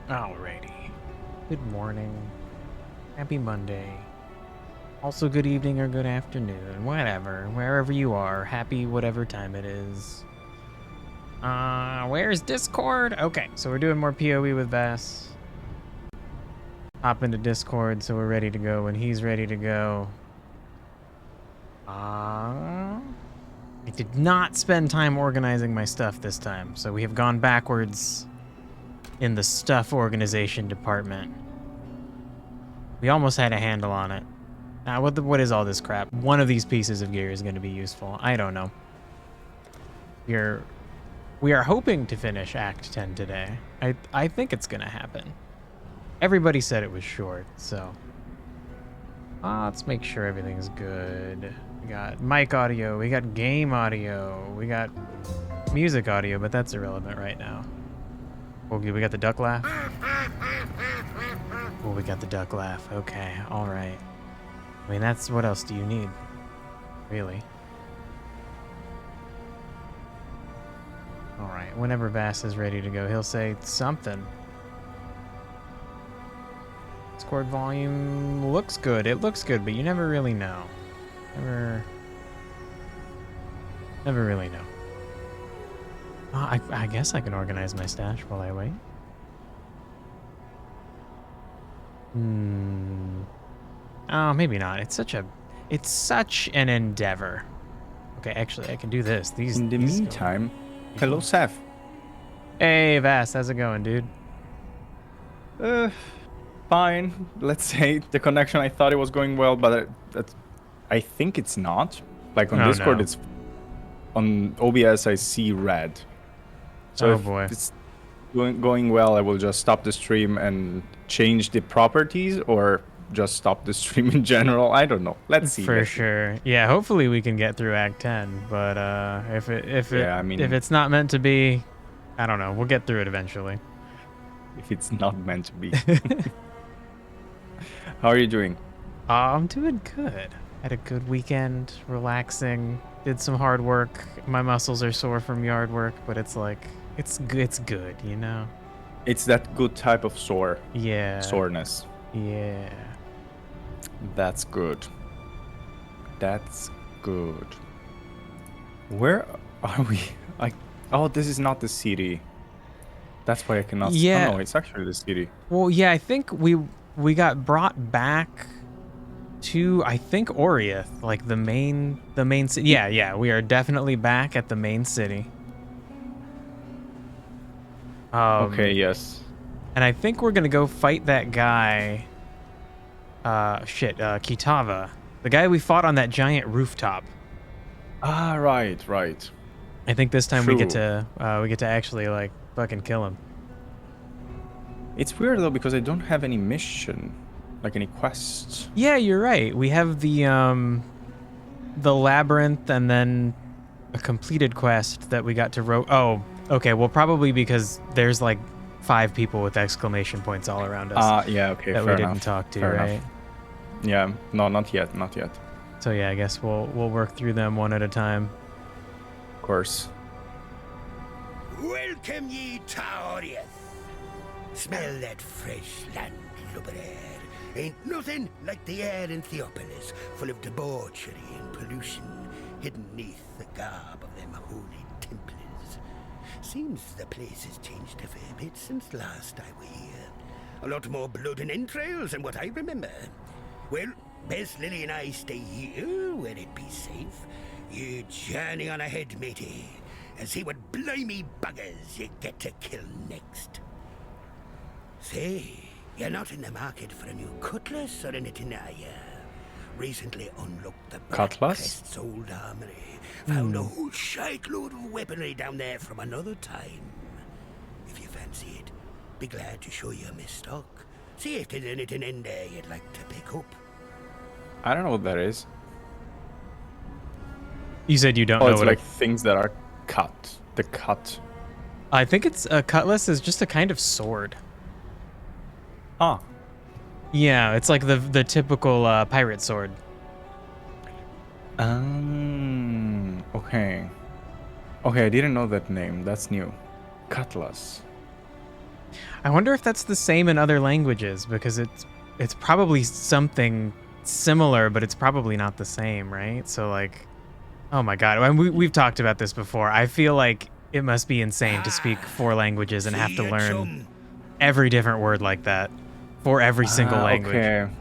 Alrighty. Good morning. Happy Monday. Also good evening or good afternoon. Whatever. Wherever you are. Happy whatever time it is. Where's Discord? Okay, so we're doing more PoE with Vass. Hop into Discord so we're ready to go when he's ready to go. I did not spend time organizing my stuff this time, so we have gone backwards in the stuff organization department. We almost had a handle on it. Now, what is all this crap? One of these pieces of gear is going to be useful. I don't know. We are hoping to finish Act 10 today. I think it's going to happen. Everybody said it was short, so let's make sure everything's good. We got mic audio, we got game audio, we got music audio, but that's irrelevant right now. Okay, we got the duck laugh. Oh, we got the duck laugh. Okay, all right. I mean, that's what else do you need, really? All right, whenever Vass is ready to go, he'll say something. Discord volume looks good. It looks good, but you never really know. Never really know. I guess I can organize my stash while I wait. Oh, maybe not. It's such an endeavor. Okay, actually, I can do this. In the meantime, hello, Seth. Hey, Vass, how's it going, dude? Fine. Let's say the connection, I thought it was going well, but I think it's not. Like on Discord, it's on OBS. I see red. So if it's going well, I will just stop the stream and change the properties, or just stop the stream in general. I don't know. Let's see. For sure. Yeah, hopefully we can get through Act 10, but if it's not meant to be, I don't know. We'll get through it eventually. If it's not meant to be. How are you doing? I'm doing good. Had a good weekend, relaxing, did some hard work. My muscles are sore from yard work, but it's like it's good, you know? It's that good type of sore. Yeah. Soreness. Yeah. That's good. That's good. Where are we? Oh, this is not the city. That's why I cannot. Yeah. Oh, no, it's actually the city. Well, yeah, I think we got brought back to, I think, Oriath, like the main city. Yeah, we are definitely back at the main city. Okay, yes. And I think we're gonna go fight that guy. Kitava, the guy we fought on that giant rooftop. Ah, right. I think this time we get to actually like fucking kill him. It's weird though, because I don't have any mission, like any quests. Yeah, you're right. We have the labyrinth and then a completed quest that we got to Oh, okay. Well, probably because there's like 5 people with exclamation points all around us. Yeah, okay, that we didn't talk to, right? Enough. Yeah, no, not yet. So yeah, I guess we'll work through them one at a time. Of course. Welcome ye to Oriath. Smell that fresh land lubber air. Ain't nothing like the air in Theopolis, full of debauchery and pollution, hidden neath the garb of them holy Templars. Seems the place has changed a fair bit since last I were here. A lot more blood and entrails than what I remember. Well, Bess, Lily and I stay here, where it be safe. You journey on ahead, matey, and see what blimey buggers you get to kill next. Say, you're not in the market for a new cutlass or anything, are ya? Recently unlocked the Crest's old armory. Found a whole shitload of weaponry down there from another time. If you fancy it, be glad to show you my stock. See if there's anything in there you'd like to pick up. I don't know what that is. You said you don't know it's like things that are cut. The cut. I think it's a cutlass is just a kind of sword. Ah. Yeah, it's like the typical pirate sword. Okay. Okay, I didn't know that name. That's new. Cutlass. I wonder if that's the same in other languages, because it's probably something similar, but it's probably not the same, right? So like, oh my god, and we've talked about this before. I feel like it must be insane to speak 4 languages and have See to ya, learn chum. every different word like that for every single language. Okay.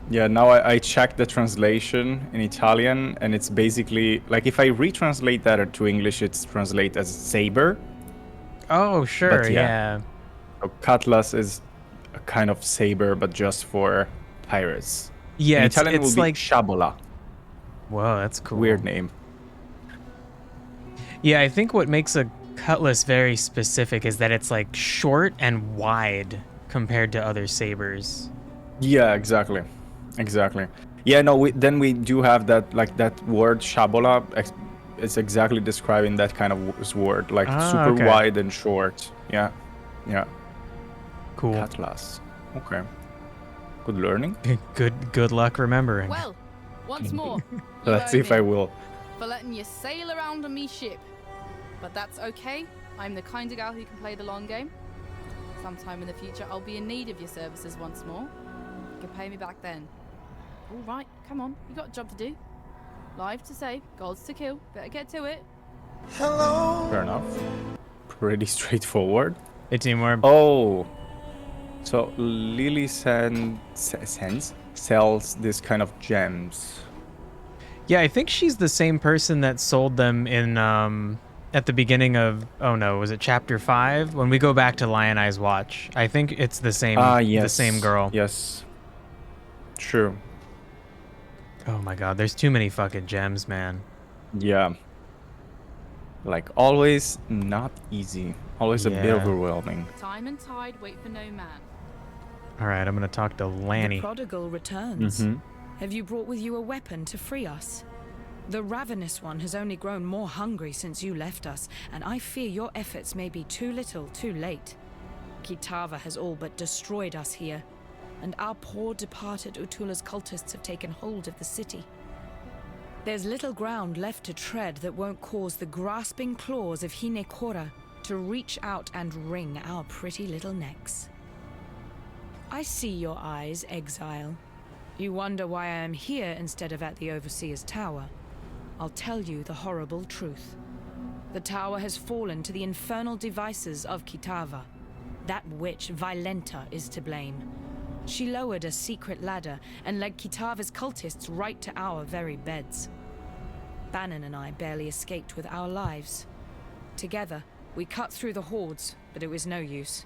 Yeah, now I checked the translation in Italian, and it's basically like if I retranslate that to English, it's translate as saber. Oh, sure, But yeah. So cutlass is a kind of saber, but just for pirates. Yeah, in it's Italian will be like, sciabola. whoa, that's cool. Weird name. Yeah, I think what makes a cutlass very specific is that it's like short and wide compared to other sabers. Yeah, exactly. Yeah, no, then we do have that, like that word sciabola. It's exactly describing that kind of sword, like super okay. wide and short. Yeah. Cool. Cutlass. Okay. Good learning. Good luck remembering. Well, once more, Let's see if I will. for letting you sail around on me ship. But that's okay. I'm the kind of gal who can play the long game. Sometime in the future, I'll be in need of your services once more. You can pay me back then. All right, come on. You got a job to do. Lives to save, golds to kill. Better get to it. Fair enough. Pretty straightforward. Hey, Timur. Oh. So Lily sells this kind of gems. Yeah, I think she's the same person that sold them in at the beginning of, oh no, was it chapter 5? When we go back to Lion Eye's Watch. I think it's the same Yes. the same girl. Yes. True. Oh my god, there's too many fucking gems, man. Yeah. Like always not easy. Always a bit Yeah. overwhelming. Time and tide wait for no man. All right, I'm going to talk to Lanny. The prodigal returns. Mhm. Have you brought with you a weapon to free us? The ravenous one has only grown more hungry since you left us, and I fear your efforts may be too little, too late. Kitava has all but destroyed us here, and our poor departed Utula's cultists have taken hold of the city. There's little ground left to tread that won't cause the grasping claws of Hinekora to reach out and wring our pretty little necks. I see your eyes, Exile. You wonder why I am here instead of at the Overseer's Tower. I'll tell you the horrible truth. The tower has fallen to the infernal devices of Kitava. That witch, Violenta, is to blame. She lowered a secret ladder and led Kitava's cultists right to our very beds. Bannon and I barely escaped with our lives. Together, we cut through the hordes, but it was no use.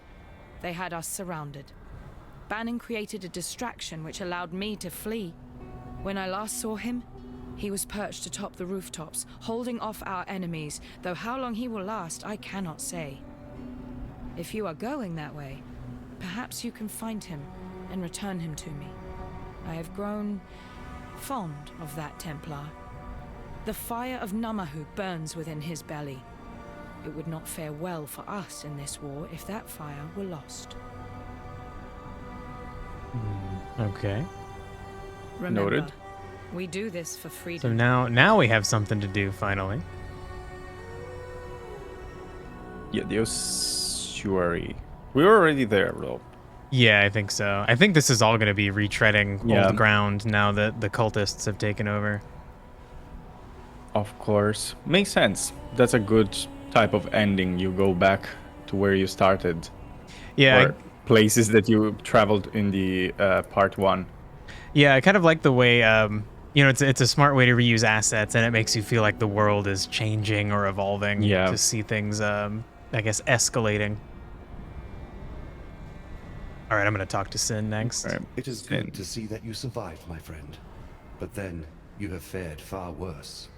They had us surrounded. Bannon created a distraction which allowed me to flee. When I last saw him, he was perched atop the rooftops, holding off our enemies, though how long he will last, I cannot say. If you are going that way, perhaps you can find him and return him to me. I have grown fond of that Templar. The fire of Namahu burns within his belly. It would not fare well for us in this war if that fire were lost. Okay. Remember, Noted. we do this for So freedom. now we have something to do finally. Yeah, the ossuary. We were already there, though. Yeah, I think so. I think this is all going to be retreading Yeah. old ground now that the cultists have taken over. Of course. Makes sense. That's a good type of ending. You go back to where you started. Yeah, Or places that you traveled in the part 1. yeah, I kind of like the way, you know, it's a smart way to reuse assets, and it makes you feel like the world is changing or evolving. Yeah. To see things, I guess, escalating. All right, I'm going to talk to Sin next. Right. It is good to see that you survived, my friend. But then, you have fared far worse.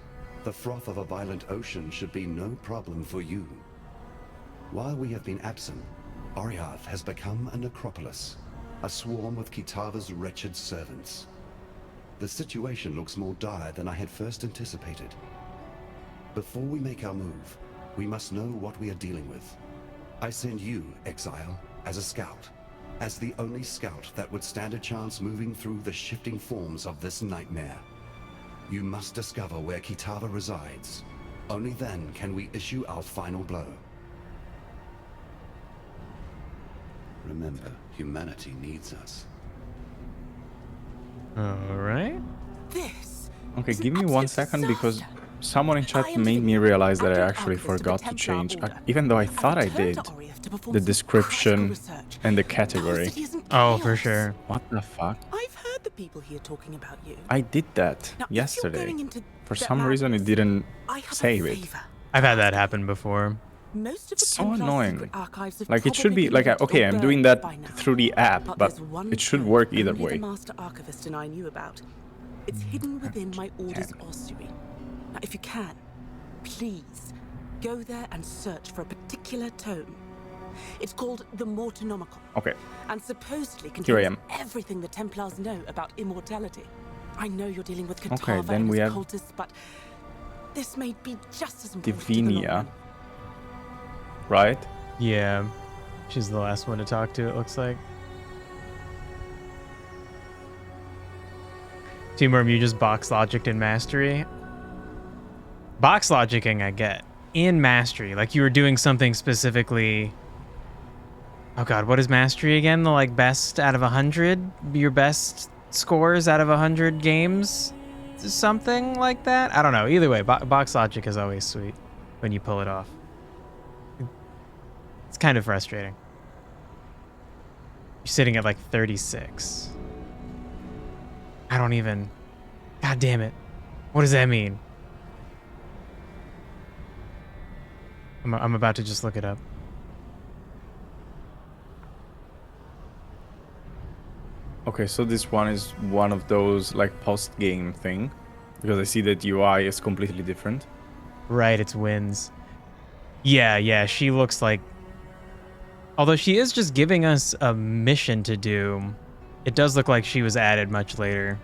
The froth of a violent ocean should be no problem for you. While we have been absent, Oriath has become a necropolis, a swarm of Kitava's wretched servants. The situation looks more dire than I had first anticipated. Before we make our move, we must know what we are dealing with. I send you, Exile, as a scout. As the only scout that would stand a chance moving through the shifting forms of this nightmare. You must discover where Kitava resides. Only then can we issue our final blow. remember, humanity needs us. All right. This. Okay, is an give me 1 absolute second because disaster. someone in I chat am made me Divinia, realize that I Adjunct actually Archivist of the forgot to Templar change, Order. even though I I've thought I returned did, to Oriath to perform the some description critical research. and the The whole category. city is in Oh, for chaos. sure. What the fuck? I've heard the people here talking about you. I did that Now, if you're yesterday. going into For the some reason, it madness, didn't I have save a it. favor. I've had that happen before. Most of the So Templar's annoying. secret archives have Like, it should probably be been like, leaked or okay, I'm doing burned that by now. through the app, but there's one it should trove work either only way. the Master Archivist and I knew about. It's hidden within my Order's ossuary. Now, if you can, please go there and search for a particular tome. It's called the Mortonomicon, Okay, and supposedly Here I contains am. everything the Templars know about immortality. I know you're dealing with Okay, Kitava then and we his have cultists, but this may be just as important to the long Divinia, run. right? Yeah. She's the last one to talk to, it looks like. Teamworm, you just box logicked in Mastery. Box logicking, I get. In Mastery, like you were doing something specifically. Oh god, what is Mastery again? The like best out of 100? Your best scores out of 100 games? Something like that? I don't know. Either way, box logic is always sweet when you pull it off. It's kind of frustrating. You're sitting at like 36. I don't even... God damn it. What does that mean? I'm about to just look it up. Okay, so this one is one of those like post-game thing, because I see that UI is completely different. Right, it's wins. Yeah, she looks like... Although she is just giving us a mission to do, it does look like she was added much later.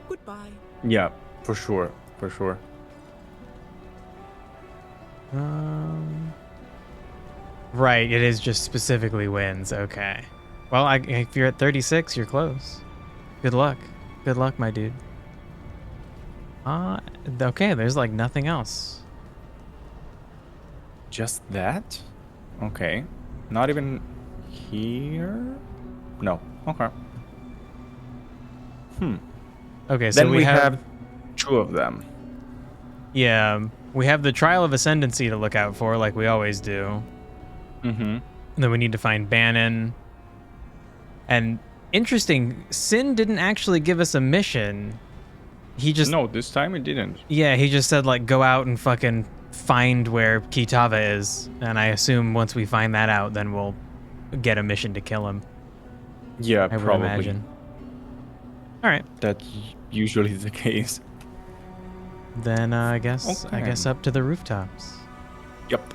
Goodbye. Yeah, for sure, for sure. Right, it is just specifically wins. Okay. Well, if you're at 36, you're close. Good luck. Good luck, my dude. Okay, there's like nothing else. Just that? Okay. Not even here? No. Okay. Okay, so Then we have have 2 of them. yeah, we have the Trial of Ascendancy to look out for, like we always do. Mm-hmm. And then we need to find Bannon. And interesting, Sin didn't actually give us a mission. He just No, this time it didn't. Yeah, he just said like go out and fucking find where Kitava is, and I assume once we find that out, then we'll get a mission to kill him. Yeah, I would probably. imagine. All right, That's usually the case. then I guess Okay. up to the rooftops. Yep.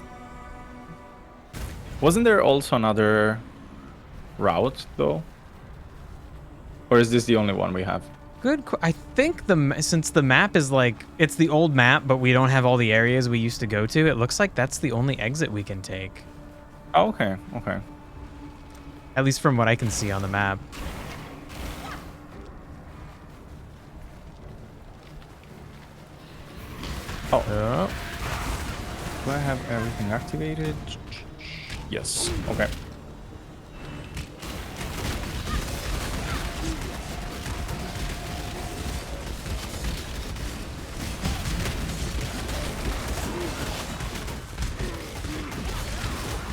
Wasn't there also another route though? Or is this the only one we have? Good. I think since the map is like it's the old map, but we don't have all the areas we used to go to. It looks like that's the only exit we can take, Oh, okay, okay. at least from what I can see on the map. Oh, Oh, do I have everything activated? Yes. Okay.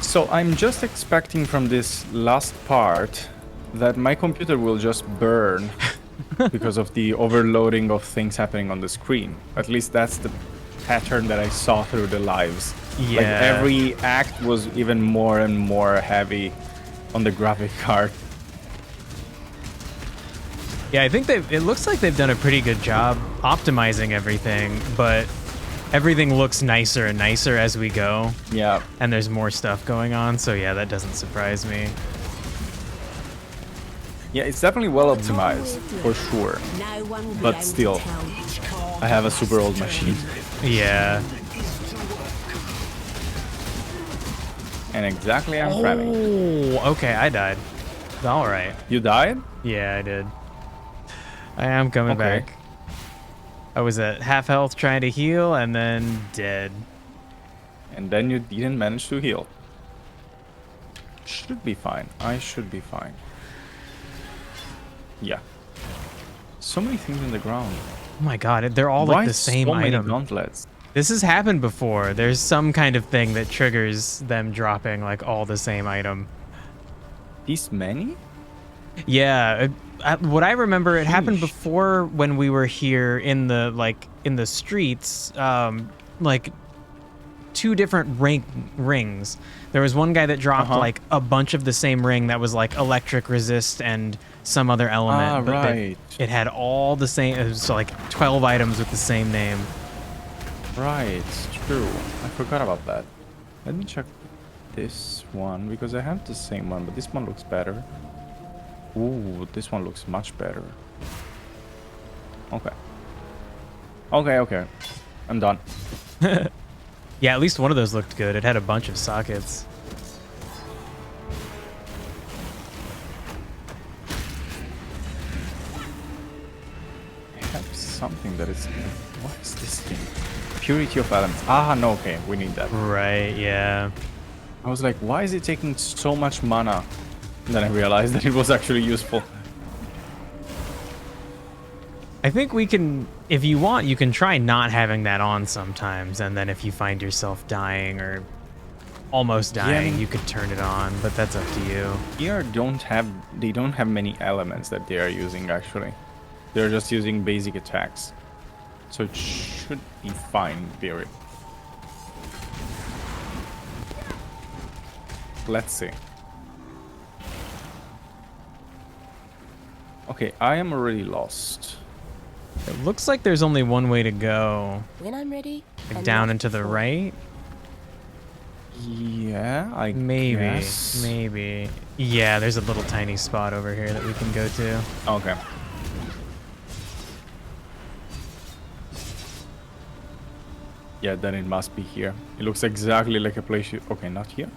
So I'm just expecting from this last part that my computer will just burn because of the overloading of things happening on the screen. At least that's the pattern that I saw through the lives. yeah. Like every act was even more and more heavy on the graphic card. Yeah, I think it looks like they've done a pretty good job optimizing everything, but everything looks nicer and nicer as we go, Yeah. and there's more stuff going on, so yeah, that doesn't surprise me. Yeah, it's definitely well optimized, for sure. No one will be But able still, to tell. I have a super old machine. Yeah. And exactly I'm framming. Oh, okay, I died. All right. You died? Yeah, I did. I am coming Okay. back. I was at half health trying to heal and then dead. And then you didn't manage to heal. should be fine. I should be fine. Yeah. So many things in the ground. Oh my god, they're all like Why the same so many item. gauntlets? This has happened before. There's some kind of thing that triggers them dropping like all the same item. These many? Yeah, what I remember, it happened Sheesh. before when we were here in the streets. Like 2 different rings. There was one guy that dropped like a bunch of the same ring that was like electric resist and some other element. Ah, but right. It had all the same. It was like 12 items with the same name. Right, true. I forgot about that. Let me check this one because I have the same one, but this one looks better. Ooh, this one looks much better. Okay. Okay. I'm done. Yeah, at least one of those looked good. It had a bunch of sockets. I have something that is... What is this thing? Purity of elements. Ah, no, okay. We need that. Right, yeah. I was like, why is it taking so much mana? And then I realized that it was actually useful. I think we can, if you want, you can try not having that on sometimes, and then if you find yourself dying or almost dying, you could turn it on, but that's up to you. Here they don't have many elements that they are using actually. They're just using basic attacks. So it should be fine in theory. Let's see. Okay, I am already lost. It looks like there's only one way to go. When I'm ready. Like and down not into the before. right? Yeah, I Maybe. guess. Maybe. Yeah, there's a little tiny spot over here that we can go to. Okay. Yeah, then it must be here. It looks exactly like a place you... Okay, not here.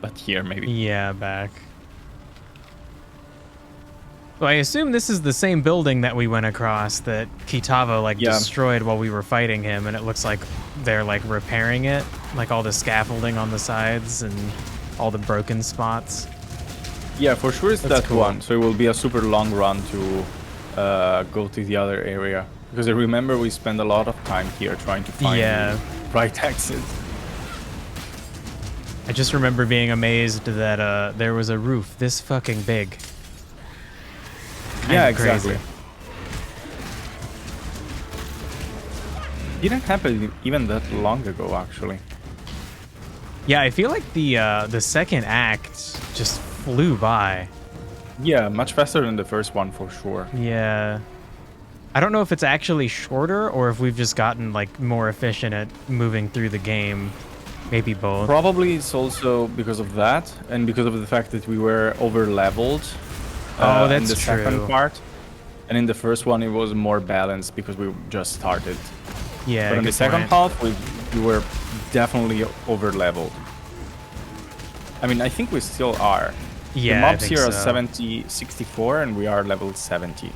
But here, maybe. Yeah, back. Well, I assume this is the same building that we went across that Kitava like destroyed while we were fighting him, and it looks like they're like repairing it, like all the scaffolding on the sides and all the broken spots. Yeah, for sure it's That's that cool. one. So it will be a super long run to go to the other area. Because I remember we spent a lot of time here trying to find the right exit. I just remember being amazed that there was a roof this fucking big. Yeah, Kinda exactly. Didn't happen even that long ago, actually. Yeah, I feel like the second act just flew by. Yeah, much faster than the first one for sure. Yeah. I don't know if it's actually shorter or if we've just gotten like more efficient at moving through the game. Maybe both. Probably it's also because of that, and because of the fact that we were over leveled. Oh, in that's the true. second part, and in the first one it was more balanced because we just started. Yeah, But in the good second point. half, we were definitely over leveled. I mean, I think we still are. Yeah, the I mobs think here are so. 64, and we are level 70.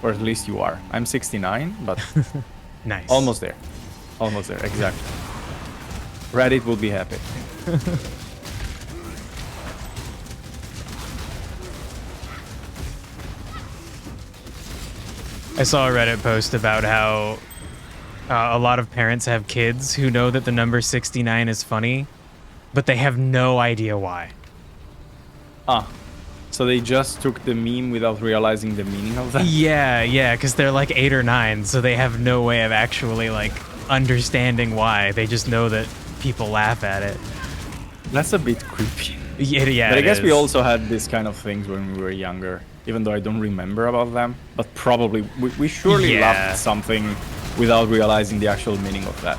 Or at least you are. I'm 69, but Nice. almost there. Almost there, exactly. Reddit will be happy. I saw a Reddit post about how a lot of parents have kids who know that the number 69 is funny, but they have no idea why. Ah. So they just took the meme without realizing the meaning of that? Yeah, because they're like 8 or 9, so they have no way of actually like understanding why. They just know that people laugh at it. That's a bit creepy. Yeah, But I it guess we is. also had this kind of things when we were younger, even though I don't remember about them. But probably, we surely Yeah. laughed something without realizing the actual meaning of that.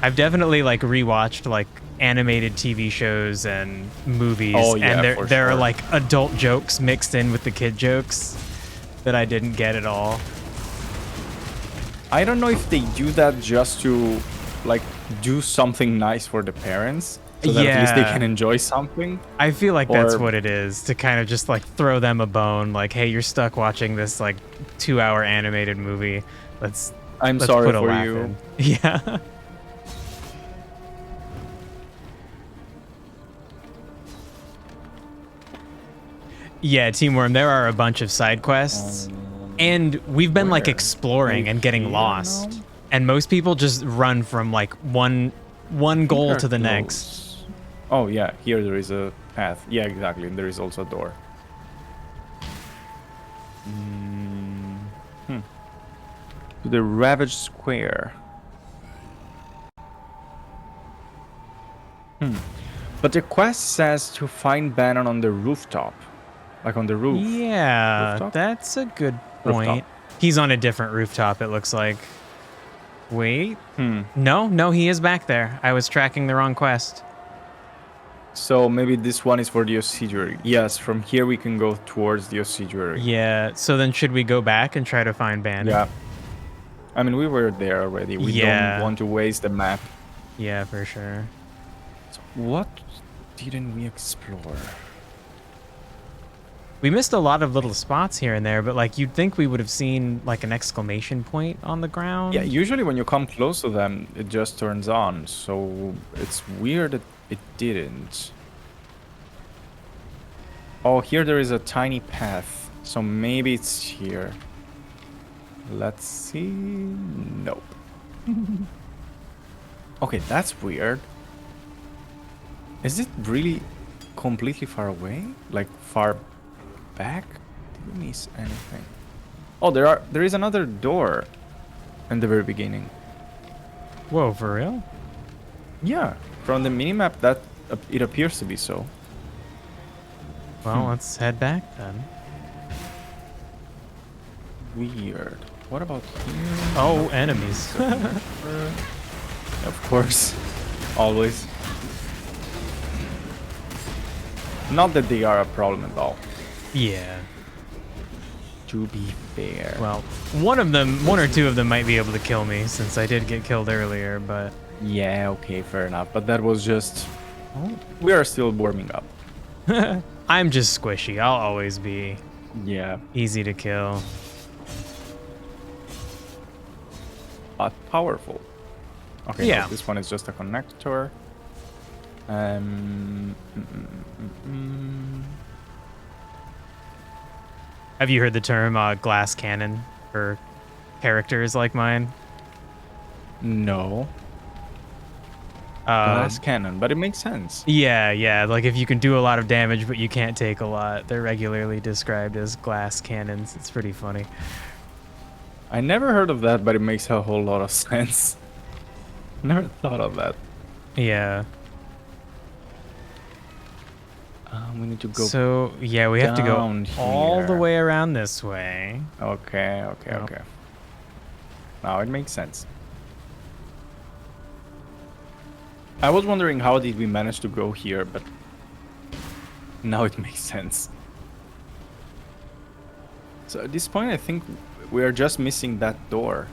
I've definitely like rewatched like animated TV shows and movies, Oh, yeah, and for there are sure. like adult jokes mixed in with the kid jokes that I didn't get at all. I don't know if they do that just to, like, do something nice for the parents, so that at least they Yeah. can enjoy something. I feel like that's Or- what it is, to kind of just like throw them a bone, like, hey, you're stuck watching this like 2-hour animated movie. Let's I'm sorry put a for laugh you. in. Yeah. Yeah, Team Worm, there are a bunch of side quests. And we've been like Where? exploring and getting Here lost. now? And most people just run from like one goal They're to the close. next. Oh yeah, here there is a path. Yeah, exactly. And there is also a door. To the Ravaged Square. But the quest says to find Bannon on the rooftop. Like on the roof. Yeah, Rooftop? that's a good Rooftop. point. He's on a different rooftop, it looks like. Wait. Hmm. No, he is back there. I was tracking the wrong quest. So maybe this one is for the Ossuary. Yes, from here we can go towards the Ossuary. Yeah, so then should we go back and try to find Bannon? Yeah. I mean, we were there already. We Yeah. don't want to waste the map. Yeah, for sure. So what didn't we explore? We missed a lot of little spots here and there, but like you'd think we would have seen like an exclamation point on the ground. Yeah, usually when you come close to them, it just turns on. So it's weird that it didn't. Oh, here there is a tiny path. So maybe it's here. Let's see. Nope. Okay, that's weird. Is it really completely far away? Like far back? Did we miss anything? Oh, there is another door in the very beginning. Whoa, for real? Yeah, from the minimap that it appears to be so. Well, let's head back then. Weird. What about here? Oh, enemies. Of course. Always. Not that they are a problem at all. Yeah. To be fair. Well, one or two of them might be able to kill me since I did get killed earlier, but Yeah, okay, fair enough. But that was just... We are still warming up. I'm just squishy. I'll always be Yeah. easy to kill. But powerful. Okay, Yeah. so this one is just a connector. Have you heard the term glass cannon for characters like mine? No. Glass cannon, but it makes sense. Yeah. Like if you can do a lot of damage, but you can't take a lot, they're regularly described as glass cannons. It's pretty funny. I never heard of that, but it makes a whole lot of sense. Never thought of that. Yeah. We need to go. So yeah, we have to go down all the here. way around this way. Okay. Nope. Okay. Now it makes sense. I was wondering how did we manage to go here, but now it makes sense. So at this point, I think we are just missing that door.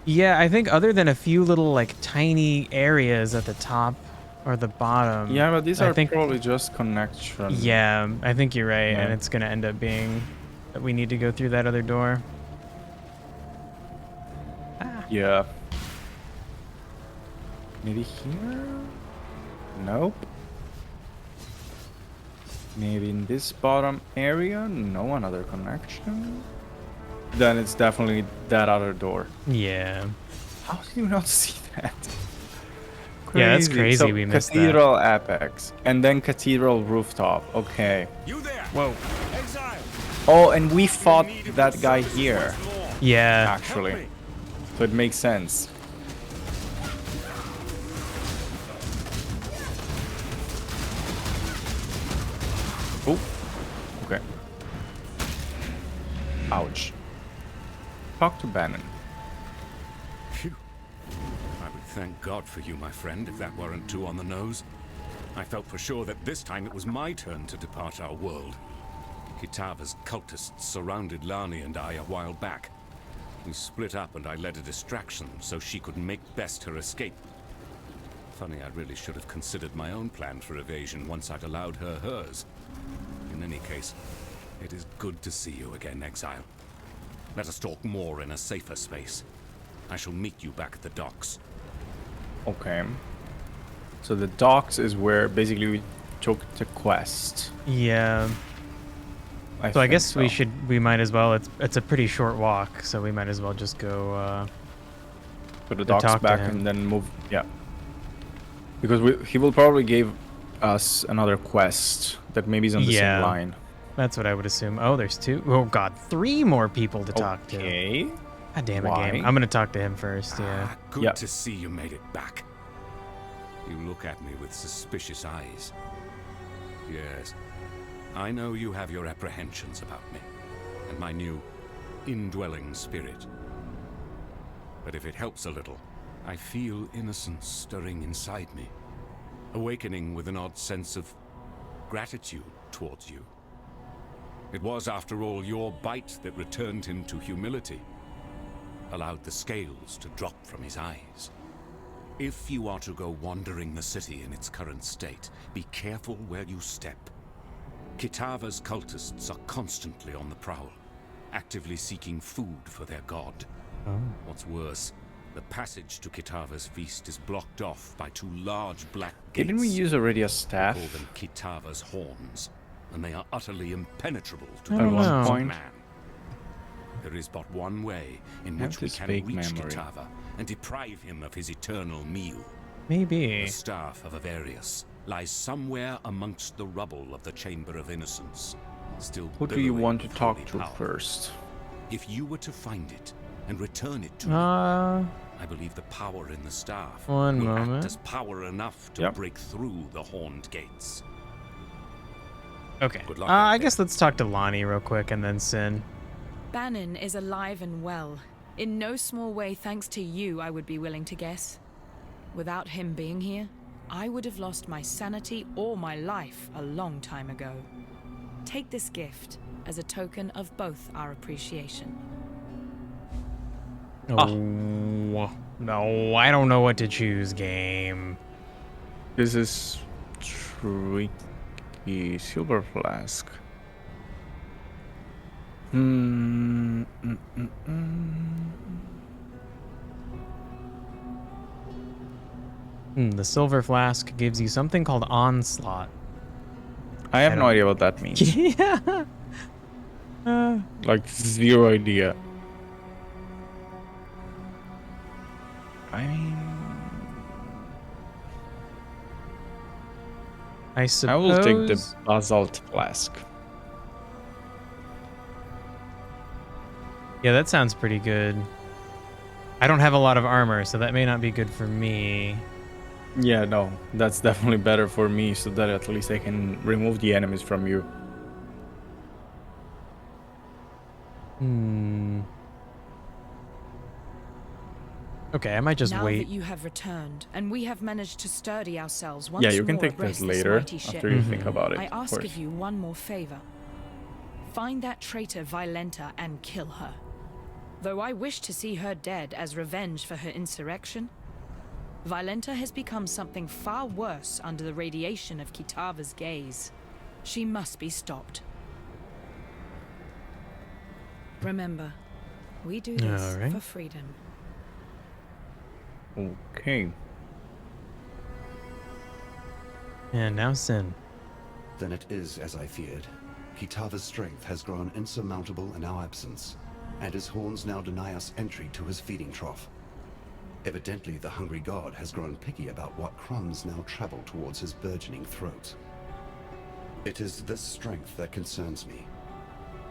Yeah, I think other than a few little like tiny areas at the top or the bottom. Yeah, but these I are think probably just connections. Yeah, I think you're right, Yeah. and it's gonna end up being that we need to go through that other door. Yeah. Maybe here? Nope. Maybe in this bottom area? No, another connection? Then it's definitely that other door. Yeah. How did you not see that? Yeah, that's crazy So we missed that. Cathedral Apex. And then Cathedral Rooftop. Okay. You there? Whoa. Exile. Oh, and we fought that guy here, Yeah. actually. So it makes sense. Oh, okay. Ouch. Talk to Bannon. Phew. I would thank God for you, my friend, if that weren't too on the nose. I felt for sure that this time it was my turn to depart our world. Kitava's cultists surrounded Lani and I a while back. We split up and I led a distraction so she could make best her escape. Funny, I really should have considered my own plan for evasion once I'd allowed her hers. In any case, it is good to see you again, Exile. Let us talk more in a safer space. I shall meet you back at the docks. Okay. So the docks is where basically we took the quest. Yeah. So I guess we might as well. It's a pretty short walk, so we might as well just go. Put the go docks talk to back him. and then move. Yeah. Because he will probably give us another quest that maybe is on the same line. That's what I would assume. Oh, there's 2. Oh God, 3 more people to talk to. Okay. God damn it, Why? game. I'm gonna talk to him first. Yeah. Good to see you made it back. You look at me with suspicious eyes. Yes, I know you have your apprehensions about me and my new indwelling spirit. But if it helps a little, I feel innocence stirring inside me, awakening with an odd sense of gratitude towards you. It was, after all, your bite that returned him to humility, allowed the scales to drop from his eyes. If you are to go wandering the city in its current state, be careful where you step. Kitava's cultists are constantly on the prowl, actively seeking food for their god. What's worse, the passage to Kitava's feast is blocked off by 2 large black gates. Didn't we use already a staff? We call them Kitava's horns, and they are utterly impenetrable to I the don't know. conscious Point. man. There is but one way in Have which we this can vague reach memory. Kitava and deprive him of his eternal meal. Maybe. The staff of Avarius lies somewhere amongst the rubble of the Chamber of Innocence, still Who do you billowing want to with talk holy to power. first? If you were to find it and return it to me, I believe the power in the staff One will moment. act as power enough to Yep. break through the horned gates. Okay. Good luck I out guess let's talk to Lonnie real quick and then Sin. Bannon is alive and well. In no small way thanks to you, I would be willing to guess. Without him being here, I would have lost my sanity or my life a long time ago. Take this gift as a token of both our appreciation. Oh. No, I don't know what to choose, game. This is tricky. Silver flask. The silver flask gives you something called Onslaught. I have I no don't- idea what that means. Yeah. Like, 0 idea. I mean, I I will take the suppose. basalt flask. Yeah, that sounds pretty good. I don't have a lot of armor, so that may not be good for me. Yeah, no, that's definitely better for me, so that at least I can remove the enemies from you. Okay, I might just now wait. that you have returned, and we have managed to sturdy ourselves once Yeah, you can more take this abreast this later mighty ship, after you think about it. I of ask course. of you one more favor. Find that traitor Violenta and kill her. Though I wish to see her dead as revenge for her insurrection, Violenta has become something far worse under the radiation of Kitava's gaze. She must be stopped. Remember, we do this All right. for freedom. Okay. And now Sin. Then it is as I feared. Kitava's strength has grown insurmountable in our absence, and his horns now deny us entry to his feeding trough. Evidently, the hungry god has grown picky about what crumbs now travel towards his burgeoning throat. It is this strength that concerns me.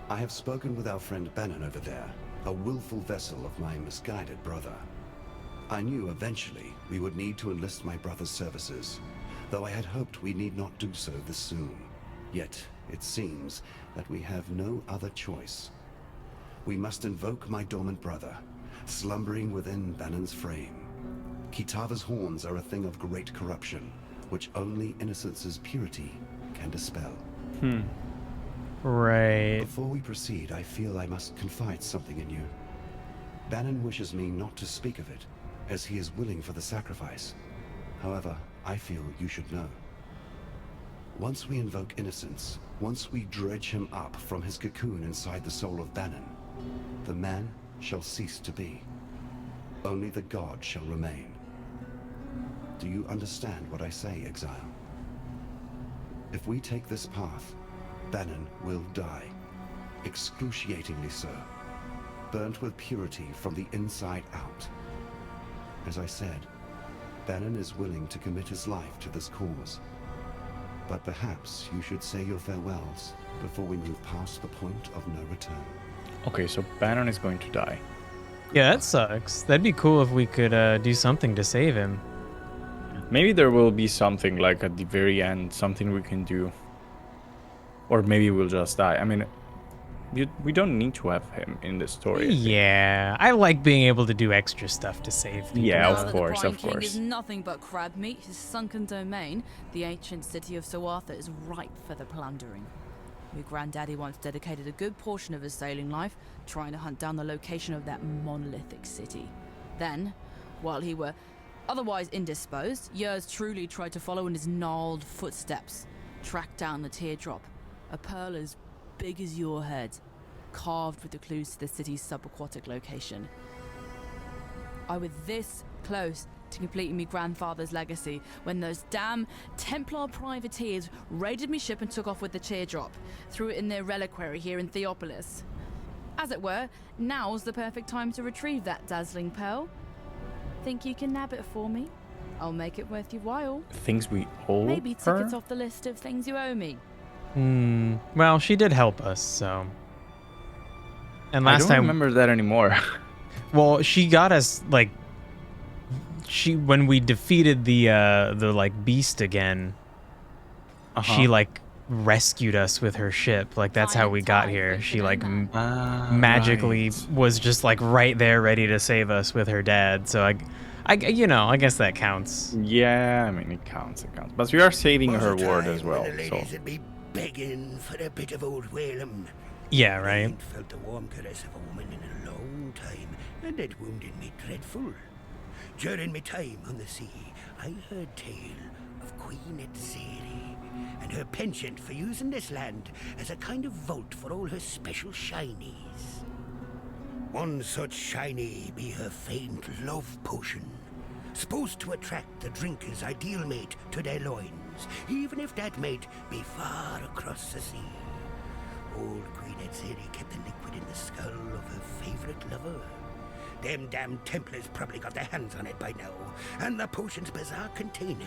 I have spoken with our friend Bannon over there, a willful vessel of my misguided brother. I knew eventually we would need to enlist my brother's services, though I had hoped we need not do so this soon. Yet, it seems that we have no other choice. We must invoke my dormant brother, slumbering within Bannon's frame. Kitava's horns are a thing of great corruption, which only Innocence's purity can dispel. Right. Before we proceed, I feel I must confide something in you. Bannon wishes me not to speak of it, as he is willing for the sacrifice. However, I feel you should know. Once we invoke Innocence, once we dredge him up from his cocoon inside the soul of Bannon, the man shall cease to be. Only the god shall remain. do you understand what I say, Exile? If we take this path, Bannon will die. Excruciatingly so. Burnt with purity from the inside out. As I said, Bannon is willing to commit his life to this cause. But perhaps you should say your farewells before we move past the point of no return. Okay, so Bannon is going to die. Yeah, that sucks. That'd be cool if we could do something to save him. Maybe there will be something like at the very end, something we can do. Or maybe we'll just die. I mean, we don't need to have him in the story. Yeah, I like being able to do extra stuff to save people. Yeah, Now of that course, the Brine of King course. is nothing but crab meat, his sunken domain, the ancient city of Soartha, is ripe for the plundering. Your granddaddy once dedicated a good portion of his sailing life trying to hunt down the location of that monolithic city. Then, while he were otherwise indisposed, yours truly tried to follow in his gnarled footsteps, track down the teardrop, a pearl as big as your head, carved with the clues to the city's subaquatic location. I was this close to completing me grandfather's legacy when those damn Templar privateers raided me ship and took off with the teardrop, threw it in their reliquary here in Theopolis. As it were, now's the perfect time to retrieve that dazzling pearl. Think you can nab it for me? I'll make it worth your while. Things we owe Maybe her? tickets off the list of things you owe me. Well, she did help us, so. And I last don't time, remember that anymore. well, she got us like, when we defeated the like beast again, she like rescued us with her ship. Like that's how we got here. She like magically was just like right there, ready to save us with her dad. So I guess that counts. Yeah, I mean, it counts. But we are saving Was her a word time as well, when the so. ladies would be begging for a bit of old Whalem. Yeah, I right. ain't felt the warm caress of a woman in a long time, and it wounded me dreadful. During my time on the sea, I heard tale of Queen Exile and her penchant for using this land as a kind of vault for all her special shinies. One such shiny be her famed love potion, supposed to attract the drinker's ideal mate to their loins, even if that mate be far across the sea. Old Queen Exile kept the liquid in the skull of her favorite lover. Them damn Templars probably got their hands on it by now, and the potion's bizarre container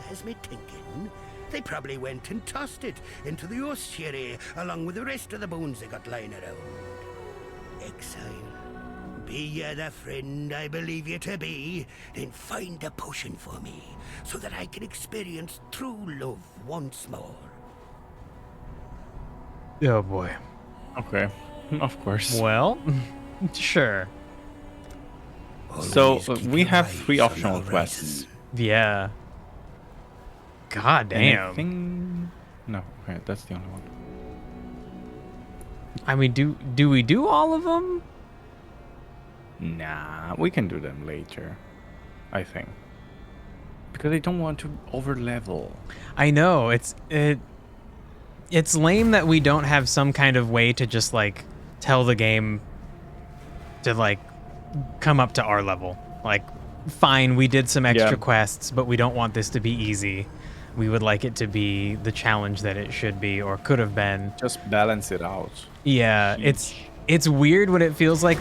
has me thinking they probably went and tossed it into the ossuary along with the rest of the bones they got lying around. Exile, be you the friend I believe you to be, then find the potion for me, so that I can experience true love once more. Oh boy. Okay, of course. Well, sure. So Always keep we your have eyes 3 on optional the quests. horizon. Yeah. God damn. Anything? No, okay, that's the only one. I mean, do we do all of them? Nah, we can do them later, I think. Because I don't want to over-level. I know it's lame that we don't have some kind of way to just like tell the game to like come up to our level. Like, fine, we did some extra quests, but we don't want this to be easy. We would like it to be the challenge that it should be or could have been. Just balance it out. Yeah, it's weird when it feels like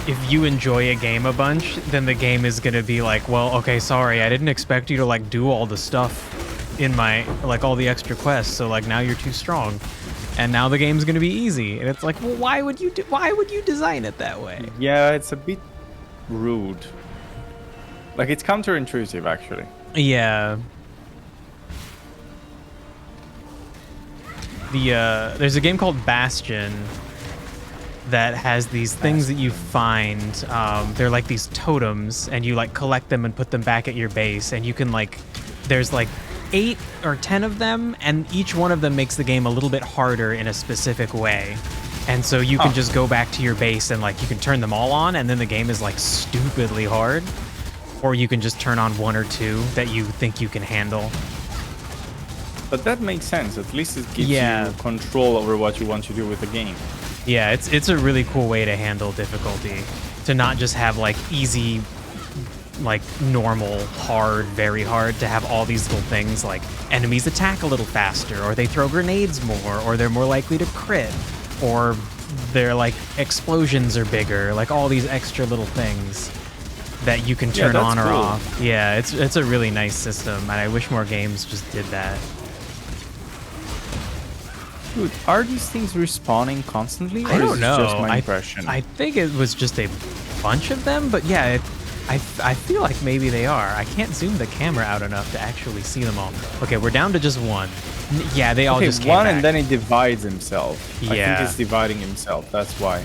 if you enjoy a game a bunch, then the game is gonna be like, well, okay, sorry, I didn't expect you to like do all the stuff in my like all the extra quests, so like now you're too strong, and now the game's gonna be easy, and it's like, well, why would you design it that way? Yeah, it's a bit rude. Like, it's counterintuitive, actually. Yeah. There's a game called Bastion that has these things that you find. They're like these totems, and you like collect them and put them back at your base, and you can like, there's like 8 or 10 of them, and each one of them makes the game a little bit harder in a specific way. And so you can just go back to your base and like you can turn them all on, and then the game is like stupidly hard. Or you can just turn on 1 or 2 that you think you can handle. But that makes sense. At least it gives Yeah. you control over what you want to do with the game. Yeah, it's a really cool way to handle difficulty. To not just have like easy like normal, hard, very hard, to have all these little things like enemies attack a little faster, or they throw grenades more, or they're more likely to crit, or their like explosions are bigger, like all these extra little things that you can turn on or cool. off. Yeah, it's a really nice system, and I wish more games just did that. Dude, are these things respawning constantly? Or I don't is know. It just my impression? I think it was just a bunch of them, but yeah, I feel like maybe they are. I can't zoom the camera out enough to actually see them all. Okay, we're down to just one. Yeah, they all just came one back. and then it divides himself. I Yeah. think it's dividing himself. That's why.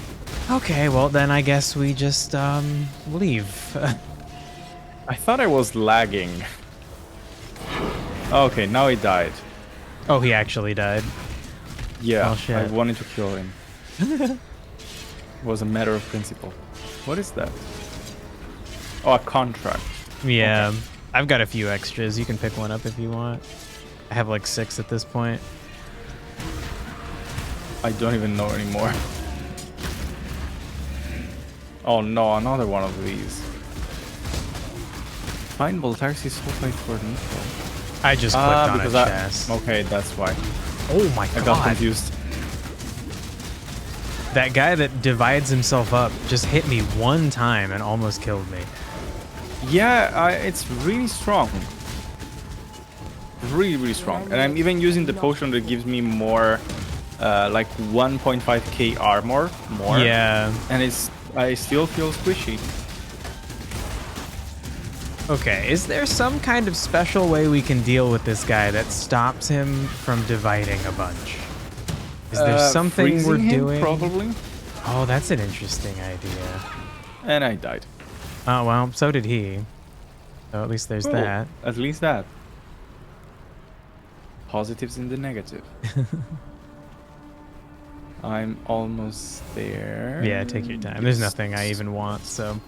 Okay, well then I guess we just leave. I thought I was lagging. Okay, now he died. Oh, he actually died. Yeah, Oh, shit. I wanted to kill him. It was a matter of principle. What is that? Oh, a contract. Yeah, Okay. I've got a few extras. You can pick one up if you want. I have like 6 at this point. I don't even know anymore. Oh no, another one of these. Find Voltaxi sulfite for Nico. I just clicked on a because chest. okay, that's why. Oh my I got god. confused. That guy that divides himself up just hit me one time and almost killed me. Yeah, it's really strong. Really, really strong. And I'm even using the potion that gives me more, like 1.5k armor more. Yeah. And I still feel squishy. Okay, is there some kind of special way we can deal with this guy that stops him from dividing a bunch? Is there something we're freezing him, doing? probably. Oh, that's an interesting idea. And I died. Oh, well, so did he. So at least there's Cool. that. At least that. Positives in the negative. I'm almost there. Yeah, take your time. There's nothing I even want, so...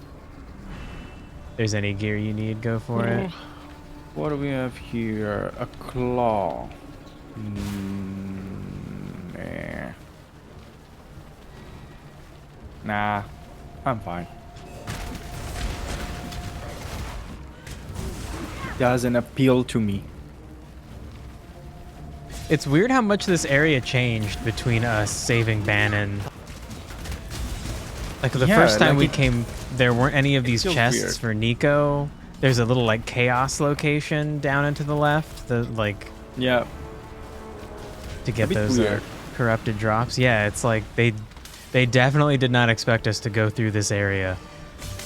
If there's any gear you need, go for it. What do we have here? A claw. Nah, I'm fine. Doesn't appeal to me. It's weird how much this area changed between us saving Bannon. Like the Yeah, first time like we it- came, there weren't any of these feels chests weird. for Nico. There's a little like chaos location down and to the left, the like Yeah, to get bit those weird. corrupted drops. Yeah, it's like they definitely did not expect us to go through this area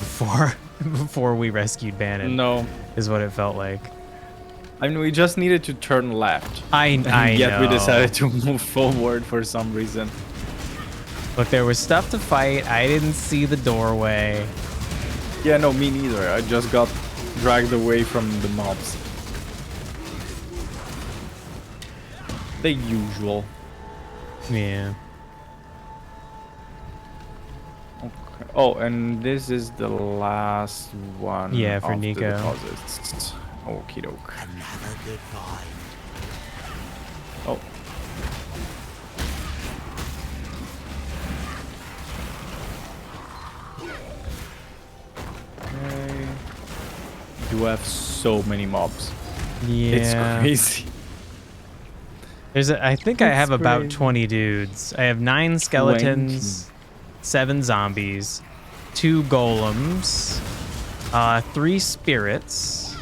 before we rescued Bannon. no. Is what it felt like. I mean, we just needed to turn left. I And yet know. we decided to move forward for some reason. Look, there was stuff to fight. I didn't see the doorway. Yeah, no, me neither. I just got dragged away from the mobs. The usual. Yeah. Okay. Oh, and this is the last one. Yeah, for of the Nico. deposits. Okie doke. Another good find. Oh. Okay. You have so many mobs. Yeah. It's crazy. I think I It's have about crazy. 20 dudes. I have 9 skeletons, 7 zombies, 2 golems, 3 spirits.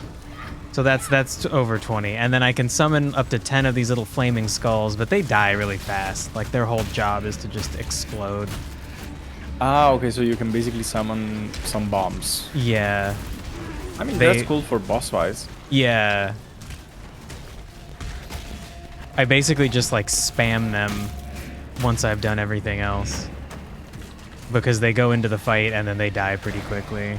So that's over 20. And then I can summon up to 10 of these little flaming skulls, but they die really fast. Like their whole job is to just explode. Ah, okay, so you can basically summon some bombs. Yeah. I mean, They- that's cool for boss fights. Yeah. I basically just like spam them once I've done everything else. Because they go into the fight and then they die pretty quickly.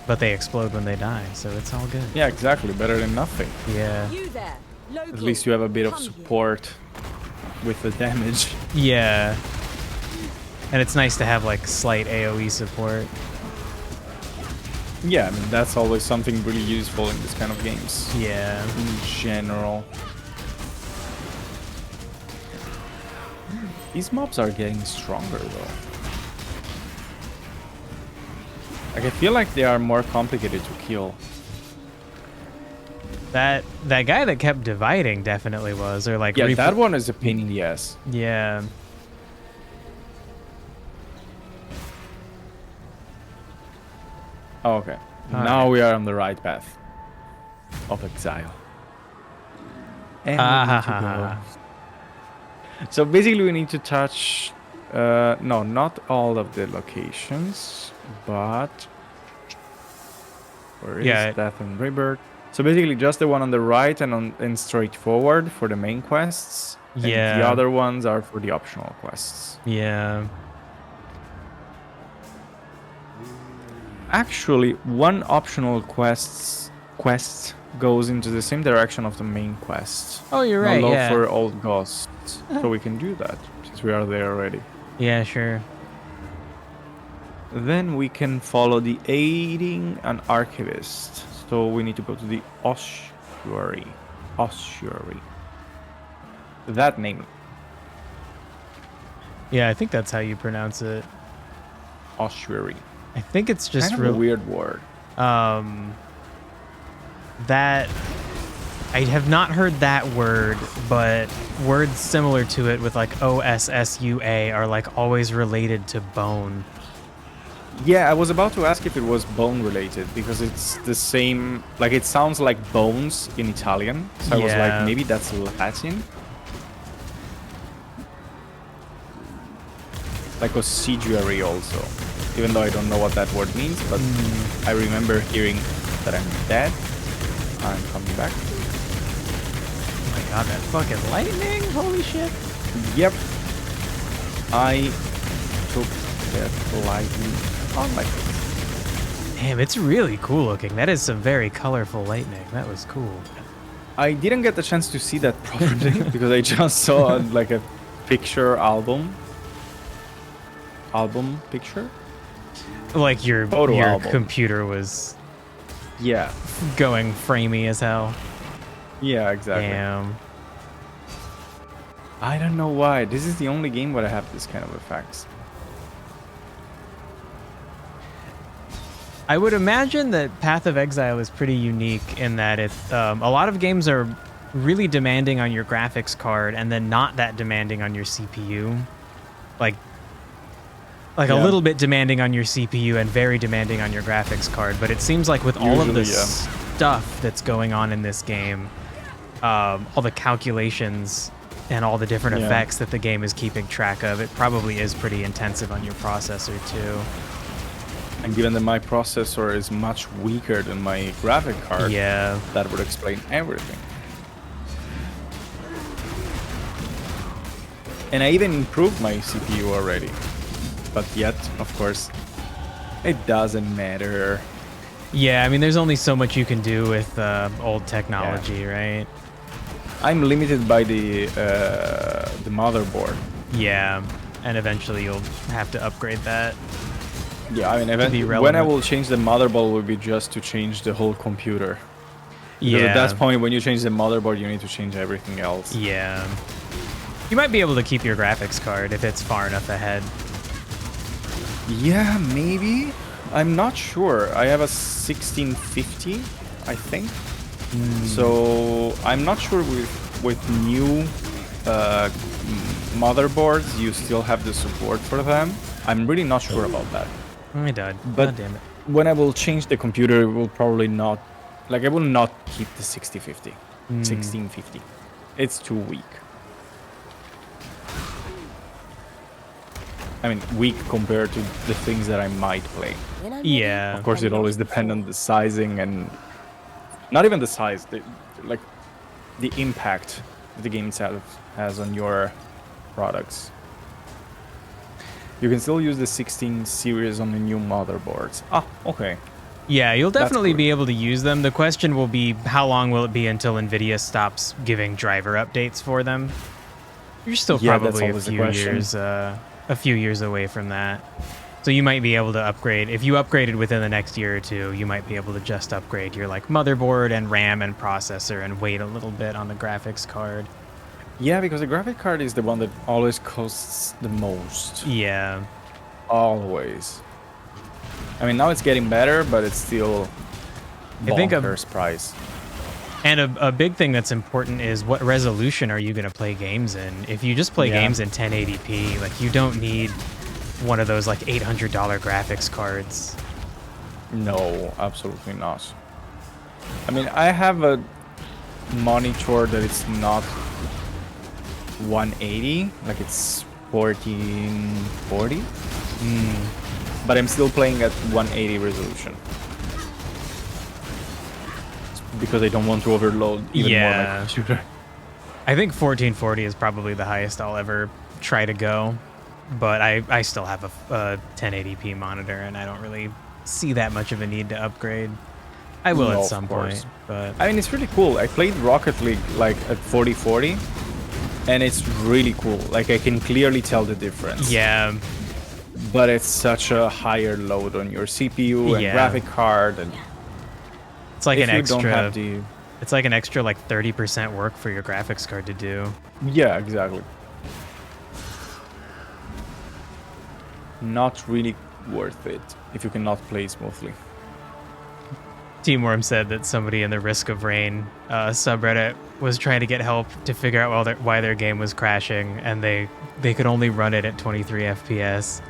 But they explode when they die, so it's all good. Yeah, exactly. Better than nothing. Yeah. You there, local. At least you have a bit of Come here. support with the damage. Yeah. And it's nice to have like slight AoE support. Yeah, I mean, that's always something really useful in this kind of games. Yeah. In general. These mobs are getting stronger though. Like, I feel like they are more complicated to kill. That guy that kept dividing definitely was, or like Yeah, that one is a pain in the ass. Yeah. Oh, okay. All Now right. we are on the right path of Exile. And Ah, we need ha, to ha, go. ha. So basically we need to touch, no, not all of the locations, but where is Yeah. Death and Rebirth? So basically just the one on the right and straight forward for the main quests. And the Yeah. other ones are for the optional quests. Yeah. Actually, one optional quest goes into the same direction of the main quest. Oh, you're No right. love Yeah. for old ghosts. So we can do that since we are there already. Yeah, sure. Then we can follow the aiding an archivist. So we need to go to the ossuary. Ossuary. That name. Yeah, I think that's how you pronounce it. Ossuary. I think it's just Kind of a weird word. That I have not heard that word, but words similar to it with like OSSUA are like always related to bone. Yeah, I was about to ask if it was bone related because it's the same, like it sounds like bones in Italian. So I was Yeah. like, maybe that's Latin. Like ossuary also, even though I don't know what that word means, but I remember hearing that I'm dead. I'm coming back. Oh my god, that fucking lightning! Holy shit! Yep. I took that lightning on my face. Damn, it's really cool looking. That is some very colorful lightning. That was cool. I didn't get the chance to see that properly because I just saw like a picture album picture. Like your Photo album. computer was Yeah. going framey as hell. Yeah, exactly. Damn. I don't know why. This is the only game where I have this kind of effects. I would imagine that Path of Exile is pretty unique in that it's a lot of games are really demanding on your graphics card and then not that demanding on your CPU. Like a Yeah. little bit demanding on your CPU and very demanding on your graphics card. But it seems like with all of the Usually, yeah. stuff that's going on in this game, all the calculations and all the different Yeah. effects that the game is keeping track of, it probably is pretty intensive on your processor too. And given that my processor is much weaker than my graphic card, Yeah. that would explain everything. And I even improved my CPU already. But yet, of course, it doesn't matter. Yeah, I mean, there's only so much you can do with old technology, right? I'm limited by the motherboard. Yeah, and eventually you'll have to upgrade that. Yeah, I mean, be eventually, when I relevant. will change the motherboard will be just to change the whole computer. Because Yeah, at that point, when you change the motherboard, you need to change everything else. yeah. You might be able to keep your graphics card if it's far enough ahead. Yeah, maybe. I'm not sure. I have a 1650, I think. So I'm not sure with new motherboards you still have the support for them. I'm really not sure about that. I died. But God damn it. when I will change the computer, it will probably not, like I will not keep the 6050, 1650. It's too weak. I mean, weak compared to the things that I might play. Yeah. Of course, it always depends on the sizing and not even the size, like the impact that the game itself has on your products. You can still use the 16 series on the new motherboards. Ah, okay. Yeah, you'll That's definitely good. be able to use them. The question will be, how long will it be until NVIDIA stops giving driver updates for them? You're still Yeah, that's probably always the question. a few years away from that. So you might be able to upgrade. If you upgraded within the next year or two, you might be able to just upgrade your like motherboard and RAM and processor and wait a little bit on the graphics card. Yeah, because the graphic card is the one that always costs the most. Yeah. Always. I mean, now it's getting better, but it's still I think bonkers price. And a big thing that's important is what resolution are you going to play games in? If you just play games in 1080p, like you don't need one of those like $800 graphics cards. No, absolutely not. I mean, I have a monitor that it's not 180, like it's 1440. But I'm still playing at 180 resolution. Because I don't want to overload even more my computer. I think 1440 is probably the highest I'll ever try to go. But I still have a 1080p monitor, and I don't really see that much of a need to upgrade. I will at some point, but I mean, it's really cool. I played Rocket League like at 4040, and it's really cool. Like I can clearly tell the difference. Yeah. But it's such a higher load on your CPU and graphic card, and it's like an extra. Don't have the, it's like an extra like 30% work for your graphics card to do. Yeah, exactly. Not really worth it if you cannot play smoothly. Team Worm said that somebody in the Risk of Rain subreddit was trying to get help to figure out why their game was crashing, and they could only run it at 23 FPS.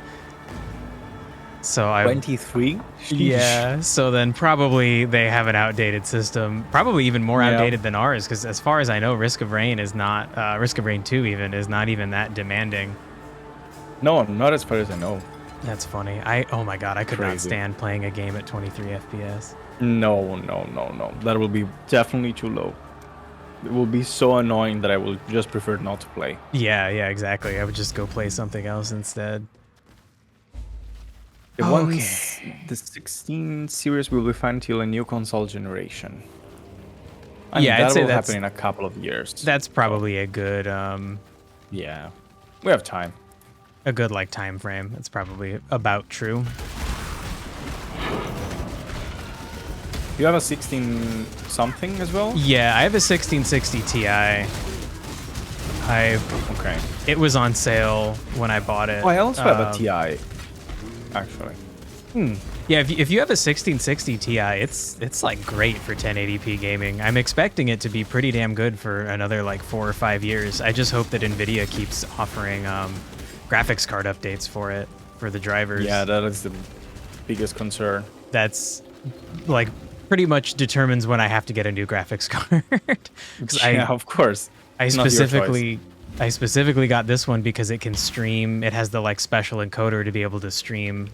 So 23? Yeah, so then probably they have an outdated system, probably even more outdated than ours, because as far as I know, Risk of Rain is not, Risk of Rain 2 even, is not even that demanding. No, not as far as I know. That's funny. Oh my god, I could not stand playing a game at 23 FPS. No. That will be definitely too low. It will be so annoying that I will just prefer not to play. Yeah, exactly. I would just go play something else instead. Once the 16 series will be fine until a new console generation. I mean, that will happen in a couple of years. That's probably a good yeah. We have time. A good like time frame. It's probably about true. You have a 16 something as well? Yeah, I have a 1660 Ti. Okay. It was on sale when I bought it. Oh, I also have a Ti. Actually. Yeah, if you have a 1660 Ti, it's like great for 1080p gaming. I'm expecting it to be pretty damn good for another like 4 or 5 years. I just hope that Nvidia keeps offering graphics card updates for it, for the drivers. Yeah, that is the biggest concern. That's like pretty much determines when I have to get a new graphics card. Yeah, of course. I specifically got this one because it can stream. It has the like special encoder to be able to stream,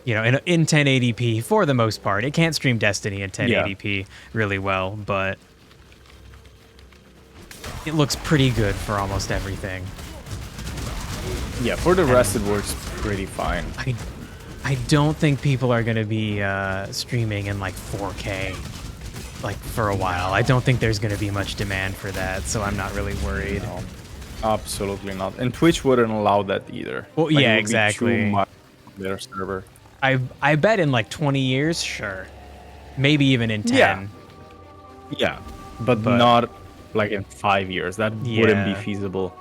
you know, in 1080p for the most part. It can't stream Destiny in 1080p really well, but it looks pretty good for almost everything. Yeah, for the rest it works pretty fine. I don't think people are going to be streaming in like 4K like for a while. I don't think there's going to be much demand for that, so I'm not really worried. No, absolutely not. And Twitch wouldn't allow that either. Well, like, yeah, it would exactly. Be too much on their server. I bet in like 20 years, sure. Maybe even in 10. Yeah, but not like in 5 years. That wouldn't be feasible.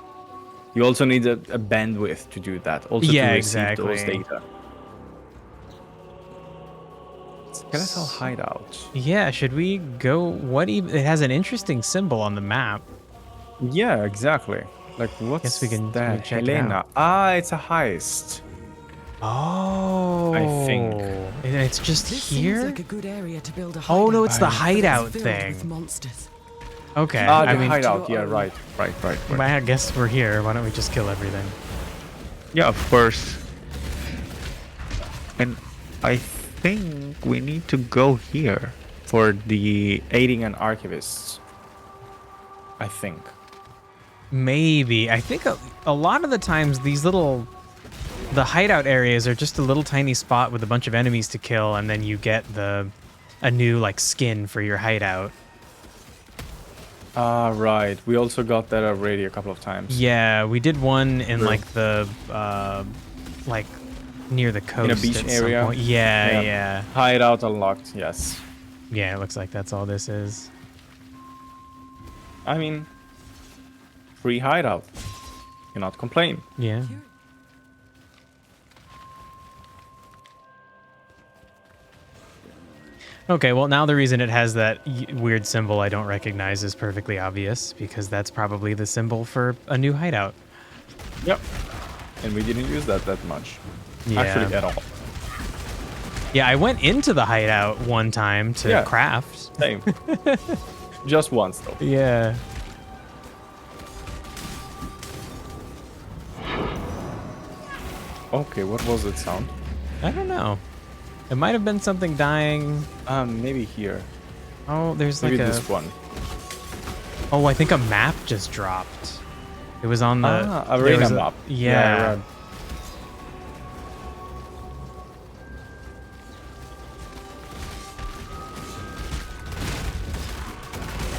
You also need a bandwidth to do that. Also to receive those data. Skeletal hideout. Yeah, should we go? It has an interesting symbol on the map. Yeah, exactly. Like, what's Guess we can that? check Helena. it out. Ah, it's a heist. Oh. I think. And it's just This here? seems like a good area to build a hideout. Oh, no, it's the But hideout it's filled thing. with monsters. Okay. Ah, I the mean, hideout. Yeah, right. I guess we're here. Why don't we just kill everything? Yeah, of course. And I think we need to go here for the aiding an archivist. I think. Maybe. I think a lot of the times the hideout areas are just a little tiny spot with a bunch of enemies to kill, and then you get a new like skin for your hideout. Ah, right. We also got that already a couple of times. Yeah, we did one in like the like near the coast. In a beach at some area. point. Yeah. Hideout unlocked. Yes. Yeah, it looks like that's all this is. I mean, free hideout. Cannot complain. Yeah. Okay, well now the reason it has that weird symbol I don't recognize is perfectly obvious, because that's probably the symbol for a new hideout. Yep. And we didn't use that much. Yeah. Actually, at all. Yeah, I went into the hideout one time to craft. Same. Just once, though. Yeah. Okay, what was that sound? I don't know. It might have been something dying. Maybe here. Oh, there's Maybe like a... this one. Oh, I think a map just dropped. It was on the... arena map. Yeah. I read.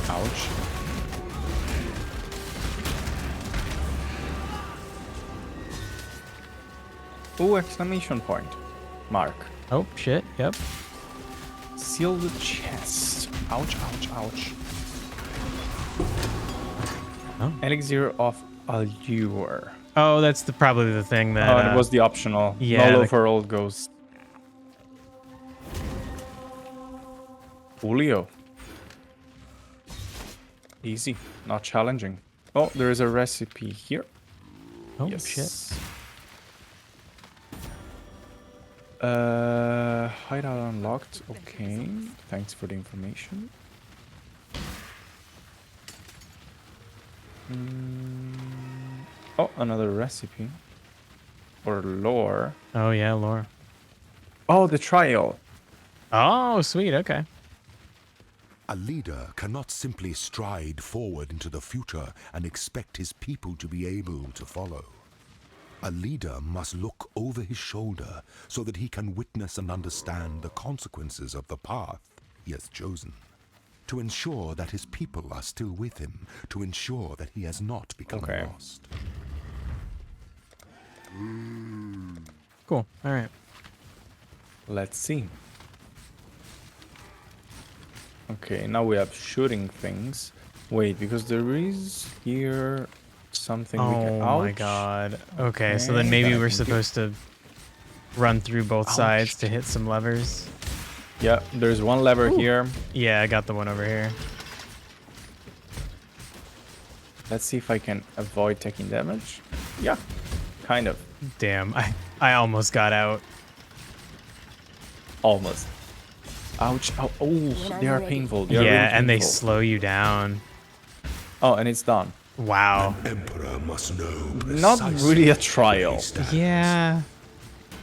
Ouch. Ooh, exclamation point. Mark. Oh, shit. Yep. Seal the chest. Ouch, ouch, ouch. Oh. Elixir of Allure. Oh, that's probably the thing that... it was the optional. Yeah. Nolo for old ghost. Julio. Easy. Not challenging. Oh, there is a recipe here. Oh, Yes. shit. Hideout unlocked. Okay. Thanks for the information. Oh, another recipe. Or lore. Oh, yeah, lore. Oh, the trial. Oh, sweet. Okay. A leader cannot simply stride forward into the future and expect his people to be able to follow. A leader must look over his shoulder so that he can witness and understand the consequences of the path he has chosen. To ensure that his people are still with him, to ensure that he has not become lost. Cool. All right. Let's see. Okay, now we have shooting things. Wait, because there is here something we can... Oh my Ouch. god. Okay, so then maybe we're supposed to run through both sides to hit some levers. Yeah, there's one lever here. Yeah, I got the one over here. Let's see if I can avoid taking damage. Yeah, kind of. Damn, I almost got out. Almost. Ouch. Ow. Oh, they are painful. They are Yeah, really and they painful. slow you down. Oh, and it's done. Wow. Emperor must know Not really a trial. Yeah.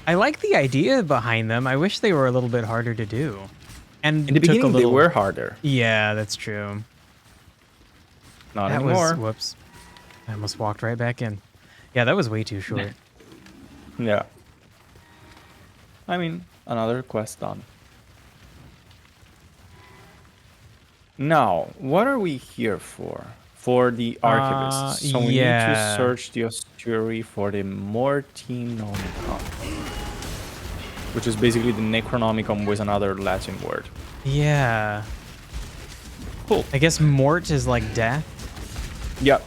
I like the idea behind them. I wish they were a little bit harder to do. And In the took a beginning, little... they were harder. Yeah, that's true. Not That anymore. was... Whoops. I almost walked right back in. Yeah, that was way too short. Yeah. I mean, another quest done. Now, what are we here for? For the archivist. So we need to search the ossuary for the Mortinomicon. Which is basically the Necronomicon with another Latin word. Yeah. Cool. I guess mort is like death. Yeah.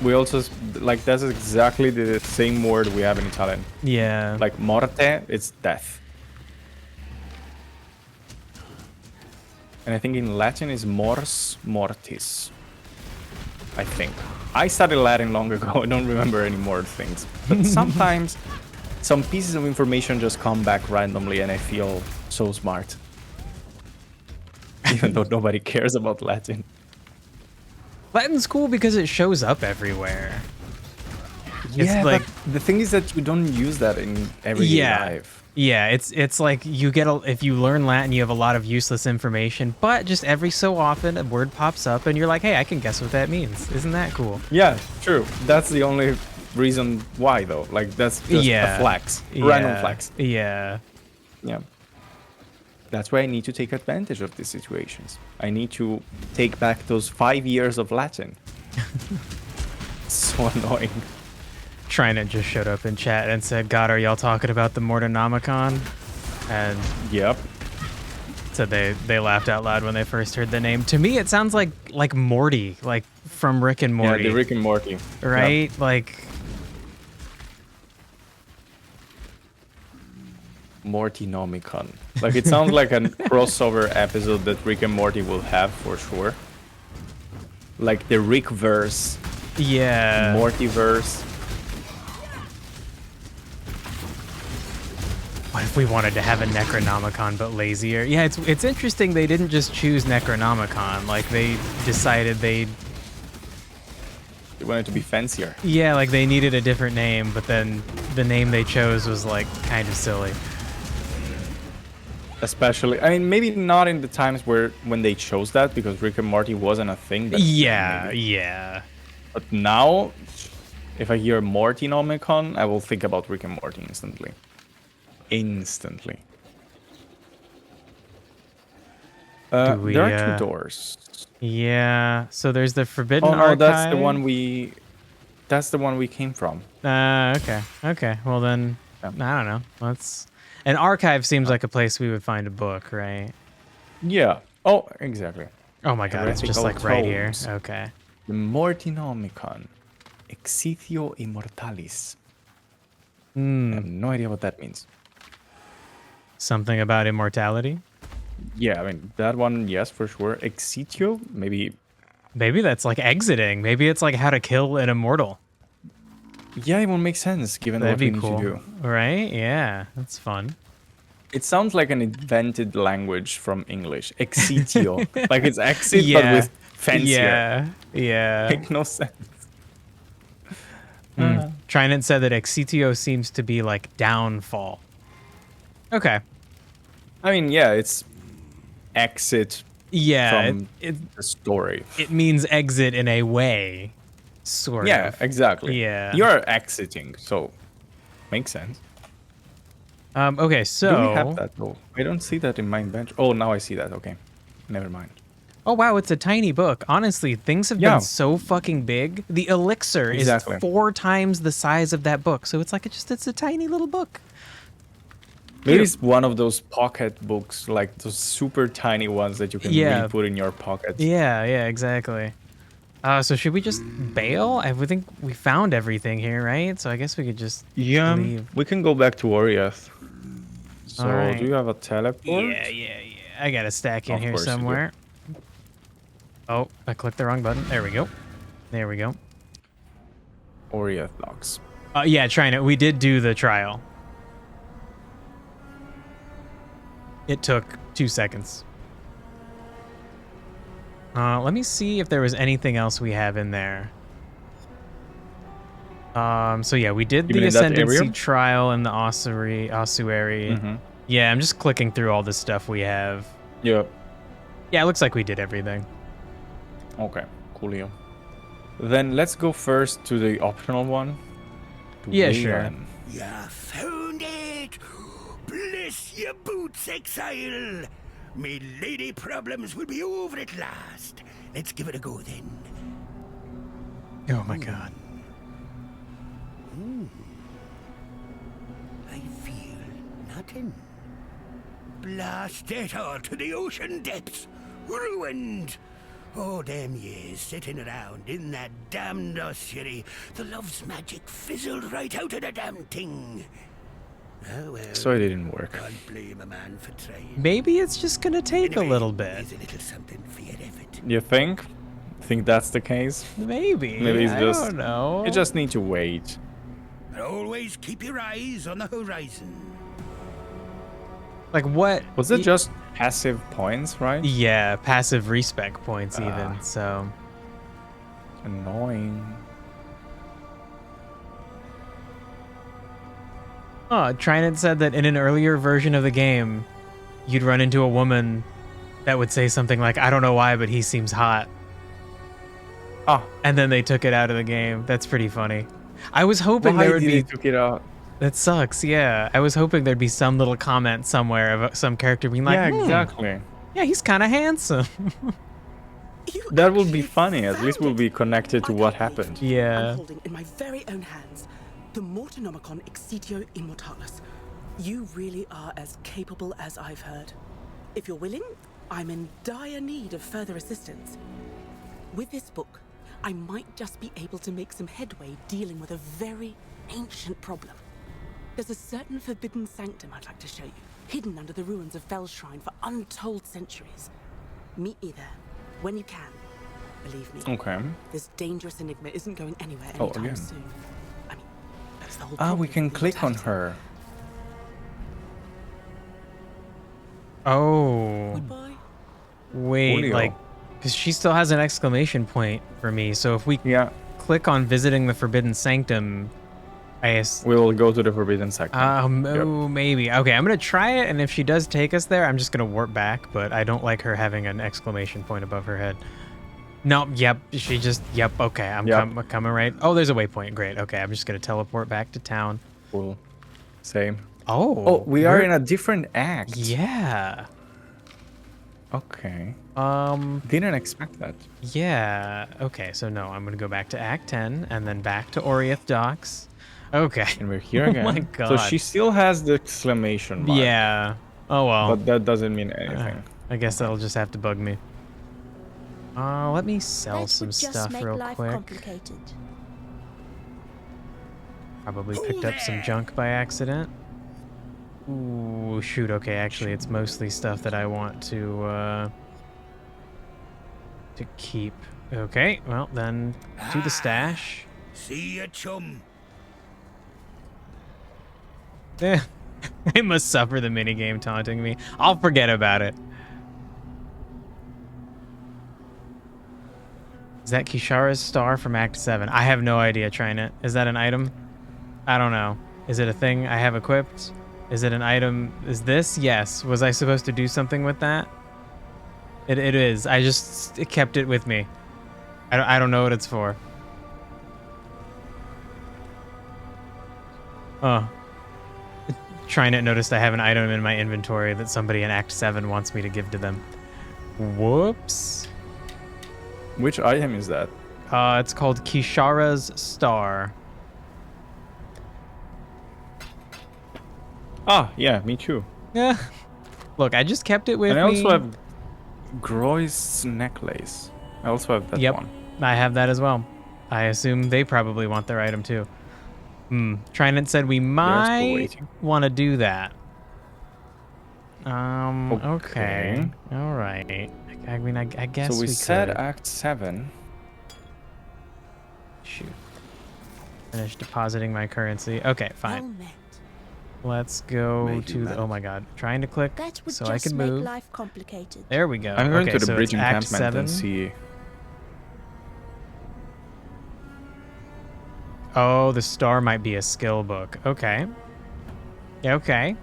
We also, like, that's exactly the same word we have in Italian. Yeah. Like, morte, it's death. And I think in Latin is mors mortis. I think. I studied Latin long ago. I don't remember any more things. But sometimes some pieces of information just come back randomly and I feel so smart. Even though nobody cares about Latin. Latin's cool because it shows up everywhere. Yeah, like, but the thing is that you don't use that in everyday life. Yeah, it's like you get if you learn Latin, you have a lot of useless information, but just every so often a word pops up and you're like, hey, I can guess what that means. Isn't that cool? Yeah, true. That's the only reason why, though. Like, that's just a flex. Random flex. Yeah. Yeah. That's why I need to take advantage of these situations. I need to take back those 5 years of Latin. So annoying. Trinant just showed up in chat and said, God, are y'all talking about the Mortinomicon? And yep. So they laughed out loud when they first heard the name. To me, it sounds like Morty, like from Rick and Morty. Yeah, the Rick and Morty. Right? Yep. Like... Mortinomicon. Like, it sounds like a crossover episode that Rick and Morty will have for sure. Like the Rickverse, Yeah. Mortyverse. What if we wanted to have a Necronomicon but lazier? Yeah, it's interesting they didn't just choose Necronomicon. Like, they decided they wanted to be fancier. Yeah, like they needed a different name, but then the name they chose was like kind of silly. Especially, I mean, maybe not in the times when they chose that, because Rick and Morty wasn't a thing. But Yeah. But now, if I hear Mortinomicon, I will think about Rick and Morty instantly. There are 2 doors. Yeah. So there's the Forbidden Oh no, Archive. That's the one we came from. Okay. Okay. Well then, I don't know. An archive seems like a place we would find a book, right? Yeah. Oh, exactly. Oh my god, it's just like right here. Tomes. Okay. The Mortinomicon. Exitio Immortalis. I have no idea what that means. Something about immortality? Yeah, I mean, that one, yes, for sure. Exitio, maybe. Maybe that's like exiting. Maybe it's like how to kill an immortal. Yeah, it won't make sense given That'd what be we cool. need to do. Right? Yeah, that's fun. It sounds like an invented language from English. Exitio. Like it's exit, Yeah. but with fancier. Yeah. Make no sense. Trinant said that exitio seems to be like downfall. Okay. I mean, yeah, it's exit Yeah, from the story. it means exit in a way, sort Yeah, of. exactly. Yeah. You're exiting, so makes sense. Okay, so... Do we have that though? I don't see that in my bench. Oh, now I see that. Okay. Never mind. Oh, wow, it's a tiny book. Honestly, things have been so fucking big. The elixir is 4 times the size of that book, so it's like it's a tiny little book. Maybe it's one of those pocket books, like those super tiny ones that you can really put in your pocket. Yeah, exactly. So should we just bail? I would think we found everything here, right? So I guess we could just leave. We can go back to Oriath. So, Alright. do you have a teleport? Yeah. I got a stack in Of here course you do. somewhere. Oh, I clicked the wrong button. There we go. Oriath locks. Yeah, trying it. We did do the trial. It took 2 seconds. Let me see if there was anything else we have in there. So yeah, we did the Ascendancy trial and the Ossuary. Mm-hmm. Yeah, I'm just clicking through all the stuff we have. Yeah. Yeah, it looks like we did everything. Okay, coolio. Then let's go first to the optional one. Yeah, sure. Wayland. Ya found it! Bless your boots, Exile! Me lady problems will be over at last. Let's give it a go then. Oh my god. I feel nothing. Blast it all to the ocean depths. Ruined. Oh, damn years sitting around in that damned ossuary. The love's magic fizzled right out of the damn thing. Oh, well. So it didn't work. Can't blame a man for trying. Maybe it's just gonna take a little bit. Here's a little something for your effort. You think? Think that's the case? Maybe. Maybe it's I just. don't know. You just need to wait. But always keep your eyes on the horizon. Like what? Was it just passive points, right? Yeah, passive respec points even. So annoying. Oh, Trinant said that in an earlier version of the game, you'd run into a woman that would say something like, "I don't know why, but he seems hot." Oh. And then they took it out of the game. That's pretty funny. I was hoping there would be. Took it out. That sucks. Yeah, I was hoping there'd be some little comment somewhere of some character being like, "Yeah, exactly. Yeah, he's kind of handsome." That would be funny. At least we'll be connected to what happened. Yeah. I'm holding in my very own hands the Mortinomicon Exitio Immortalis. You really are as capable as I've heard. If you're willing, I'm in dire need of further assistance. With this book, I might just be able to make some headway dealing with a very ancient problem. There's a certain forbidden sanctum I'd like to show you, hidden under the ruins of Fel Shrine for untold centuries. Meet me there, when you can. Believe me. Okay. This dangerous enigma isn't going anywhere Oh, anytime again. soon. I mean, that's the whole Ah, we problem can with click on mortality. her. Oh. Goodbye. Wait, Julio. like, because she still has an exclamation point for me. So if we Yeah, click on visiting the Forbidden Sanctum, we will go to the Forbidden Sanctum. Yep. oh, maybe. Okay, I'm gonna try it, and if she does take us there, I'm just gonna warp back. But I don't like her having an exclamation point above her head. No, yep, she just, yep. Okay, I'm Yep. coming right. Oh, there's a waypoint. Great. Okay, I'm just gonna teleport back to town. Cool. Same. Oh. Oh, we are we're- in a different act. Yeah. Okay. Didn't expect that. Yeah. Okay, so no, I'm gonna go back to Act 10 and then back to Oriath Docks. Okay. And we're here Oh again. my god. So she still has the exclamation mark. Yeah. Oh well. But that doesn't mean anything. I guess that'll just have to bug me. Let me sell That some would just stuff make real life quick. complicated. Probably picked up some junk by accident. Ooh, shoot. Okay, actually, it's mostly stuff that I want to keep. Okay, well then, to the stash. See ya, chum. I must suffer the minigame taunting me. I'll forget about it. Is that Kishara's star from Act 7? I have no idea, trying it. Is that an item? I don't know. Is it a thing I have equipped? Is it an item? Is this? Yes. Was I supposed to do something with that? It is. I just kept it with me. I don't know what it's for. Oh. Trying it noticed I have an item in my inventory that somebody in Act 7 wants me to give to them. Whoops. Which item is that? It's called Kishara's Star. Ah, yeah, me too. Yeah. Look, I just kept it with And me. I also have Groy's necklace. I also have that Yep, one. I have that as well. I assume they probably want their item too. Trinant said we might waiting. want to do that. Okay. Okay. All right. I mean, I guess So we we said could. Act 7. Shoot. Finish depositing my currency. Okay, Well fine. met. Let's go May to you the. Oh melt. my God! Trying to click That would so I just can make move. life complicated. There we go. I'm going okay, to the so bridge it's Act encampment 7. and see. Oh, the star might be a skill book. Okay. Yeah, okay.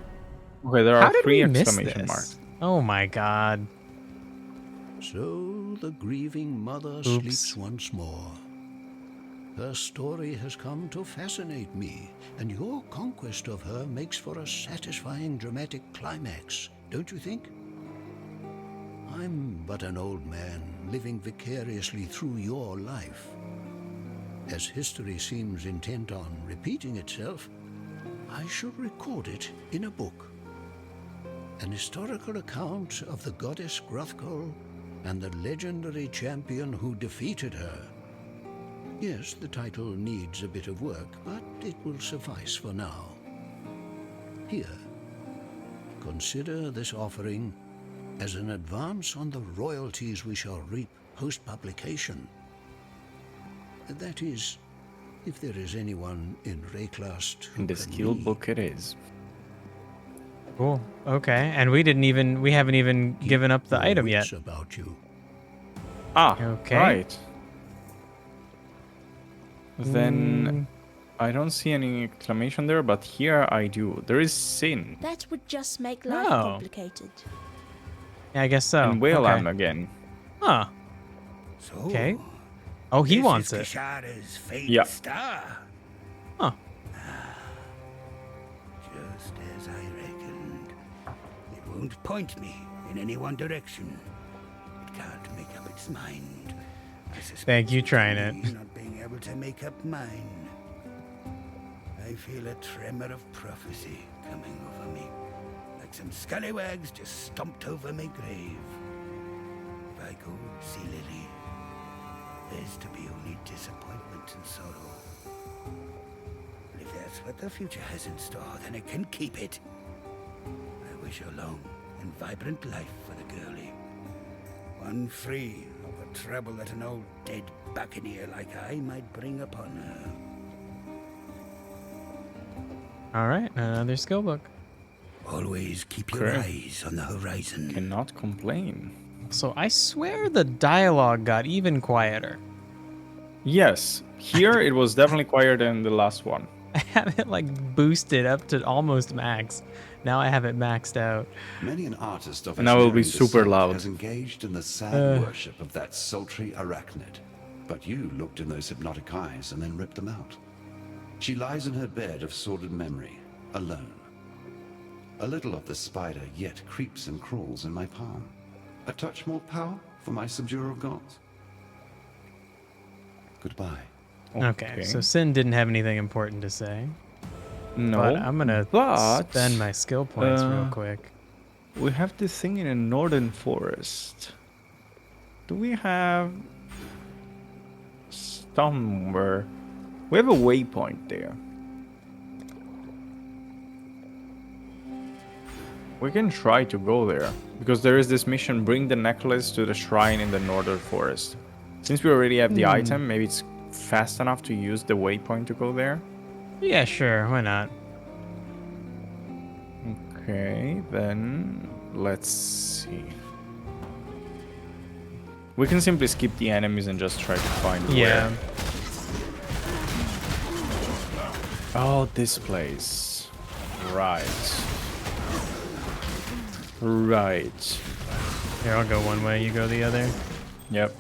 Okay, there How are did 3 we miss exclamation this? marks. Oh my God. So the grieving mother Oops. sleeps once more. Her story has come to fascinate me, and your conquest of her makes for a satisfying dramatic climax, don't you think? I'm but an old man living vicariously through your life. As history seems intent on repeating itself, I should record it in a book. An historical account of the goddess Gruthkul and the legendary champion who defeated her. Yes, the title needs a bit of work, but it will suffice for now. Here, consider this offering as an advance on the royalties we shall reap post-publication. That is, if there is anyone in Rayclast who In the can skill read. book it is. Cool. Okay. And we haven't even Keep given up the your item yet. wits about you. Ah, Okay. right. Then I don't see any exclamation there, but here I do. There is sin. That would just make life Oh. complicated. Yeah, I guess so. And Whale okay. Am again. Huh. So, Okay. Oh, he this wants is it. Kishara's fate Yeah. star. Huh. Just as I reckoned. It won't point me in any one direction. It can't make up its mind. I suspect Thank you, it's trying me it. Not being able to make up mine. I feel a tremor of prophecy coming over me. Like some scallywags just stomped over my grave. If I go see Lily, there's to be only disappointment and sorrow. But if there that's what the future has in store, then it can keep it. I wish a long and vibrant life for the girlie. One free of the trouble that an old dead buccaneer like I might bring upon her. All right, another skill book. Always keep your Okay. eyes on the horizon. Cannot complain. So I swear the dialogue got even quieter. Yes, here it was definitely quieter than the last one. I have it like boosted up to almost max. Now I have it maxed out. Many an artist of And that will be ensnaring super descent loud. has engaged in the sad worship of that sultry arachnid. But you looked in those hypnotic eyes and then ripped them out. She lies in her bed of sordid memory, alone. A little of the spider yet creeps and crawls in my palm. A touch more power for my subduer of gods. Goodbye. Okay, so Sin didn't have anything important to say. No, But I'm gonna but, spend my skill points real quick. We have this thing in a northern forest. Do we have somewhere? We have a waypoint there. We can try to go there because there is this mission: bring the necklace to the shrine in the northern forest. Since we already have the item, maybe it's fast enough to use the waypoint to go there. Yeah, sure, why not? Okay, then let's see. We can simply skip the enemies and just try to find Yeah. where. Oh, this place. Right. Right. Here, I'll go one way, you go the other. Yep.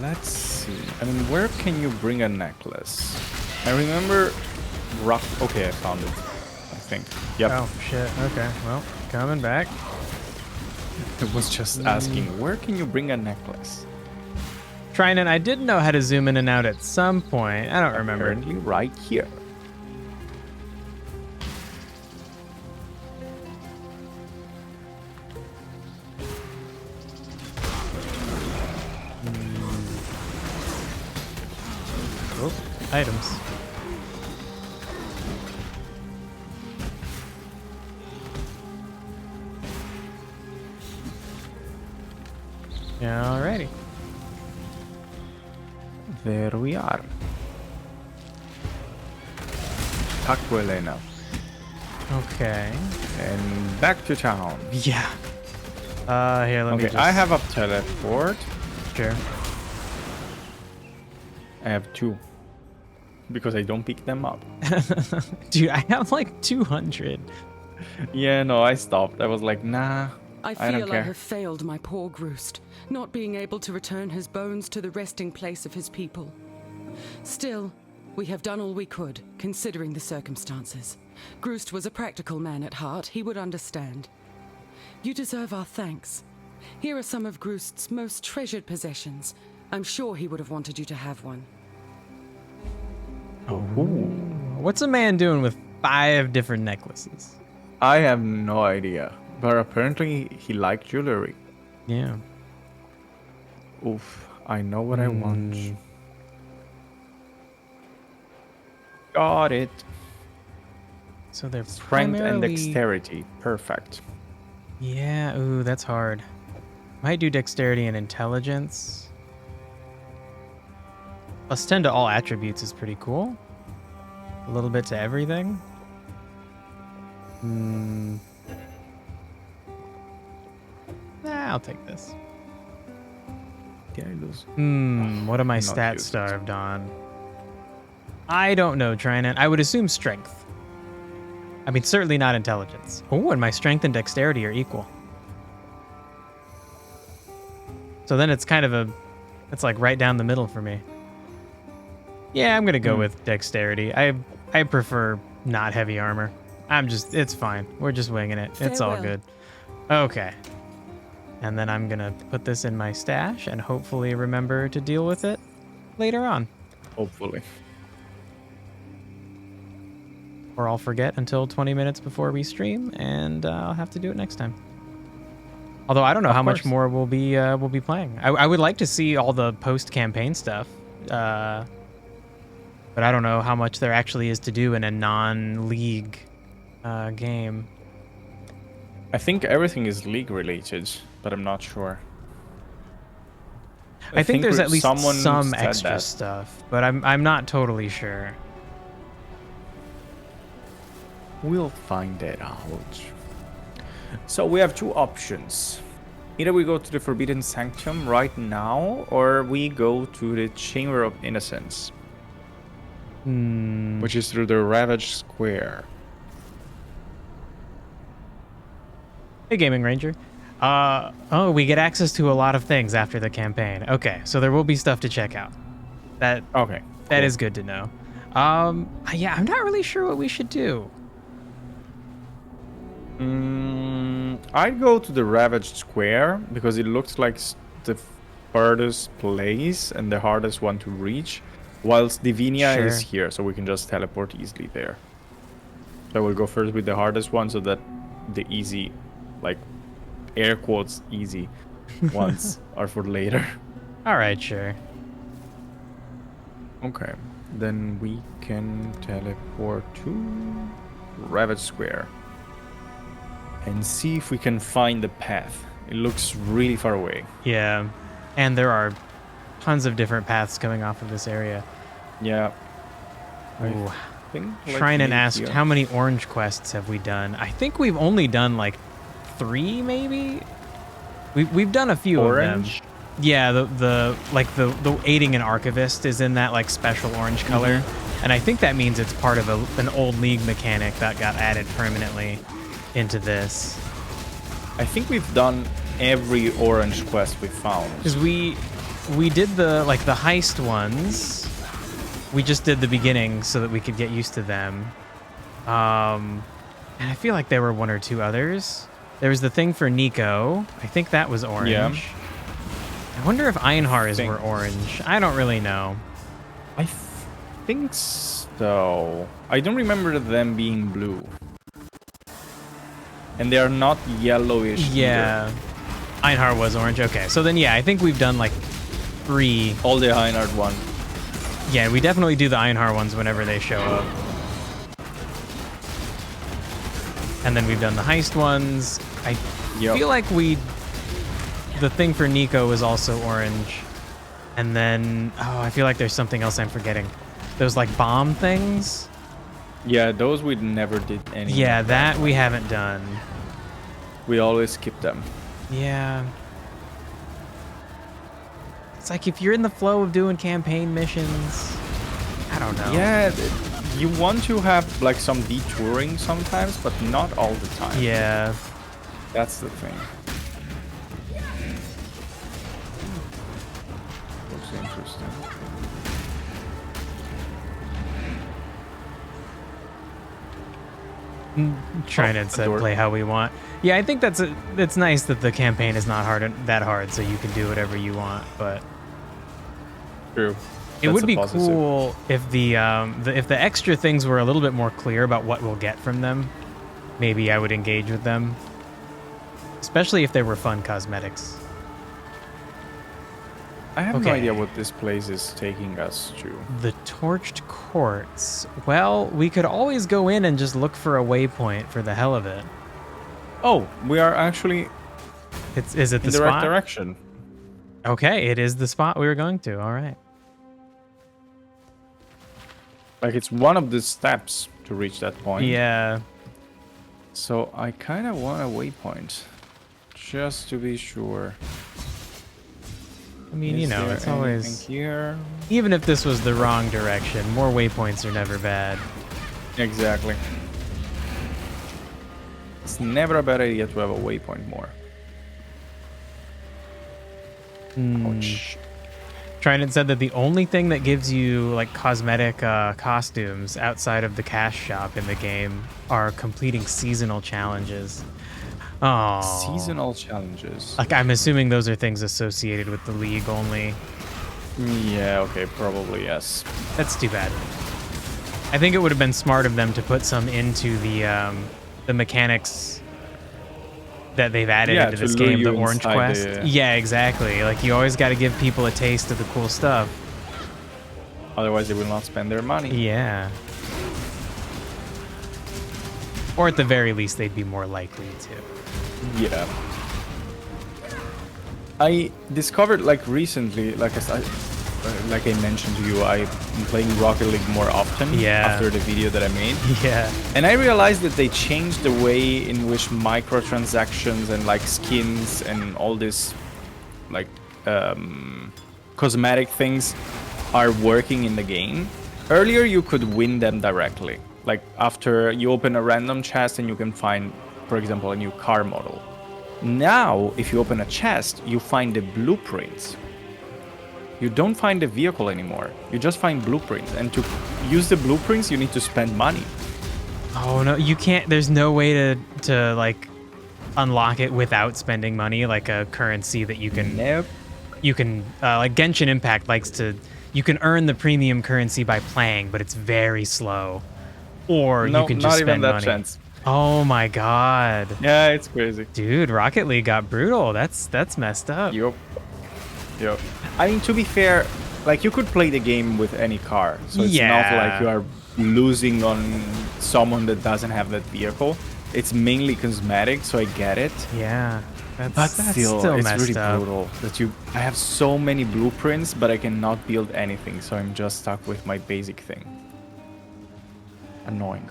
Let's see. I mean, where can you bring a necklace? I remember rock. Okay, I found it. I think. Yep. Oh, shit. Okay, well, coming back. I was just asking, where can you bring a necklace? Trying and I did know how to zoom in and out at some point. I don't remember. Apparently right here. Oh, items. Alrighty. There we are. Taco Elena. Okay. And back to town. Yeah. Here, let me Okay, just... I have a teleport. Sure. I have 2. Because I don't pick them up. Dude, I have like 200. Yeah, no, I stopped. I was like, nah, I I don't feel I care. have failed my poor Groost, not being able to return his bones to the resting place of his people. Still, we have done all we could, considering the circumstances. Groost was a practical man at heart. He would understand. You deserve our thanks. Here are some of Groost's most treasured possessions. I'm sure he would have wanted you to have one. What's a man doing with 5 different necklaces? I have no idea. But apparently he liked jewelry. Yeah. Oof, I know what I want. Got it. So they're Strength and primarily- dexterity. Perfect. Yeah, ooh, that's hard. Might do dexterity and intelligence. Plus 10 to all attributes is pretty cool. A little bit to everything. I'll take this. Did I lose? What am I Not stat used. starved on? I don't know, Trinan. I would assume strength. I mean, certainly not intelligence. Oh, and my strength and dexterity are equal. So then it's kind of it's like right down the middle for me. Yeah, I'm gonna go with dexterity. I prefer not heavy armor. It's fine. We're just winging it. It's all Farewell. good. Okay. And then I'm gonna put this in my stash and hopefully remember to deal with it later on. Hopefully. Or I'll forget until 20 minutes before we stream, and I'll have to do it next time. Although I don't know how much course. more we'll be playing. I would like to see all the post-campaign stuff. but I don't know how much there actually is to do in a non-league game. I think everything is league related, but I'm not sure. I think there's at least someone some said extra that. stuff, but I'm not totally sure. We'll find that out. So we have two options. Either we go to the Forbidden Sanctum right now, or we go to the Chamber of Innocence, which is through the Ravaged Square. Hey, Gaming Ranger. Oh, we get access to a lot of things after the campaign. Okay, so there will be stuff to check out. That is good to know. Yeah, I'm not really sure what we should do. I'd go to the Ravaged Square because it looks like the furthest place and the hardest one to reach, whilst Divinia is here, so we can just teleport easily there. So we'll go first with the hardest one so that the easy, like, air quotes easy ones are for later. Alright, sure. Okay, then we can teleport to Ravaged Square and see if we can find the path. It looks really far away. Yeah, and there are tons of different paths coming off of this area. Yeah. Ooh. Think, Shrine and asked, how many orange quests have we done? I think we've only done like 3, maybe. We've done a few orange? of them. Yeah, the aiding an archivist is in that like special orange color, and I think that means it's part of an old league mechanic that got added permanently into this. I think we've done every orange quest we found. Because we did the heist ones. We just did the beginning so that we could get used to them. And I feel like there were 1 or 2 others. There was the thing for Nico. I think that was orange. Yeah. I wonder if Einhars were orange. I don't really know. I think so. I don't remember them being blue. And they are not yellowish. Yeah. Either. Einhar was orange. Okay, so then yeah, I think we've done like 3. All the Einhard one. Yeah, we definitely do the Einhar ones whenever they show up. And then we've done the heist ones. I feel like the thing for Nico was also orange. And then, I feel like there's something else I'm forgetting. Those like bomb things? Yeah, those we never did any. Yeah, that we haven't done. We always skip them. Yeah. It's like if you're in the flow of doing campaign missions, I don't know. Yeah, you want to have like some detouring sometimes, but not all the time. Yeah. That's the thing. Looks interesting. Trying to play how we want. Yeah, I think it's nice that the campaign is not that hard, so you can do whatever you want. But true. It would be cool if the extra things were a little bit more clear about what we'll get from them. Maybe I would engage with them, especially if they were fun cosmetics. I have no idea what this place is taking us to. The Torched Courts. Well, we could always go in and just look for a waypoint for the hell of it. Oh, we are actually. Is it the spot? Right direction? Okay, it is the spot we were going to. All right. Like it's one of the steps to reach that point. Yeah. So I kind of want a waypoint, just to be sure. I mean, you know, it's always here. Even if this was the wrong direction, more waypoints are never bad. Exactly. It's never a bad idea to have a waypoint more. Ouch. Trident said that the only thing that gives you like cosmetic costumes outside of the cash shop in the game are completing seasonal challenges. Oh, seasonal challenges. Like I'm assuming those are things associated with the league only. Yeah, okay, probably yes. That's too bad. I think it would have been smart of them to put some into the mechanics that they've added into this game, the Orange Quest. Yeah, exactly. Like you always got to give people a taste of the cool stuff. Otherwise, they will not spend their money. Yeah. Or at the very least, they'd be more likely to. Yeah. I discovered like recently, like I mentioned to you, I'm playing Rocket League more often after the video that I made. Yeah. And I realized that they changed the way in which microtransactions and like skins and all this like cosmetic things are working in the game. Earlier you could win them directly. Like after you open a random chest and you can find, for example, a new car model. Now, if you open a chest, you find the blueprints. You don't find the vehicle anymore. You just find blueprints. And to use the blueprints, you need to spend money. Oh no, you can't. There's no way to like unlock it without spending money, like a currency that you can. Nope. You can like Genshin Impact likes to. You can earn the premium currency by playing, but it's very slow. Or No, you can just not spend even that money. chance. Oh my god. Yeah, it's crazy. Dude, Rocket League got brutal. That's messed up. Yup. I mean, to be fair, like you could play the game with any car, so it's not like you are losing on someone that doesn't have that vehicle. It's mainly cosmetic, so I get it. Yeah. But still it's messed really up. brutal that I have so many blueprints, but I cannot build anything, so I'm just stuck with my basic thing. Annoying.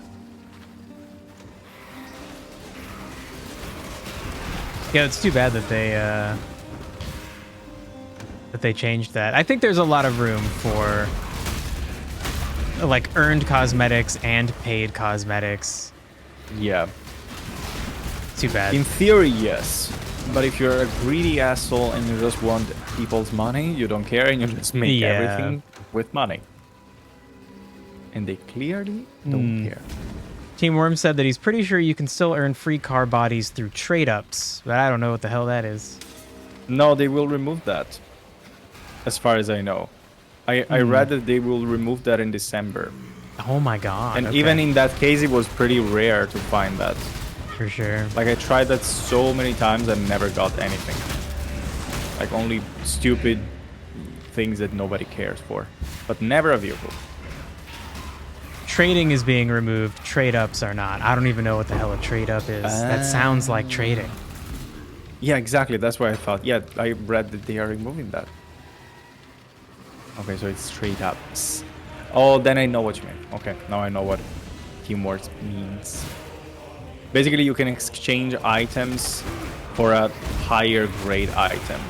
Yeah, it's too bad that they changed that. I think there's a lot of room for like earned cosmetics and paid cosmetics. Yeah. Too bad. In theory, yes. But if you're a greedy asshole and you just want people's money, you don't care and you just make everything with money. And they clearly don't care. Team Worm said that he's pretty sure you can still earn free car bodies through trade-ups, but I don't know what the hell that is. No, they will remove that. As far as I know. I read that they will remove that in December. Oh my god. And okay. even in that case, it was pretty rare to find that. For sure. Like I tried that so many times and never got anything. Like only stupid things that nobody cares for. But never a vehicle. Trading is being removed. Trade-ups are not. I don't even know what the hell a trade-up is. That sounds like trading. Yeah, exactly. That's why I thought. Yeah, I read that they are removing that. Okay, so it's trade-ups. Oh, then I know what you mean. Okay, now I know what teamwork means. Basically, you can exchange items for a higher grade item.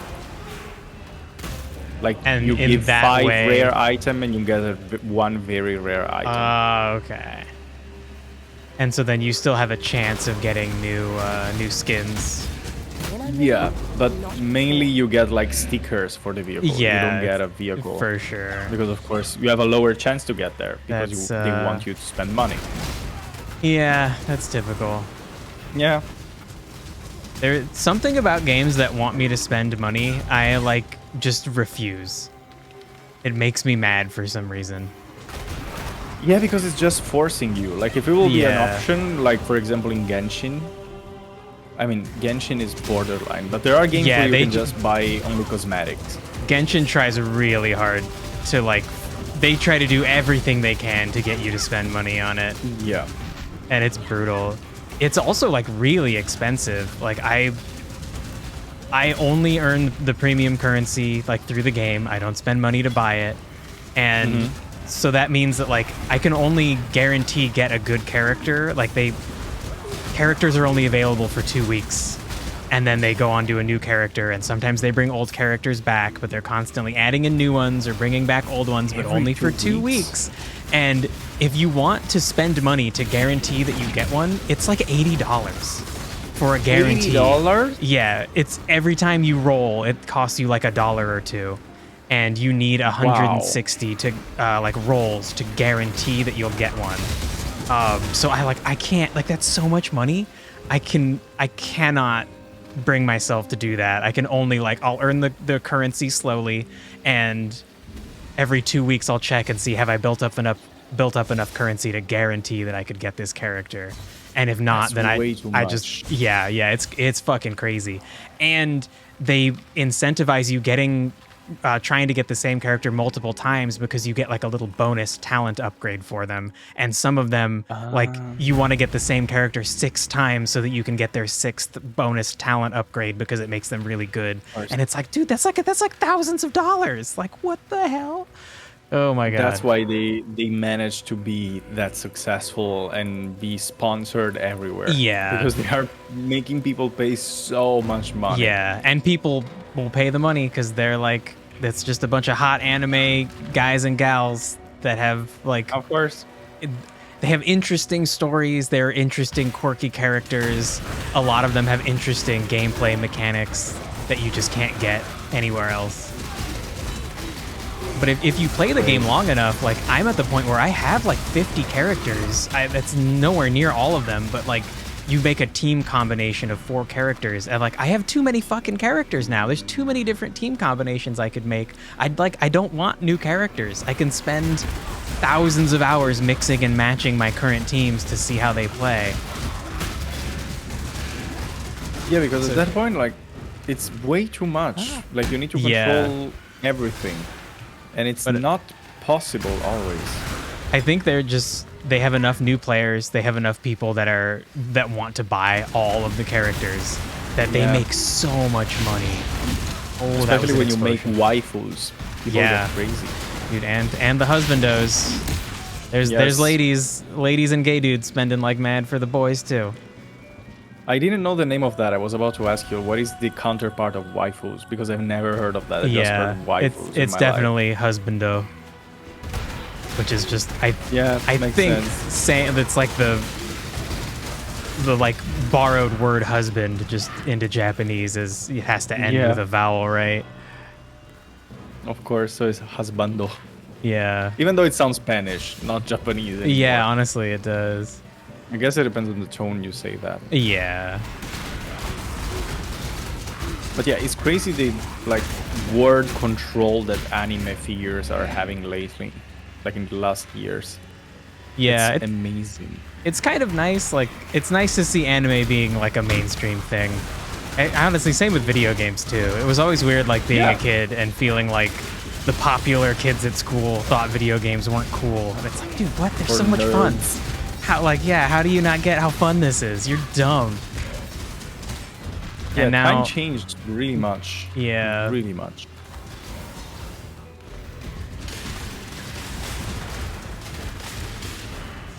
Like And you in give that 5 way- rare item and you get one very rare item. Okay. And so then you still have a chance of getting new skins. Yeah, but mainly you get like stickers for the vehicle. Yeah, You don't get a vehicle. For sure. Because of course you have a lower chance to get there because they want you to spend money. Yeah, that's typical. Yeah. There's something about games that want me to spend money, I like just refuse. It makes me mad for some reason. Yeah, because it's just forcing you. Like if it will be an Yeah. option, like for example in Genshin. I mean, Genshin is borderline, but there are games where you can just buy only cosmetics. Genshin tries really hard to like, they try to do everything they can to get you to spend money on it. Yeah. And it's brutal. It's also like really expensive. Like I only earn the premium currency like through the game. I don't spend money to buy it. And so that means that like I can only guarantee get a good character. Like characters are only available for 2 weeks. And then they go on to a new character, and sometimes they bring old characters back, but they're constantly adding in new ones or bringing back old ones, but only for 2 weeks. And if you want to spend money to guarantee that you get one, it's like $80 for a guarantee. $80? Yeah, it's every time you roll, it costs you like $1 or $2. And you need 160 to like rolls to guarantee that you'll get one. So I can't, like that's so much money. I cannot bring myself to do that. I can only like, I'll earn the currency slowly, and every 2 weeks I'll check and see, have I built up enough currency to guarantee that I could get this character. And if not, then I just, yeah, it's fucking crazy. And they incentivize you getting trying to get the same character multiple times because you get like a little bonus talent upgrade for them. And some of them, like you want to get the same character 6 times so that you can get their 6th bonus talent upgrade because it makes them really good. And it's like, dude, that's like thousands of dollars. Like, what the hell? Oh my god. That's why they managed to be that successful and be sponsored everywhere. Yeah. Because they are making people pay so much money. Yeah, and people will pay the money because they're like, that's just a bunch of hot anime guys and gals that have like, of course, they have interesting stories. They're interesting, quirky characters. A lot of them have interesting gameplay mechanics that you just can't get anywhere else. But if you play the game long enough, like I'm at the point where I have like 50 characters. That's nowhere near all of them, but like you make a team combination of 4 characters, and like I have too many fucking characters now. There's too many different team combinations I could make. I don't want new characters. I can spend thousands of hours mixing and matching my current teams to see how they play. Yeah, because at that point, like, it's way too much. Like, you need to control everything. And it's not possible always. I think they have enough new players, they have enough people that want to buy all of the characters that they make so much money. Oh, especially when you make waifus. People get crazy. Dude, and the husbandos. There's ladies and gay dudes spending like mad for the boys too. I didn't know the name of that. I was about to ask you, what is the counterpart of waifus? Because I've never heard of that. I just heard waifus it's definitely husbando, which is just I think saying that's like the like borrowed word husband just into Japanese is it has to end with a vowel, right? Of course, so it's husbando. Yeah. Even though it sounds Spanish, not Japanese anymore. Yeah, honestly, it does. I guess it depends on the tone you say that. Yeah. But yeah, it's crazy the like word control that anime figures are having lately, like in the last years. Yeah, it's amazing. It's kind of nice. Like, it's nice to see anime being like a mainstream thing. Honestly, same with video games too. It was always weird, like being a kid and feeling like the popular kids at school thought video games weren't cool. And it's like, dude, what? They're so much fun. How do you not get how fun this is? You're dumb. Yeah, and now time changed really much. Yeah. Really much.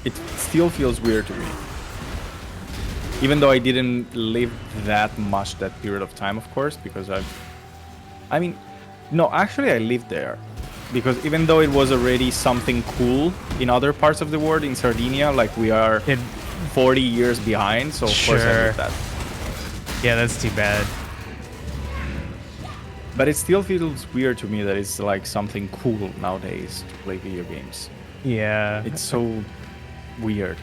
It still feels weird to me. Even though I didn't live that much that period of time, of course, because I mean, no, actually I lived there. Because even though it was already something cool in other parts of the world, in Sardinia, like we are 40 years behind, so of course I did that. Yeah, that's too bad. But it still feels weird to me that it's like something cool nowadays to play video games. Yeah. It's so weird.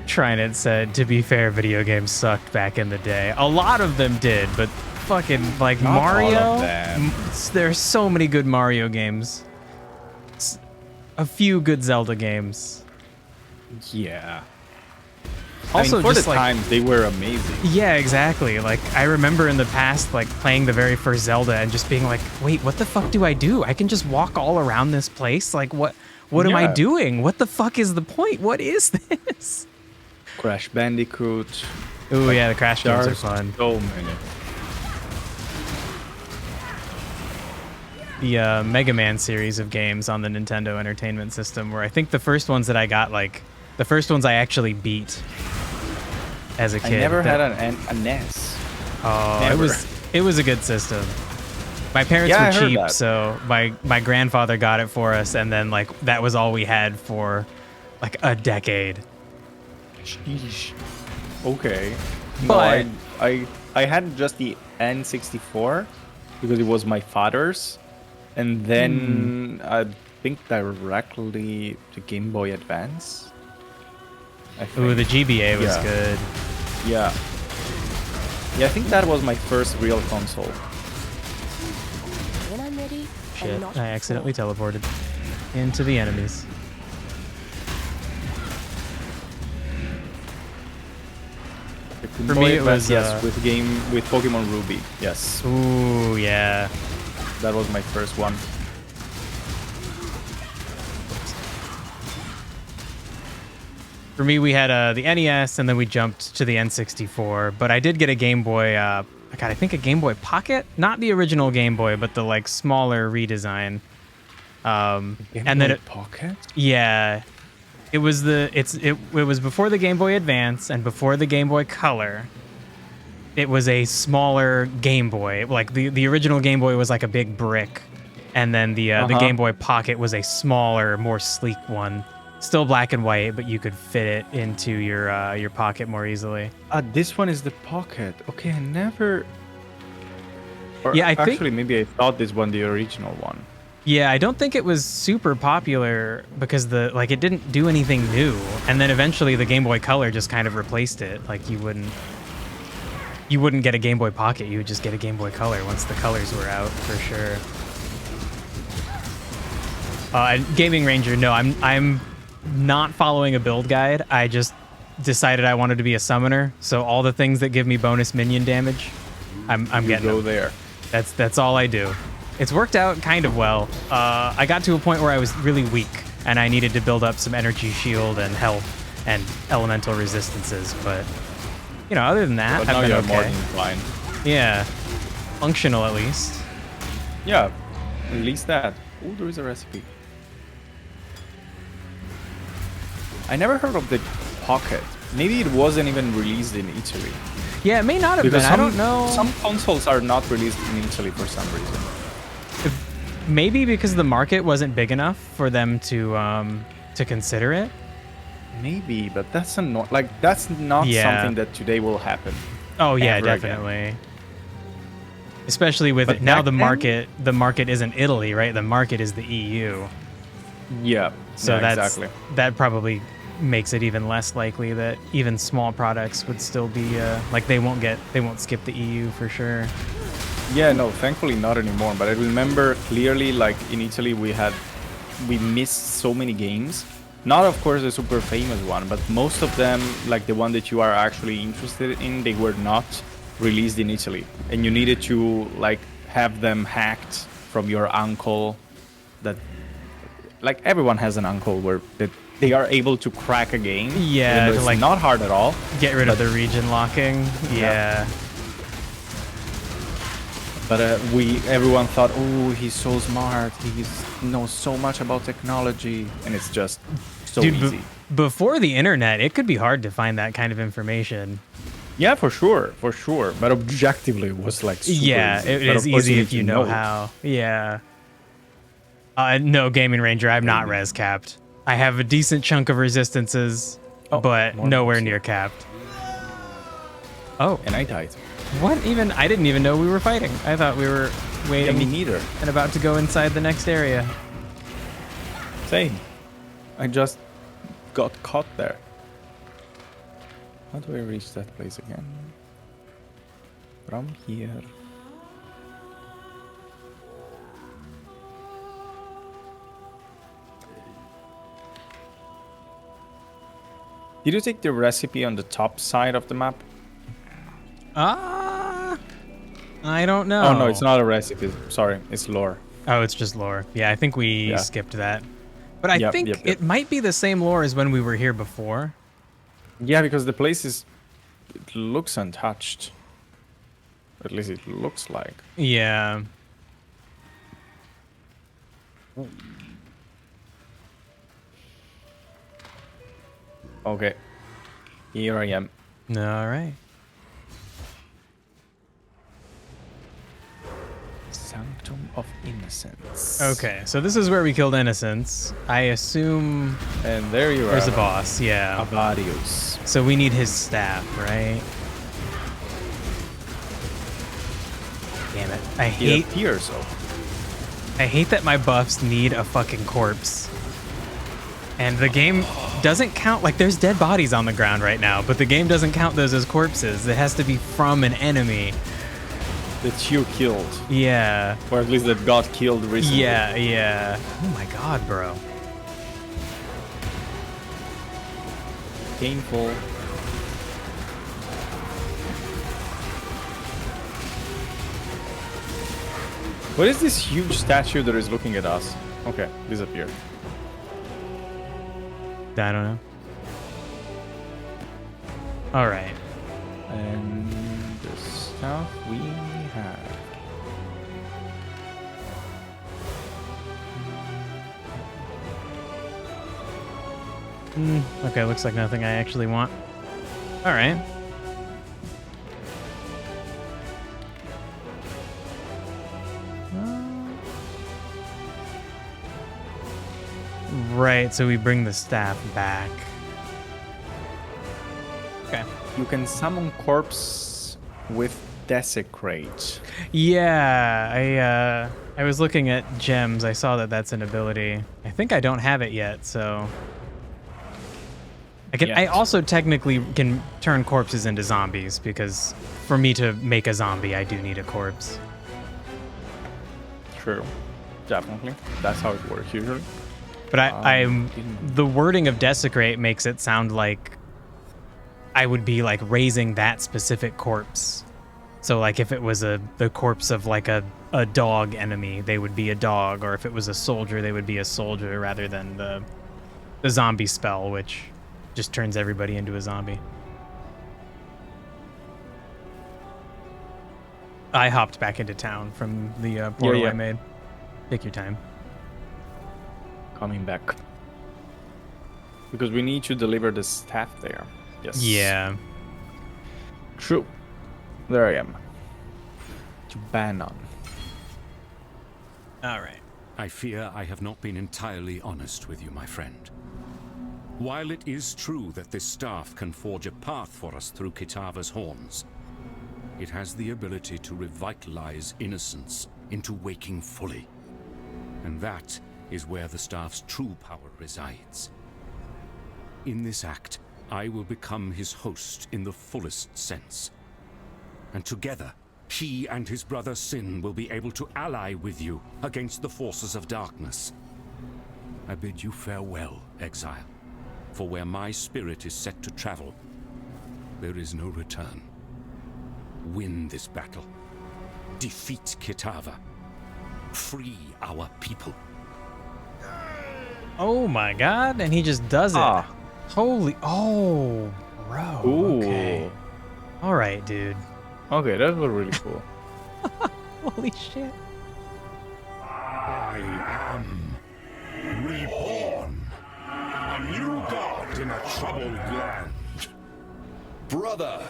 Trinet said, to be fair, video games sucked back in the day. A lot of them did, but fucking like Not Mario, all of them. There's so many good Mario games. A few good Zelda games. Yeah. Also, I mean, for just the like, time, they were amazing. Yeah, exactly. Like, I remember in the past, like, playing the very first Zelda and just being like, wait, what the fuck do I do? I can just walk all around this place? Like, what am I doing? What the fuck is the point? What is this? Crash Bandicoot. Ooh, yeah, the Crash games are fun. So many. The Mega Man series of games on the Nintendo Entertainment System were, I think, the first ones that I got, like, the first ones I actually beat as a kid. I never had a NES. Oh, Never. it was a good system. My parents were cheap, so my grandfather got it for us, and then like that was all we had for like a decade. Sheesh. Okay. But no, I had just the N64 because it was my father's, and then I think directly the Game Boy Advance. Ooh, the GBA was good. Yeah. Yeah, I think that was my first real console. When I'm ready, Shit, I accidentally teleported into the enemies. For me, it was with Pokemon Ruby. Yes. Ooh, yeah. That was my first one. For me, we had the NES, and then we jumped to the N64. But I did get a Game Boy. God, I think a Game Boy Pocket, not the original Game Boy, but the like smaller redesign. Game and then Boy it, Pocket? yeah, it was it was before the Game Boy Advance and before the Game Boy Color. It was a smaller Game Boy. Like the original Game Boy was like a big brick, and then the Game Boy Pocket was a smaller, more sleek one. Still black and white, but you could fit it into your pocket more easily. This one is the Pocket. Okay, I never. Or Yeah, I actually, think maybe I thought this one the original one. Yeah, I don't think it was super popular because it didn't do anything new, and then eventually the Game Boy Color just kind of replaced it. Like you wouldn't get a Game Boy Pocket, you would just get a Game Boy Color once the colors were out for sure. Gaming Ranger, no, I'm not following a build guide. I just decided I wanted to be a summoner, so all the things that give me bonus minion damage, I'm getting Go them. there. That's all I do. It's worked out kind of well. I got to a point where I was really weak, and I needed to build up some energy shield and health and elemental resistances, but you know, other than that, But now I've been you're okay. more than fine. Yeah, functional at least. Yeah, at least that. Oh, there is a recipe. I never heard of the Pocket. Maybe it wasn't even released in Italy. Yeah, it may not have Because been. I don't know. Some consoles are not released in Italy for some reason. Maybe because the market wasn't big enough for them to consider it. Maybe, but that's not Yeah. something that today will happen. Oh yeah, ever definitely. again. Especially with But now back the market isn't Italy, right? The market is the EU. Yeah. So yeah, that's exactly. that probably makes it even less likely that even small products would still be they won't skip the EU for sure. Yeah, no, thankfully not anymore. But I remember clearly, like in Italy, we missed so many games. Not, of course, the super famous one, but most of them, like the one that you are actually interested in, they were not released in Italy, and you needed to like have them hacked from your uncle. That, like, everyone has an uncle that they are able to crack a game. Yeah, it's like not hard at all. Get rid of the region locking. Yeah. But everyone thought, oh, he's so smart. He knows so much about technology, and it's just so Dude, easy. Before the internet, it could be hard to find that kind of information. Yeah, for sure. But objectively, it was like super Yeah, easy. it But is of course easy need if you to know how. Yeah. No, Gaming Ranger, I'm not res capped. I have a decent chunk of resistances, but nowhere near capped. Oh. And I died. What even? I didn't even know we were fighting. I thought we were waiting. Yeah, me neither. And about to go inside the next area. Same. I just got caught there. How do I reach that place again? From here. Did you take the recipe on the top side of the map? I don't know. Oh no, it's not a recipe. Sorry, it's lore. Oh, it's just lore. Yeah, I think we skipped that. But I think it might be the same lore as when we were here before. Yeah, because the place it looks untouched. At least it looks like. Yeah. Okay. Here I am. All right. Sanctum of Innocence. Okay, so this is where we killed Innocence. I assume... And there you are. There's the boss, yeah. Avarius. So we need his staff, right? Damn it. I hate that my buffs need a fucking corpse. And the game doesn't count, like there's dead bodies on the ground right now, but the game doesn't count those as corpses. It has to be from an enemy. That you killed. Yeah. Or at least that got killed recently. Yeah, yeah. Oh my god, bro. Painful. What is this huge statue that is looking at us? Okay, disappeared. I don't know. All right. And the stuff we have. Okay, looks like nothing I actually want. All right. Right, so we bring the staff back. Okay. You can summon corpse with desecrate. Yeah, I was looking at gems. I saw that that's an ability. I think I don't have it yet, so I can. I also technically can turn corpses into zombies because for me to make a zombie, I do need a corpse. True, definitely. That's how it works usually. But I'm the wording of desecrate makes it sound like I would be like raising that specific corpse. So like if it was the corpse of like a dog enemy, they would be a dog, or if it was a soldier, they would be a soldier rather than the zombie spell, which just turns everybody into a zombie. I hopped back into town from the portal I made. Take your time. Coming back. Because we need to deliver the staff there. Yes. Yeah. True. There I am. To Bannon. All right. I fear I have not been entirely honest with you, my friend. While it is true that this staff can forge a path for us through Kitava's horns, it has the ability to revitalize innocence into waking fully. And that is where the staff's true power resides. In this act, I will become his host in the fullest sense. And together, he and his brother Sin will be able to ally with you against the forces of darkness. I bid you farewell, Exile, for where my spirit is set to travel, there is no return. Win this battle. Defeat Kitava. Free our people. Oh my god, and he just does it. Holy, oh, bro. Ooh. Okay. All right, dude. Okay, that was really cool. Holy shit. I am reborn. A new god in a troubled land. Brother,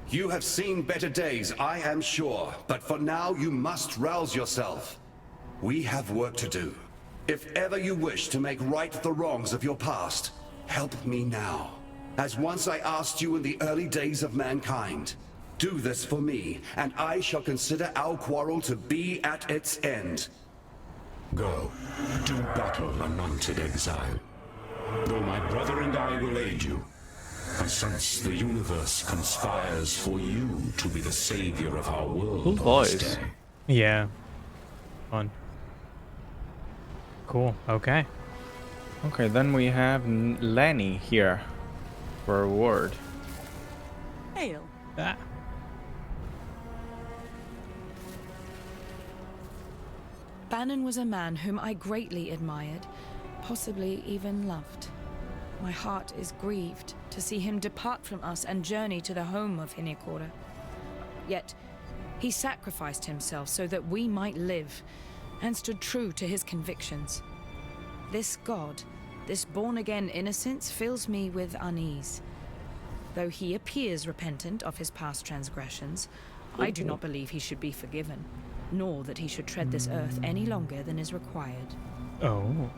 you have seen better days, I am sure. But for now, you must rouse yourself. We have work to do. If ever you wish to make right the wrongs of your past, help me now. As once I asked you in the early days of mankind. Do this for me, and I shall consider our quarrel to be at its end. Go, do battle, anointed exile. Though my brother and I will aid you, I sense the universe conspires for you to be the savior of our world. Cool voice. Yeah. Fun. Cool. Okay. Okay, then we have Lenny here for a word. Ale. Ah. Bannon was a man whom I greatly admired, possibly even loved. My heart is grieved to see him depart from us and journey to the home of Hinekora. Yet, he sacrificed himself so that we might live, and stood true to his convictions. This god, this born-again innocence, fills me with unease. Though he appears repentant of his past transgressions, I do not believe he should be forgiven, nor that he should tread this earth any longer than is required. Oh.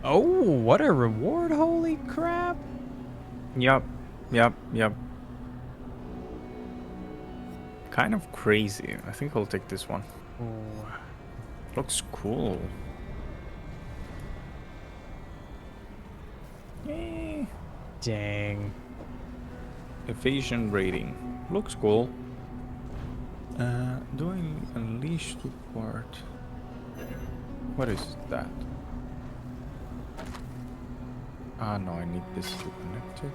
Oh, what a reward, holy crap. Yup. Kind of crazy. I think I'll take this one. Oh. Looks cool. Dang. Evasion rating. Looks cool. Doing unleash to port. What is that? Ah, no, I need this to connect it.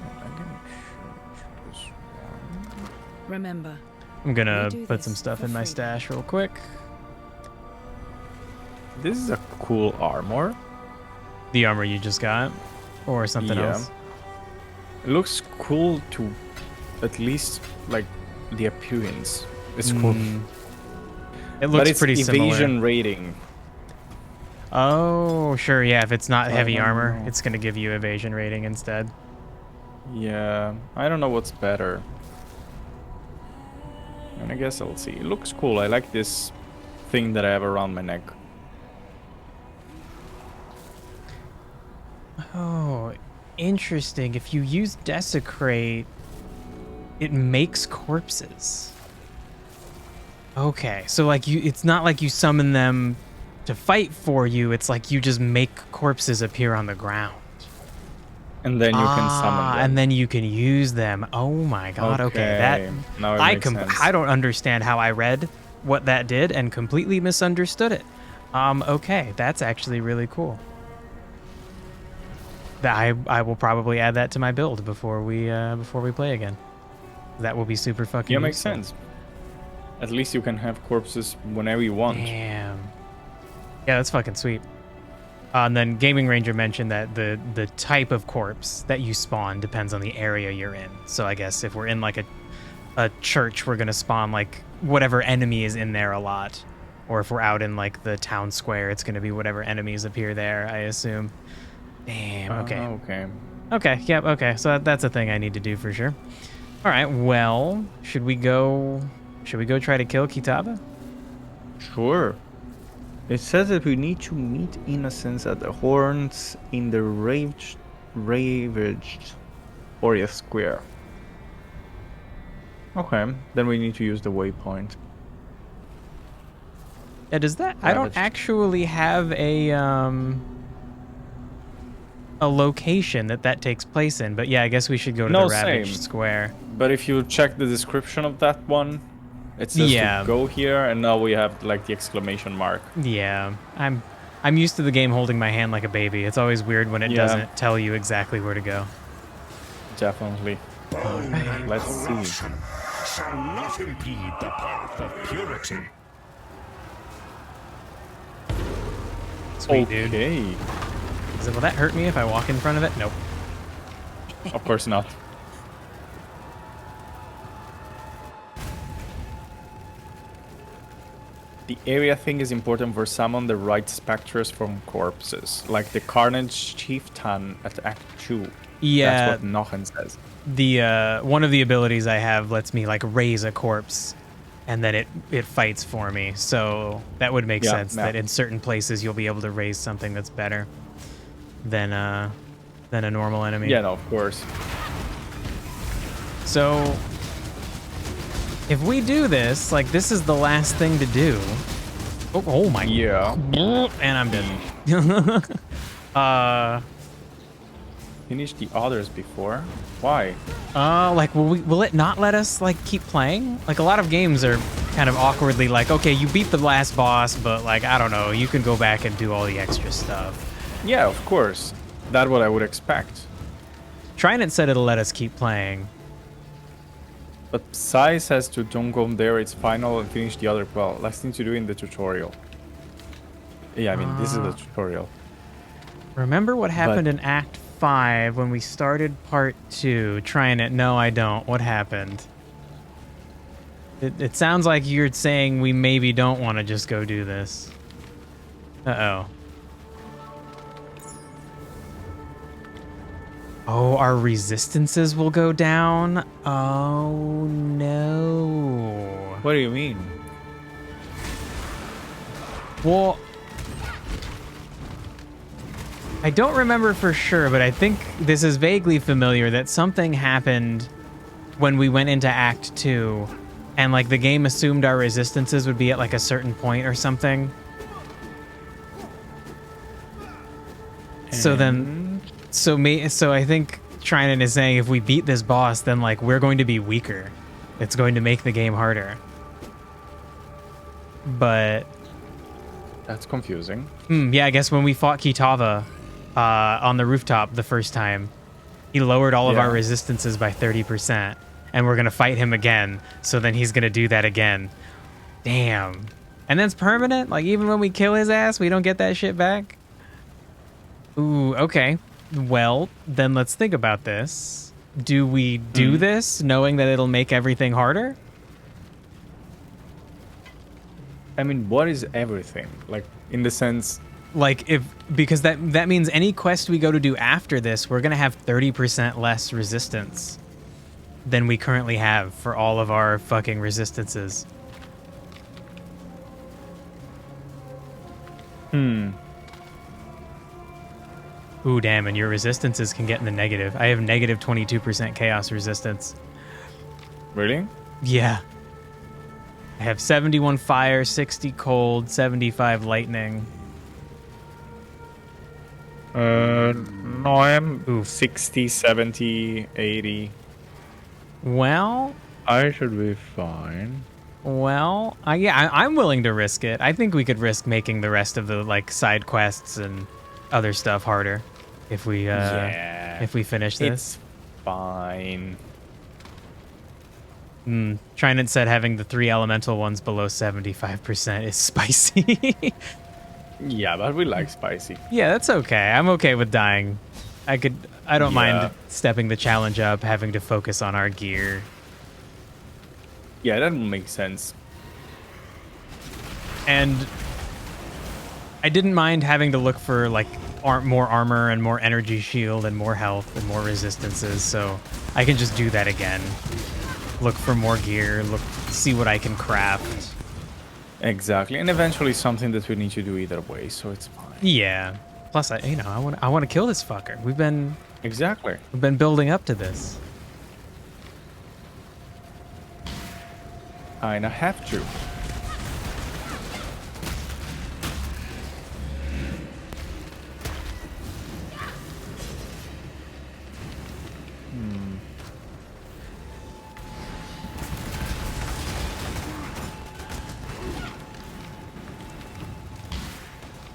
And I can change this one. Remember, I'm gonna we do put this some stuff for in my freedom. stash real quick. This is a cool armor. The armor you just got, or something Yeah. else. It looks cool to at least like the appearance. It's cool. It But looks it's pretty evasion similar. rating. Oh, sure, yeah. If it's not I heavy don't armor, know. it's gonna give you evasion rating instead. Yeah, I don't know what's better. And I guess I'll see. It looks cool. I like this thing that I have around my neck. Oh, interesting. If you use Desecrate, it makes corpses. Okay, so like it's not like you summon them to fight for you. It's like you just make corpses appear on the ground. And then you can summon them. And then you can use them. Oh my god. Okay, that now it makes sense. I don't understand how I read what that did and completely misunderstood it. Okay, that's actually really cool. I will probably add that to my build before we play again. That will be super fucking Yeah, makes useful. sense. At least you can have corpses whenever you want. Damn. Yeah, that's fucking sweet. And then Gaming Ranger mentioned that the type of corpse that you spawn depends on the area you're in. So I guess if we're in like a church, we're gonna spawn like whatever enemy is in there a lot. Or if we're out in like the town square, it's gonna be whatever enemies appear there, I assume. Damn, okay. Okay. Okay, yep, okay. So that's a thing I need to do for sure. All right, well, should we go try to kill Kitava? Sure. It says that we need to meet innocents at the horns in the ravaged Oria Square. Okay, then we need to use the waypoint. Yeah, does that? I don't Ravaged. actually have a location that takes place in, but yeah, I guess we should go to No, the Ravaged same. Square. But if you check the description of that one, it says Yeah. to go here, and now we have like the exclamation mark. Yeah, I'm used to the game holding my hand like a baby. It's always weird when it Yeah. doesn't tell you exactly where to go. Definitely. Let's see. Corruption shall not impede the path of purity. Sweet, dude. Okay. Will that hurt me if I walk in front of it? Nope. Of course not. The area thing is important for summon the right specters from corpses, like the Carnage Chieftain at Act 2. Yeah. That's what Nochen says. The one of the abilities I have lets me like raise a corpse, and then it fights for me. So that would make sense that in certain places you'll be able to raise something that's better than a normal enemy. Yeah, no, of course. So if we do this, like this is the last thing to do. Oh my. Yeah. And I'm dead. Finish the others before? Why? Like will it not let us like keep playing? Like a lot of games are kind of awkwardly like, okay, you beat the last boss, but like I don't know, you can go back and do all the extra stuff. Yeah, of course. That's what I would expect. Trynet said it'll let us keep playing. But Sai says to don't go there, it's final and finish the other. Well, last thing to do in the tutorial. Yeah, I mean, this is the tutorial. Remember what happened in Act 5 when we started Part 2? Trynet, no, I don't. What happened? It sounds like you're saying we maybe don't want to just go do this. Uh-oh. Oh, our resistances will go down? Oh, no. What do you mean? Well, I don't remember for sure, but I think this is vaguely familiar that something happened when we went into Act 2, and like the game assumed our resistances would be at like a certain point or something. So then, so I think Trinan is saying if we beat this boss, then like we're going to be weaker. It's going to make the game harder. But that's confusing. Yeah, I guess when we fought Kitava on the rooftop the first time, he lowered all of our resistances by 30%. and we're gonna fight him again. So then he's gonna do that again. Damn. And that's permanent? Like, even when we kill his ass, we don't get that shit back? Ooh, okay. Well, then let's think about this. Do we do this knowing that it'll make everything harder? I mean, what is everything? Like, in the sense... Like, because that means any quest we go to do after this, we're going to have 30% less resistance than we currently have for all of our fucking resistances. Ooh, damn, and your resistances can get in the negative. I have negative 22% chaos resistance. Really? Yeah. I have 71 fire, 60 cold, 75 lightning. No, I'm 60, 70, 80. Well, I should be fine. well, I'm willing to risk it. I think we could risk making the rest of the like side quests and other stuff harder if we finish this. It's fine. Trinant said having the 3 elemental ones below 75% is spicy. Yeah, but we like spicy. Yeah, that's okay. I'm okay with dying. I don't mind stepping the challenge up, having to focus on our gear. Yeah, that makes sense. And I didn't mind having to look for like more armor and more energy shield and more health and more resistances, so I can just do that again. Look for more gear, see what I can craft. Exactly, and eventually something that we need to do either way, so it's fine. Yeah. Plus, I want to kill this fucker. We've been building up to this. I have to.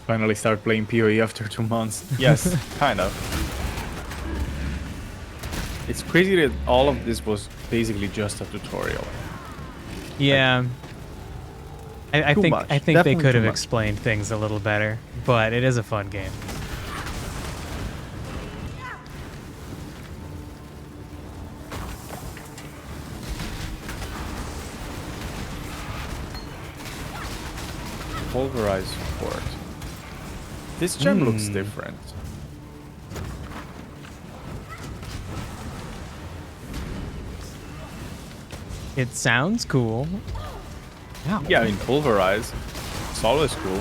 Finally start playing PoE after 2 months. Yes, kind of. It's crazy that all of this was basically just a tutorial. Yeah. I think they Definitely could too have much. explained things a little better, but it is a fun game. Pulverized port. This gem looks different. It sounds cool. Yeah, I mean, pulverize. It's always cool.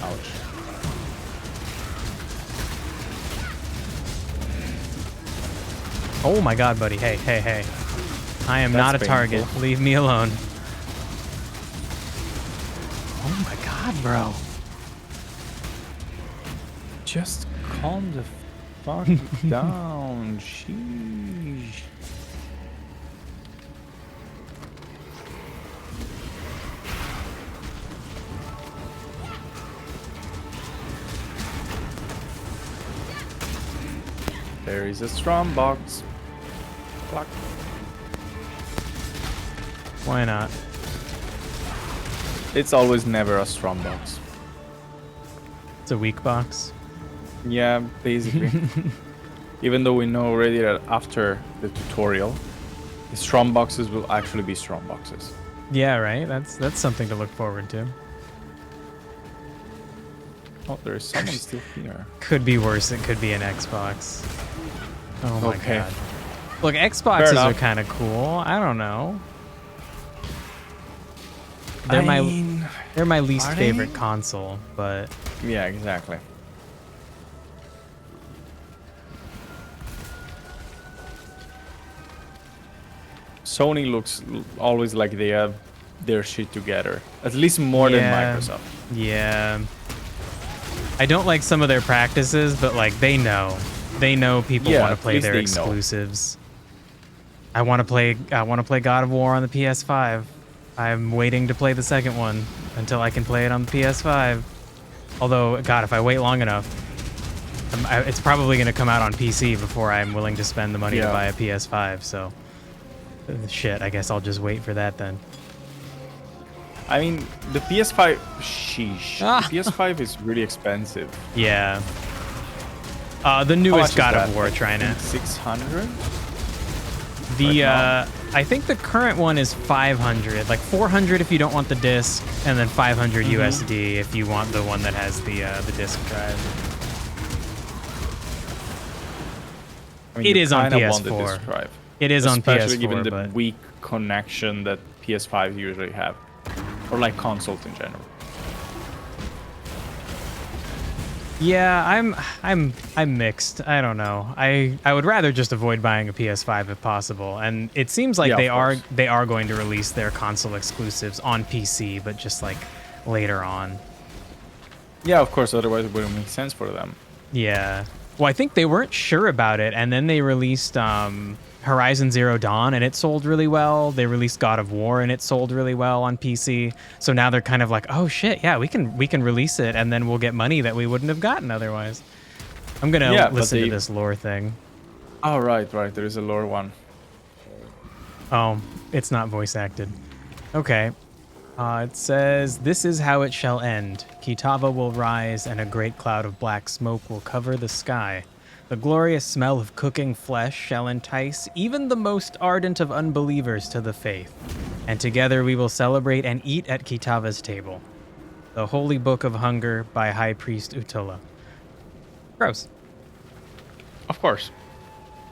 Ouch. Oh my god, buddy. Hey, hey, hey. I am That's not a painful. target. Leave me alone. Oh my god, bro. Just calm the fuck down. Sheesh. There is a strong box. Clock. Why not? It's always never a strong box. It's a weak box. Yeah, basically. Even though we know already that after the tutorial, the strong boxes will actually be strong boxes. Yeah, right? That's something to look forward to. Oh, there is someone still here. Could be worse. It could be an Xbox. Oh my Okay. god. Look, Xboxes are enough. kind of cool. I don't know. They're my least are favorite they? console, but Yeah, exactly. Sony looks always like they have their shit together. At least more than Microsoft. Yeah. I don't like some of their practices, but like they know. They know people Yeah, want at to play least their they know. exclusives. I want to play God of War on the PS5. I'm waiting to play the second one until I can play it on the PS5. Although, God, if I wait long enough, It's probably going to come out on PC before I'm willing to spend the money to Yeah. buy a PS5, so... Shit, I guess I'll just wait for that then. I mean, the PS5... Sheesh. Ah. The PS5 is really expensive. Yeah. The How much newest is God that? of War, trying to... 600? The, Right now? I think the current one is 500. Like 400 if you don't want the disc, and then 500 USD if you want the one that has the disc drive. I mean, It you is on kinda want the PS4. disc drive. It is on Especially PS4, given the but... weak connection that PS5 usually have. Or like consoles in general. Yeah, I'm mixed. I don't know. I would rather just avoid buying a PS5 if possible. And it seems like Yeah, they of are going to release their console exclusives on PC, but just like later on. Yeah, of course, otherwise it wouldn't make sense for them. Yeah. Well, I think they weren't sure about it, and then they released Horizon Zero Dawn, and it sold really well. They released God of War, and it sold really well on PC. So now they're kind of like, oh shit, yeah, we can release it, and then we'll get money that we wouldn't have gotten otherwise. I'm gonna listen to this lore thing. Oh, right. There is a lore one. Oh, it's not voice acted. Okay. It says, "This is how it shall end. Kitava will rise, and a great cloud of black smoke will cover the sky. The glorious smell of cooking flesh shall entice even the most ardent of unbelievers to the faith. And together we will celebrate and eat at Kitava's table. The Holy Book of Hunger by High Priest Utula." Gross. Of course.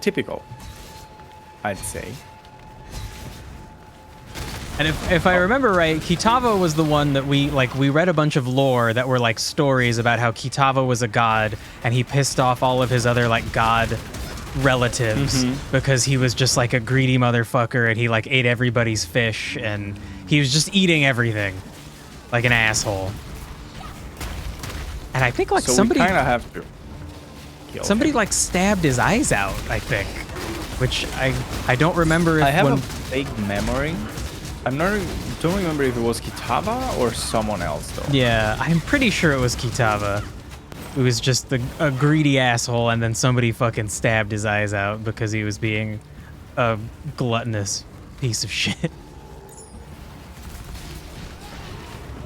Typical, I'd say. And if I remember right, Kitava was the one that we read a bunch of lore that were like stories about how Kitava was a god and he pissed off all of his other like god relatives because he was just like a greedy motherfucker and he like ate everybody's fish and he was just eating everything like an asshole. And I think like So somebody we kind of have to kill somebody him. like stabbed his eyes out, I think, which I don't remember if I have when, a vague memory. Don't remember if it was Kitava or someone else though. Yeah, I'm pretty sure it was Kitava. It was just a greedy asshole, and then somebody fucking stabbed his eyes out because he was being a gluttonous piece of shit.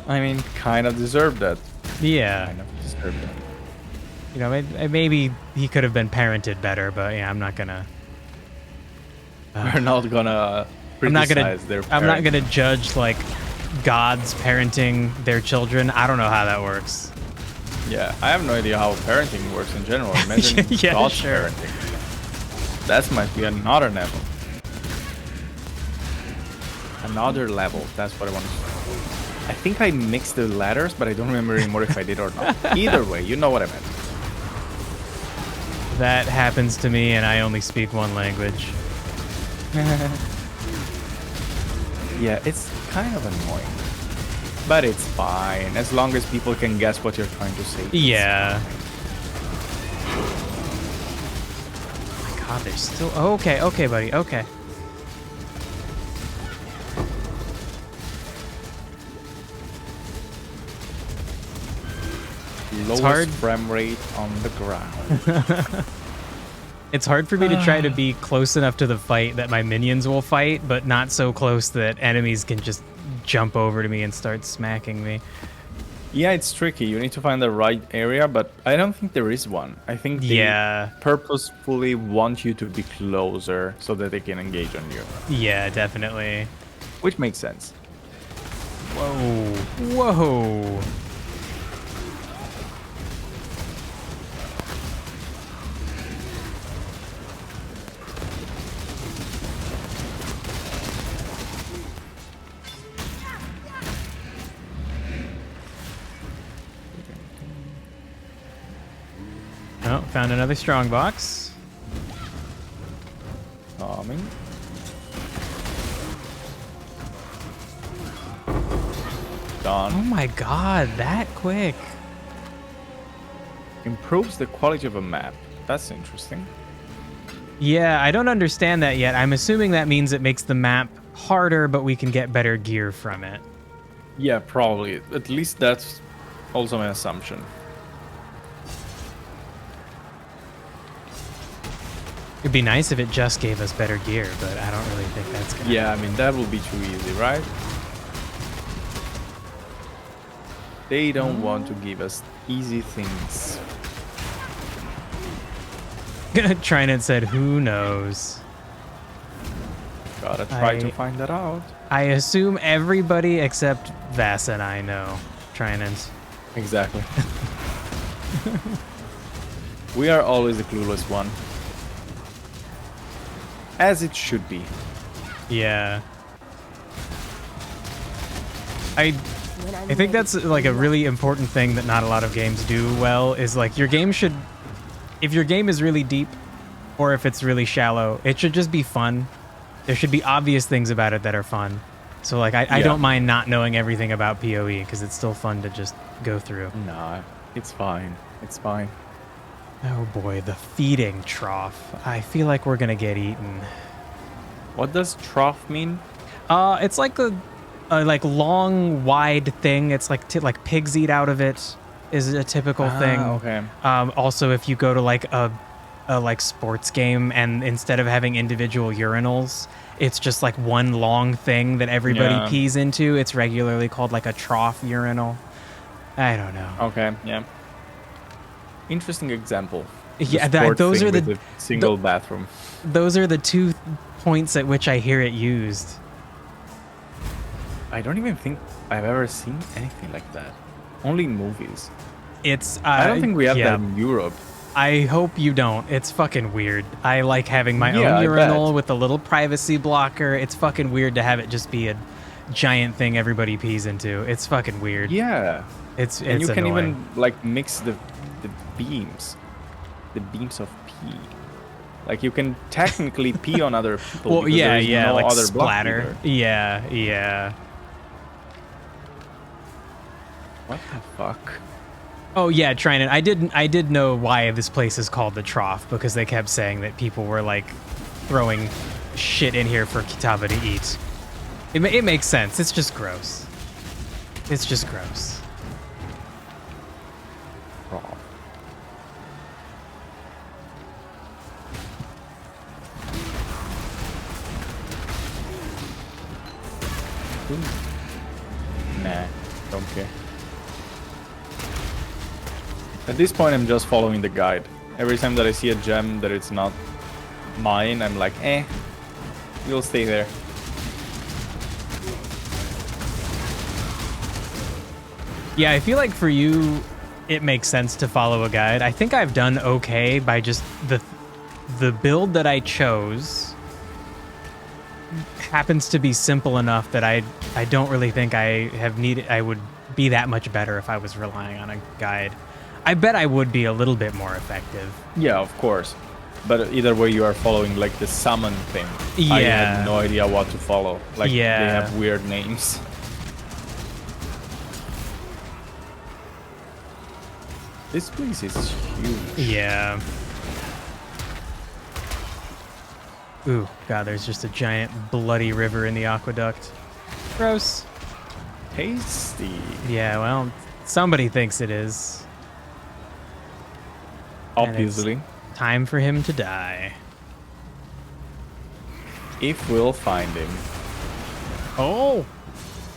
I mean, kind of deserved that. Yeah. Kind of deserved that. You know, maybe he could have been parented better, but yeah, I'm not gonna... We're not gonna I'm not criticize their gonna judge like gods parenting their children. I don't know how that works. Yeah, I have no idea how parenting works in general. Imagine Yeah, God's sure. parenting. That might be another level. Another level. That's what I want to say. I think I mixed the letters, but I don't remember anymore if I did or not. Either way, you know what I meant. That happens to me, and I only speak one language. Yeah, it's kind of annoying. But it's fine, as long as people can guess what you're trying to say. Yeah. Oh my god, there's still... Oh, okay, buddy, okay. Lowest hard. frame rate on the ground. It's hard for me to try to be close enough to the fight that my minions will fight, but not so close that enemies can just jump over to me and start smacking me. Yeah, it's tricky. You need to find the right area, but I don't think there is one. I think they purposefully want you to be closer so that they can engage on you. Yeah, definitely. Which makes sense. Whoa. Whoa. Oh, found another strong box. Coming. Done. Oh my god, that quick. Improves the quality of a map. That's interesting. Yeah, I don't understand that yet. I'm assuming that means it makes the map harder, but we can get better gear from it. Yeah, probably. At least that's also my assumption. It'd be nice if it just gave us better gear, but I don't really think that's gonna. Yeah, I mean, that will be too easy, right? They don't want to give us easy things. Trinant said, "Who knows?" Gotta try to find that out. I assume everybody except Vass and I know Trinant. Exactly. We are always the clueless one. As it should be. Yeah. I think that's like a really important thing that not a lot of games do well is like your game should, if your game is really deep or if it's really shallow, it should just be fun. There should be obvious things about it that are fun. So like I don't mind not knowing everything about PoE because it's still fun to just go through. Nah, it's fine. It's fine. Oh boy, the feeding trough. I feel like we're gonna get eaten. What does trough mean? It's like a like long, wide thing. It's like like pigs eat out of it is a typical thing. Okay. Also, if you go to like a like sports game and instead of having individual urinals, it's just like one long thing that everybody pees into. It's regularly called like a trough urinal. I don't know. Okay. Yeah. Interesting example. Yeah, those are the single bathroom. Those are the 2 points at which I hear it used. I don't even think I've ever seen anything like that. Only in movies. It's I don't think we have that in Europe. I hope you don't. It's fucking weird. I like having my own urinal with a little privacy blocker. It's fucking weird to have it just be a giant thing everybody pees into. It's fucking weird. Yeah. It's and you can annoying. even like mix the beams. The beams of pee. Like you can technically pee on other people. Well, because there is no like other splatter. Yeah. What the fuck? Oh yeah, Trinant. I did know why this place is called the Trough because they kept saying that people were like throwing shit in here for Kitava to eat. It makes sense. It's just gross. It's just gross. Nah, don't care. At this point, I'm just following the guide. Every time that I see a gem that it's not mine, I'm like, you'll stay there. Yeah, I feel like for you, it makes sense to follow a guide. I think I've done okay by just the build that I chose happens to be simple enough that I don't really think I would be that much better if I was relying on a guide. I bet I would be a little bit more effective. Yeah, of course. But either way, you are following like the summon thing. Yeah. I had no idea what to follow. Like they Yeah. have weird names. This place is huge. Yeah. Ooh, God, there's just a giant bloody river in the aqueduct. Gross. Tasty. Yeah, well, somebody thinks it is. And Obviously. it's time for him to die. If we'll find him. Oh!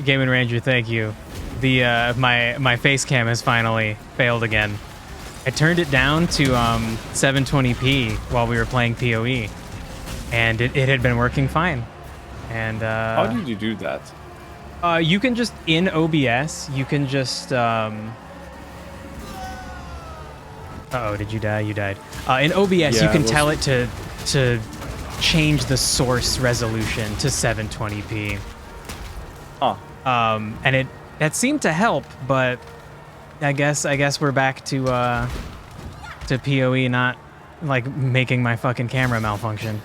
Game & Ranger, thank you. The my face cam has finally failed again. I turned it down to 720p while we were playing PoE, and it had been working fine. And how did you do that? You can just in OBS. You can just. Uh-oh, did you die? You died. In OBS, you can tell it to change the source resolution to 720p. Huh. And that seemed to help, but I guess we're back to PoE not like making my fucking camera malfunction.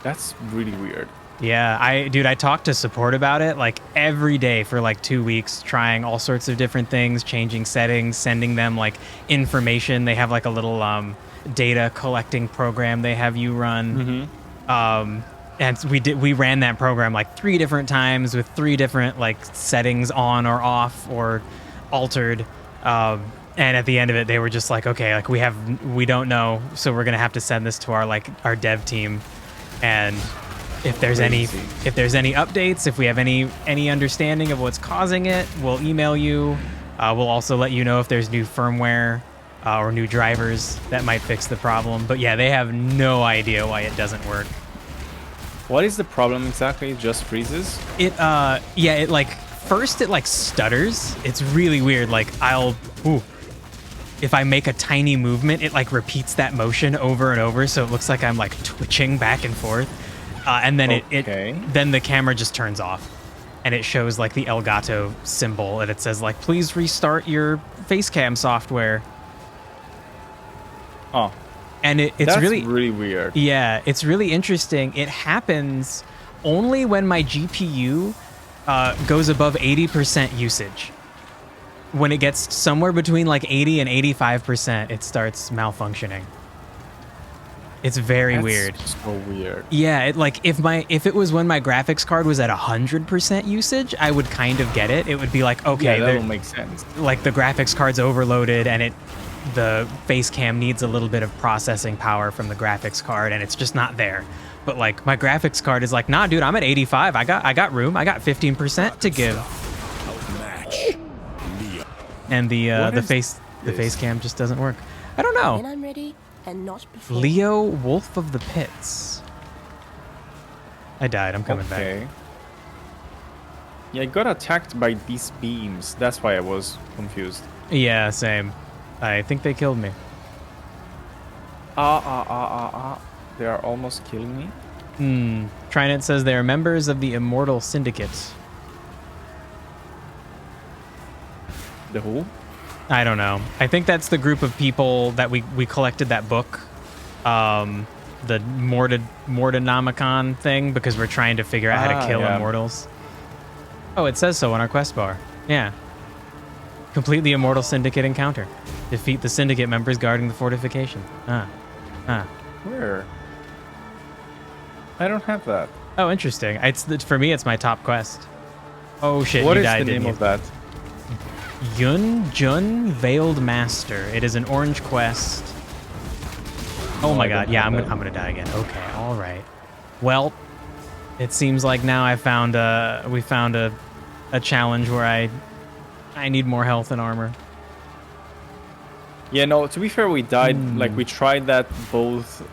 That's really weird. Yeah, I talked to support about it like every day for like 2 weeks, trying all sorts of different things, changing settings, sending them like information. They have like a little data collecting program they have you run. Mm-hmm. And we ran that program like 3 different times with 3 different like settings on or off or altered. And at the end of it, they were just like, okay, like we don't know, so we're gonna have to send this to our dev team, and if there's any updates, if we have any understanding of what's causing it, we'll email you. We'll also let you know if there's new firmware or new drivers that might fix the problem. But yeah, they have no idea why it doesn't work. What is the problem exactly? It just freezes? It first it like stutters. It's really weird. Like if I make a tiny movement, it like repeats that motion over and over, so it looks like I'm like twitching back and forth. And then then the camera just turns off, and it shows like the Elgato symbol, and it says like, please restart your face cam software. Oh. And it's That's really weird. Yeah, it's really interesting. It happens only when my GPU goes above 80% usage. When it gets somewhere between like 80 and 85%, it starts malfunctioning. It's very weird. So weird. Yeah, if it was when my graphics card was at 100% usage, I would kind of get it. It would be like, okay, yeah, that will make sense. Like the graphics card's overloaded, and the face cam needs a little bit of processing power from the graphics card, and it's just not there. But like my graphics card is like, nah, dude, I'm at 85. I got room. I got 15% to give. And the face cam just doesn't work. I don't know. When I'm ready, and not before. Leo, Wolf of the Pits. I died. I'm coming back. Yeah, I got attacked by these beams. That's why I was confused. Yeah, same. I think they killed me. They are almost killing me. Trinit says they are members of the Immortal Syndicate. The who? I don't know. I think that's the group of people that we collected that book, the Mortonomicon thing, because we're trying to figure out how to kill immortals. Oh, it says so on our quest bar. Yeah. Complete the Immortal Syndicate encounter. Defeat the Syndicate members guarding the fortification. Where? I don't have that. Oh, interesting. For me, it's my top quest. Oh shit! What you is died, the name of that? Jun Veiled Master. It is an orange quest. Oh my god! Yeah, I'm gonna die again. Okay, all right. Well, it seems like now we found a challenge where I need more health and armor. Yeah, no, to be fair, we died, like, we tried that both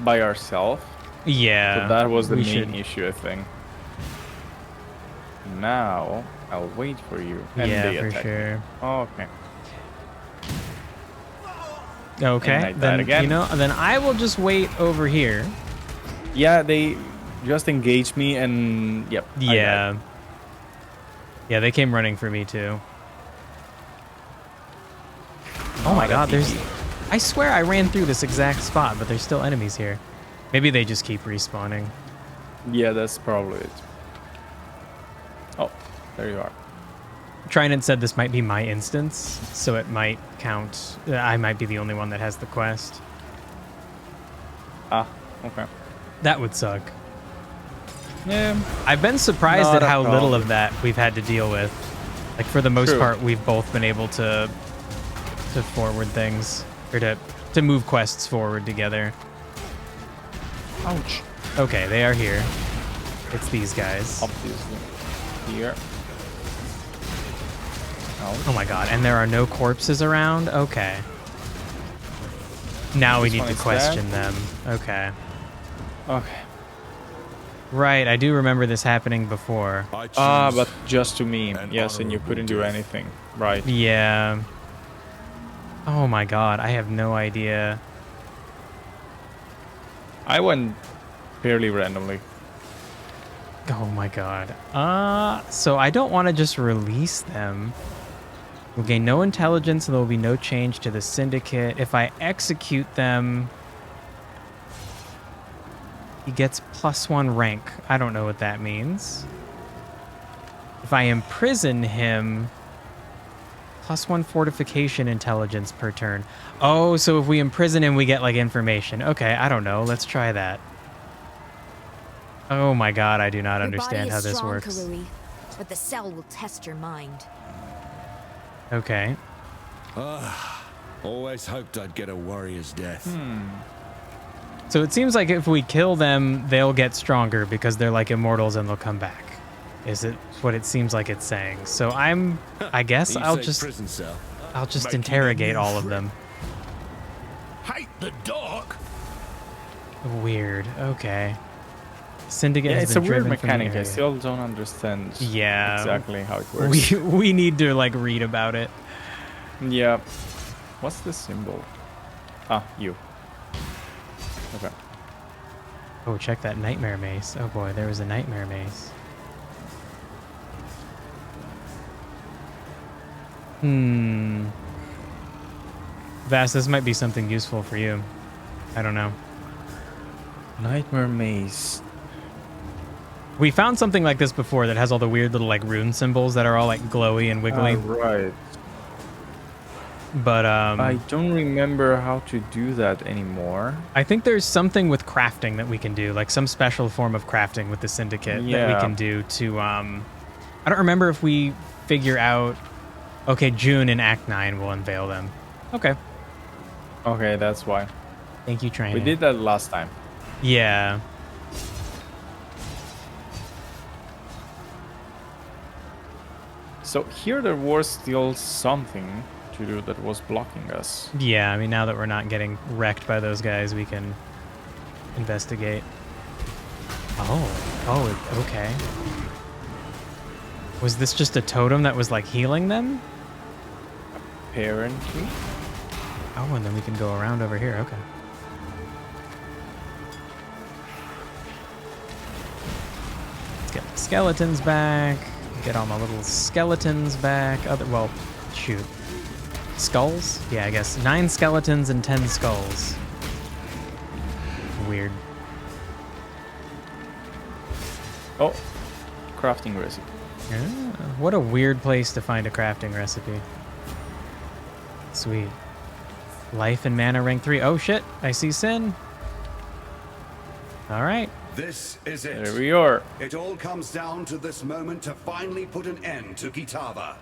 by ourselves. Yeah. So that was the main issue, I think. Now, I'll wait for you. And yeah, for sure. Oh, okay. Okay, then, then I will just wait over here. Yeah, they just engaged me, and, yep. Yeah. Yeah, they came running for me, too. Oh my god, I swear I ran through this exact spot, but there's still enemies here. Maybe they just keep respawning. Yeah, that's probably it. Oh, there you are. Trinit said this might be my instance, so it might count. I might be the only one that has the quest. Ah, okay. That would suck. Yeah. I've been surprised at how little of that we've had to deal with. Like, for the most part, we've both been able to forward things, or to move quests forward together. Ouch. Okay, they are here. It's these guys. Obviously. Here. Ouch. Oh my god, and there are no corpses around? Okay. Now we need to question them. Okay. Okay. Right, I do remember this happening before. But just to me. Yes, and you couldn't do anything. Right. Yeah. Oh my god, I have no idea. I went fairly randomly. Oh my god. So I don't want to just release them. We'll gain no intelligence and there will be no change to the syndicate. If I execute them, he gets +1 rank. I don't know what that means. If I imprison him, +1 fortification intelligence per turn. Oh, so if we imprison him, we get like information. Okay, I don't know. Let's try that. Oh my god, I do not understand how this works. Karui, but the cell will test your mind. Okay. Always hoped I'd get a warrior's death. So it seems like if we kill them, they'll get stronger because they're like immortals and they'll come back. Is it what it seems like it's saying? So I guess I'll just interrogate all of them. Hate the dark. Weird. Okay. Syndicate has it's been a weird driven from the mechanic. I area. still don't understand exactly how it works. We need to like read about it. Yeah. What's the symbol? Ah, you. Okay. Oh, check that nightmare mace. Oh boy, there was a nightmare mace. Vass, this might be something useful for you. I don't know. Nightmare maze. We found something like this before that has all the weird little like rune symbols that are all like glowy and wiggly. Right. But I don't remember how to do that anymore. I think there's something with crafting that we can do, like some special form of crafting with the Syndicate that we can do to I don't remember if we figure out. Okay, June in Act 9 will unveil them. Okay. Okay, that's why. Thank you, trainer. We did that last time. Yeah. So here there was still something to do that was blocking us. Yeah, I mean, now that we're not getting wrecked by those guys, we can investigate. Oh, okay. Was this just a totem that was like healing them? Apparently. Oh, and then we can go around over here. Okay. Let's get the skeletons back. Get all my little skeletons back. Well, shoot. Skulls? Yeah, I guess 9 skeletons and 10 skulls. Weird. Oh, crafting recipe. Yeah, what a weird place to find a crafting recipe. Sweet. Life and mana rank 3. Oh shit, I see Sin. All right. This is it. There we are. It all comes down to this moment to finally put an end to Kitava.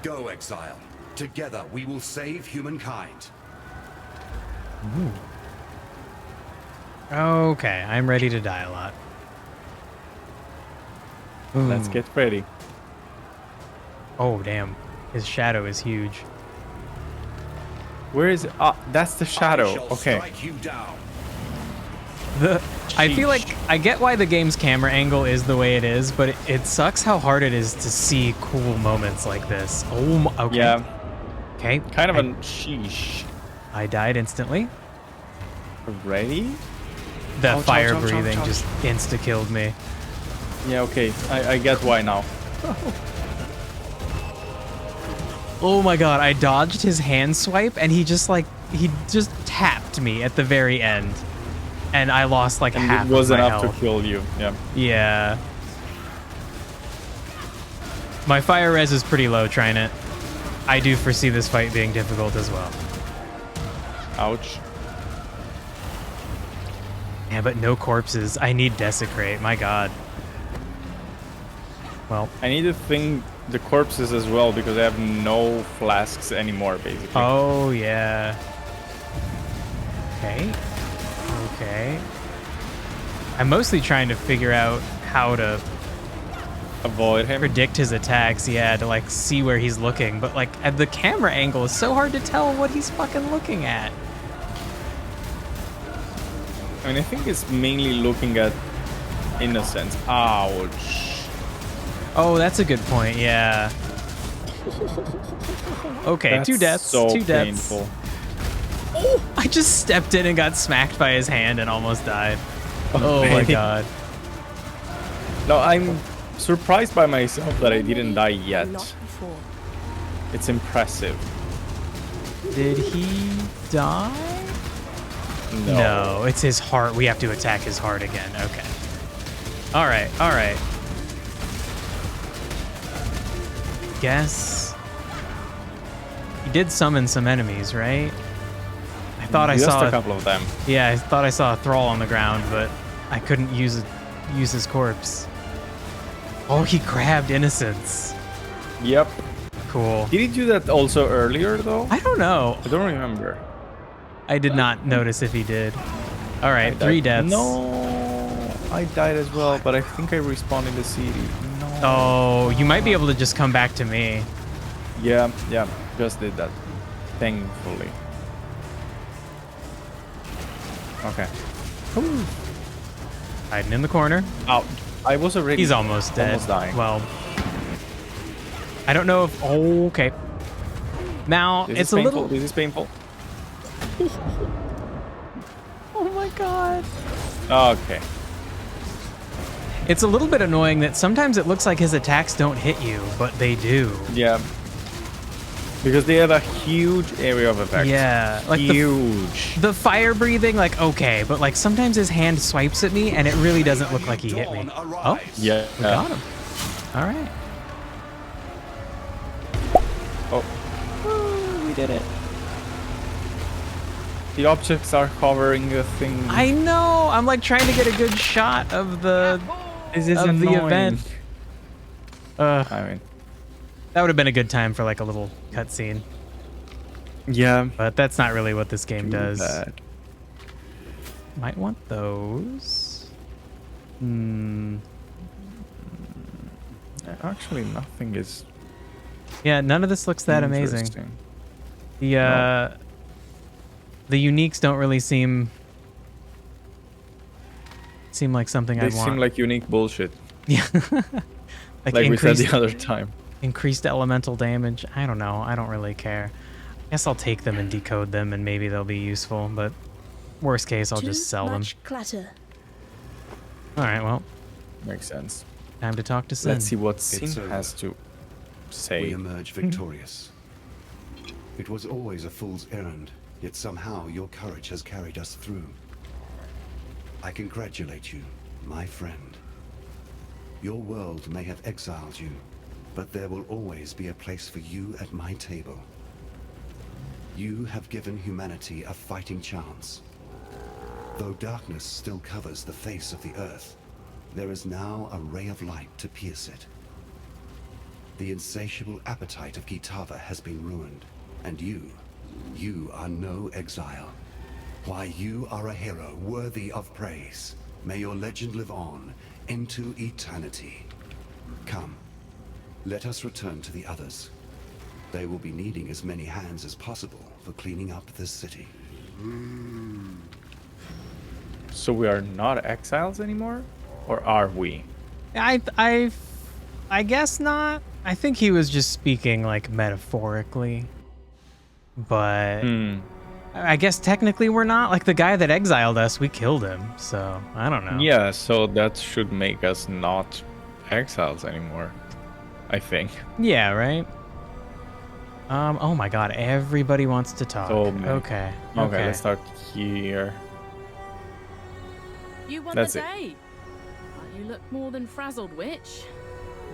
Go, Exile. Together we will save humankind. Okay, I'm ready to die a lot. Let's get ready. Oh, damn. His shadow is huge. Where is it? Ah, that's the shadow. Okay. I feel like I get why the game's camera angle is the way it is, but it sucks how hard it is to see cool moments like this. Oh, okay. Yeah. Okay. Kind of a sheesh. I died instantly. Ready? The fire breathing just insta-killed me. Yeah, okay. I get why now. Oh my god, I dodged his hand swipe and he just tapped me at the very end. And I lost like half of my health. It was enough to kill you, yeah. Yeah. My fire res is pretty low, trying it. I do foresee this fight being difficult as well. Ouch. Yeah, but no corpses. I need Desecrate, my god. Well, I need to think the corpses as well because I have no flasks anymore, basically. Oh, yeah. Okay. Okay. I'm mostly trying to figure out how to avoid him, predict his attacks, yeah, to like see where he's looking, but like at the camera angle is so hard to tell what he's fucking looking at. I mean, I think it's mainly looking at innocence. Ouch. Oh, that's a good point, yeah. Okay, That's 2 deaths, so 2 deaths. painful. Oh, I just stepped in and got smacked by his hand and almost died. Oh my god. No, I'm surprised by myself that I didn't die yet. It's impressive. Did he die? No. No, it's his heart. We have to attack his heart again. Okay. All right, all right. Guess he did summon some enemies, right? I thought I saw a couple of them. Yeah, I thought I saw a thrall on the ground, but I couldn't use his corpse. Oh, he grabbed innocence. Yep. cool. Did he do that also earlier, though? I don't know. I don't remember. I did not notice if he did. All right, 3 deaths. No, I died as well, but I think I respawned in the city. No. Oh, you might be able to just come back to me. Yeah, just did that. Thankfully. Okay. Ooh. Hiding in the corner. Oh, I was already. He's almost dead. Almost dying. Well, I don't know if. Oh, okay. Now This it's is a painful. little. This is painful. Oh my god. Okay. It's a little bit annoying that sometimes it looks like his attacks don't hit you, but they do. Yeah. Because they have a huge area of effect. Yeah, like huge. The fire breathing, like okay, but like sometimes his hand swipes at me and it really doesn't look like he hit me. Oh, yeah. We got him. All right. Oh, we did it. The objects are covering the thing. I know. I'm like trying to get a good shot of the the event. I mean, that would have been a good time for like a little cutscene. Yeah, but that's not really what this game does. Bad. Might want those. Actually, nothing is. Yeah, none of this looks that amazing. The uniques don't really seem like something I'd want. They seem like unique bullshit. Yeah. like we said the other time. Increased elemental damage. I don't know. I don't really care. I guess I'll take them and decode them and maybe they'll be useful, but worst case I'll just sell them. Clutter. All right, well. Makes sense. Time to talk to Sin. Let's see what Sin has to say. We emerge victorious. It was always a fool's errand, yet somehow your courage has carried us through. I congratulate you, my friend. Your world may have exiled you, but there will always be a place for you at my table. You have given humanity a fighting chance. Though darkness still covers the face of the earth, there is now a ray of light to pierce it. The insatiable appetite of Kitava has been ruined, and you are no exile. Why, you are a hero worthy of praise. May your legend live on into eternity. Come, let us return to the others. They will be needing as many hands as possible for cleaning up this city. So we are not exiles anymore? Or are we? I guess not. I think he was just speaking like metaphorically. But I guess technically we're not. Like the guy that exiled us, we killed him. So I don't know. Yeah, so that should make us not exiles anymore, I think. Yeah, right? Oh my god, everybody wants to talk. Okay, let's start here. You won That's the it. day. But you look more than frazzled, witch.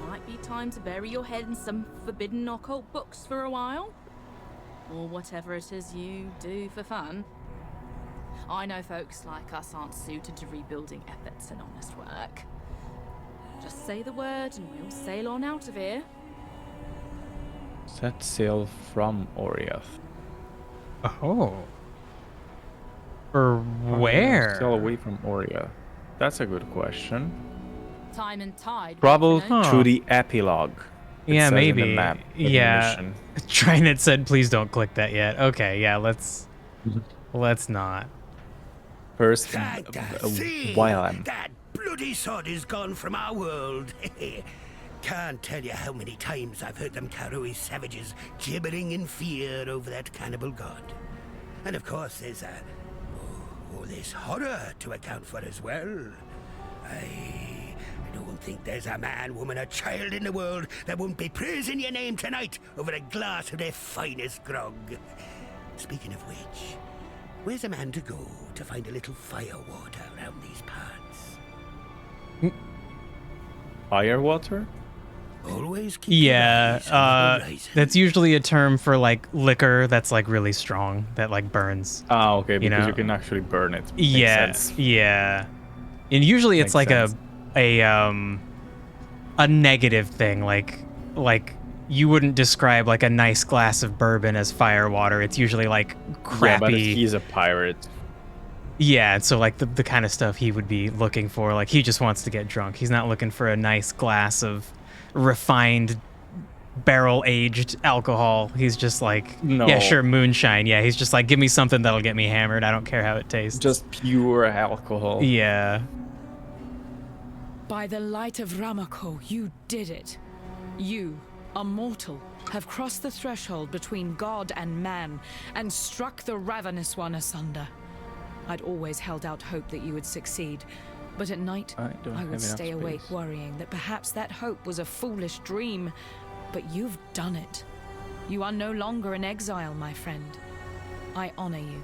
Might be time to bury your head in some forbidden occult books for a while. Or whatever it is you do for fun. I know folks like us aren't suited to rebuilding efforts and honest work. Just say the word and we'll sail on out of here. Set sail from Oriath. Oh. For where? Sail away from Oriath. That's a good question. Time and tide. Travel to the epilogue. It Yeah, says in maybe. the map of the Yeah. mission. Trinet said, "Please don't click that yet." Okay, yeah, let's not. First, See, Wylam. that bloody sod is gone from our world. Can't tell you how many times I've heard them Karui savages gibbering in fear over that cannibal god. And of course there's this horror to account for as well. I don't think there's a man, woman, or child in the world that won't be praising your name tonight over a glass of their finest grog. Speaking of which, where's a man to go to find a little fire water around these parts? Firewater? Always keep your eyes on the horizon. That's usually a term for like liquor that's like really strong that like burns. Ah, okay, because know? you can actually burn it. Makes Yeah, sense. yeah. And usually it's Makes like sense. a negative thing, like you wouldn't describe like a nice glass of bourbon as fire water. It's usually like crappy. Yeah, but he's a pirate. Yeah, so like the kind of stuff he would be looking for, like he just wants to get drunk. He's not looking for a nice glass of refined barrel-aged alcohol. He's just like, No. yeah, sure, moonshine. Yeah, he's just like, give me something that'll get me hammered. I don't care how it tastes. Just pure alcohol. Yeah. By the light of Ramako, you did it. You, a mortal, have crossed the threshold between God and man and struck the ravenous one asunder. I'd always held out hope that you would succeed, but at night I would stay awake worrying that perhaps that hope was a foolish dream. But you've done it. You are no longer an exile, my friend. I honor you,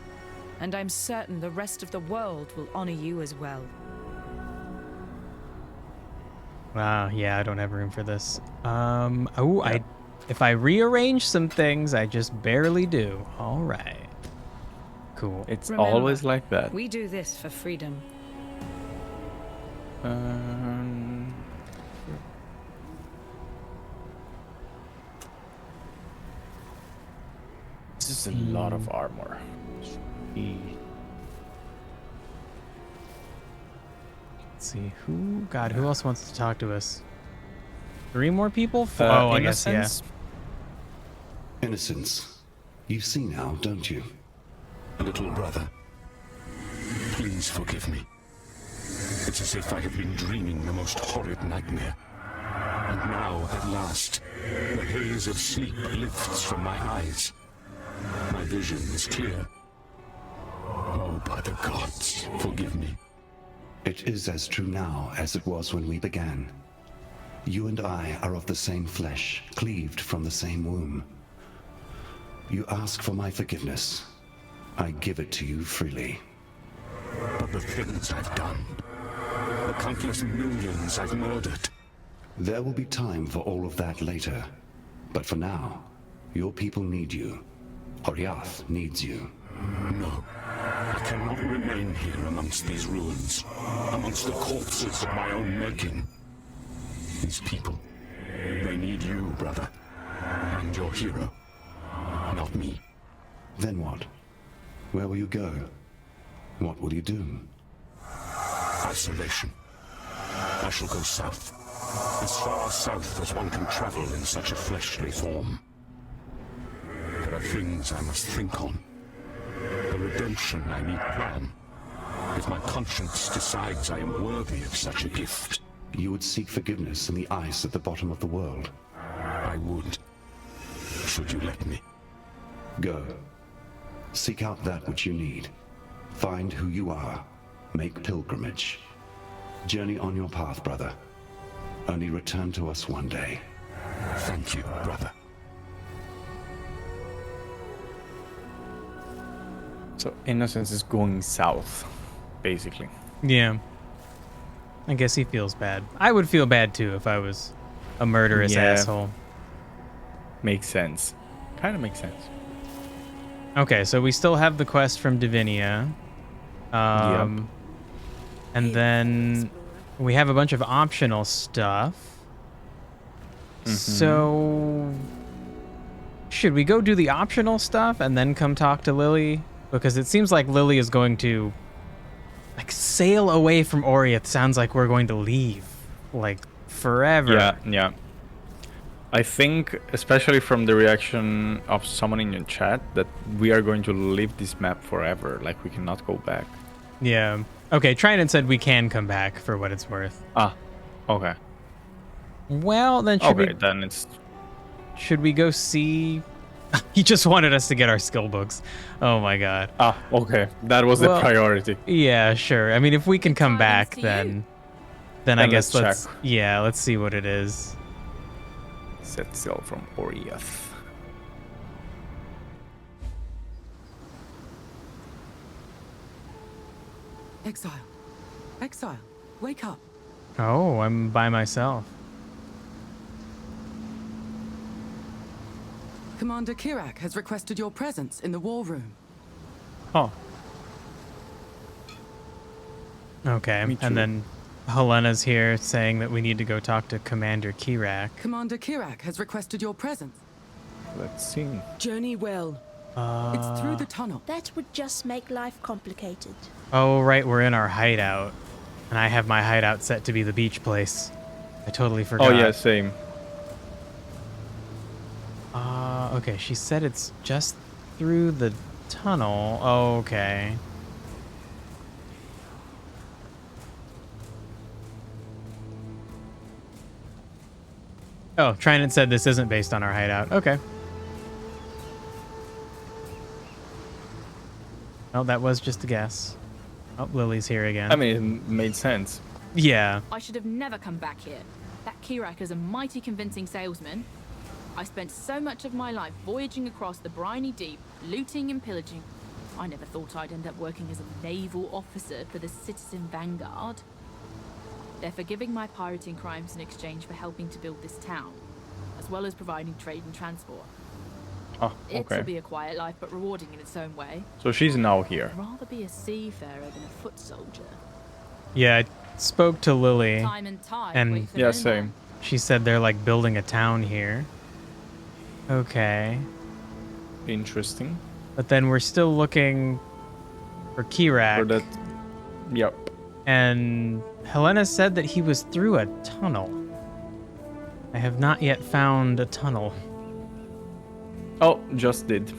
and I'm certain the rest of the world will honor you as well. Yeah, I don't have room for this. If I rearrange some things, I just barely do. All right. Cool. It's Remember, always like that. We do this for freedom. This is a lot of armor. Let's see. Who else wants to talk to us? 3 more people? I guess, yeah. Innocence. You see now, don't you? Little brother, please forgive me. It's as if I have been dreaming the most horrid nightmare. And now, at last, the haze of sleep lifts from my eyes. My vision is clear. Oh, by the gods, forgive me. It is as true now as it was when we began. You and I are of the same flesh, cleaved from the same womb. You ask for my forgiveness. I give it to you freely. But the things I've done, the countless millions I've murdered. There will be time for all of that later. But for now, your people need you. Oriath needs you. No, I cannot remain here amongst these ruins, amongst the corpses of my own making. These people, they need you, brother, and your hero, not me. Then what? Where will you go? What will you do? Isolation. I shall go south, as far south as one can travel in such a fleshly form. There are things I must think on. The redemption I need plan. If my conscience decides I am worthy of such a gift. You would seek forgiveness in the ice at the bottom of the world. I would. Should you let me? Go. Seek out that which you need. Find who you are. Make pilgrimage. Journey on your path, brother. Only return to us one day. Thank you, brother. So Innocence is going south, basically. Yeah. I guess he feels bad. I would feel bad too if I was a murderous asshole. Makes sense. Kind of makes sense. Okay, so we still have the quest from Divinia. And then we have a bunch of optional stuff. So should we go do the optional stuff and then come talk to Lily? Because it seems like Lily is going to like sail away from Oriath. Sounds like we're going to leave like forever. Yeah. I think, especially from the reaction of someone in your chat, that we are going to leave this map forever. Like, we cannot go back. Yeah. Okay, Trinan said we can come back for what it's worth. Ah, okay. Well, then should we go see... He just wanted us to get our skill books. Oh my god. Ah, okay. That was the priority. Yeah, sure. I mean, if we can come back, then I guess let's see what it is. Set sail from Oriath. Exile, wake up. Oh, I'm by myself. Commander Kirak has requested your presence in the war room. Oh. Okay, and then Helena's here saying that we need to go talk to Commander Kirak. Commander Kirak has requested your presence. Let's see. Journey well. It's through the tunnel. That would just make life complicated. Oh, right, we're in our hideout. And I have my hideout set to be the beach place. I totally forgot. Oh, yeah, same. Okay, she said it's just through the tunnel. Oh, okay. Oh, Trinant said this isn't based on our hideout. Okay. Oh, that was just a guess. Oh, Lily's here again. I mean, it made sense. Yeah. I should have never come back here. That Kirak is a mighty convincing salesman. I spent so much of my life voyaging across the briny deep, looting and pillaging. I never thought I'd end up working as a naval officer for the Citizen Vanguard. They're forgiving my pirating crimes in exchange for helping to build this town, as well as providing trade and transport. Oh, It'll okay. be a quiet life, but rewarding in its own way. So she's now here. I'd rather be a seafarer than a foot soldier. Yeah, I spoke to Lily. Time and tide and wait for Yeah, no same. man. She said they're like building a town here. Okay. Interesting. But then we're still looking for Kirak. For that. Yep. And Helena said that he was through a tunnel. I have not yet found a tunnel. Oh, just did.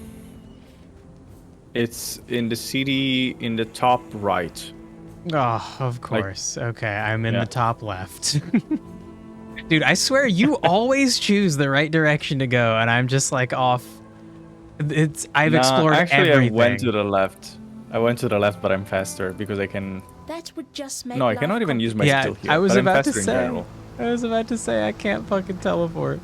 It's in the city in the top right. Oh, of course. Okay, I'm in Yeah. the top left. Dude, I swear you always choose the right direction to go, and I'm just like off. I've explored actually, everything. I went to the left. I went to the left, but I'm faster because I can. That would just make No, I life cannot even use my Yeah, skill here. I was but I'm about to faster in say. general. I was about to say I can't fucking teleport.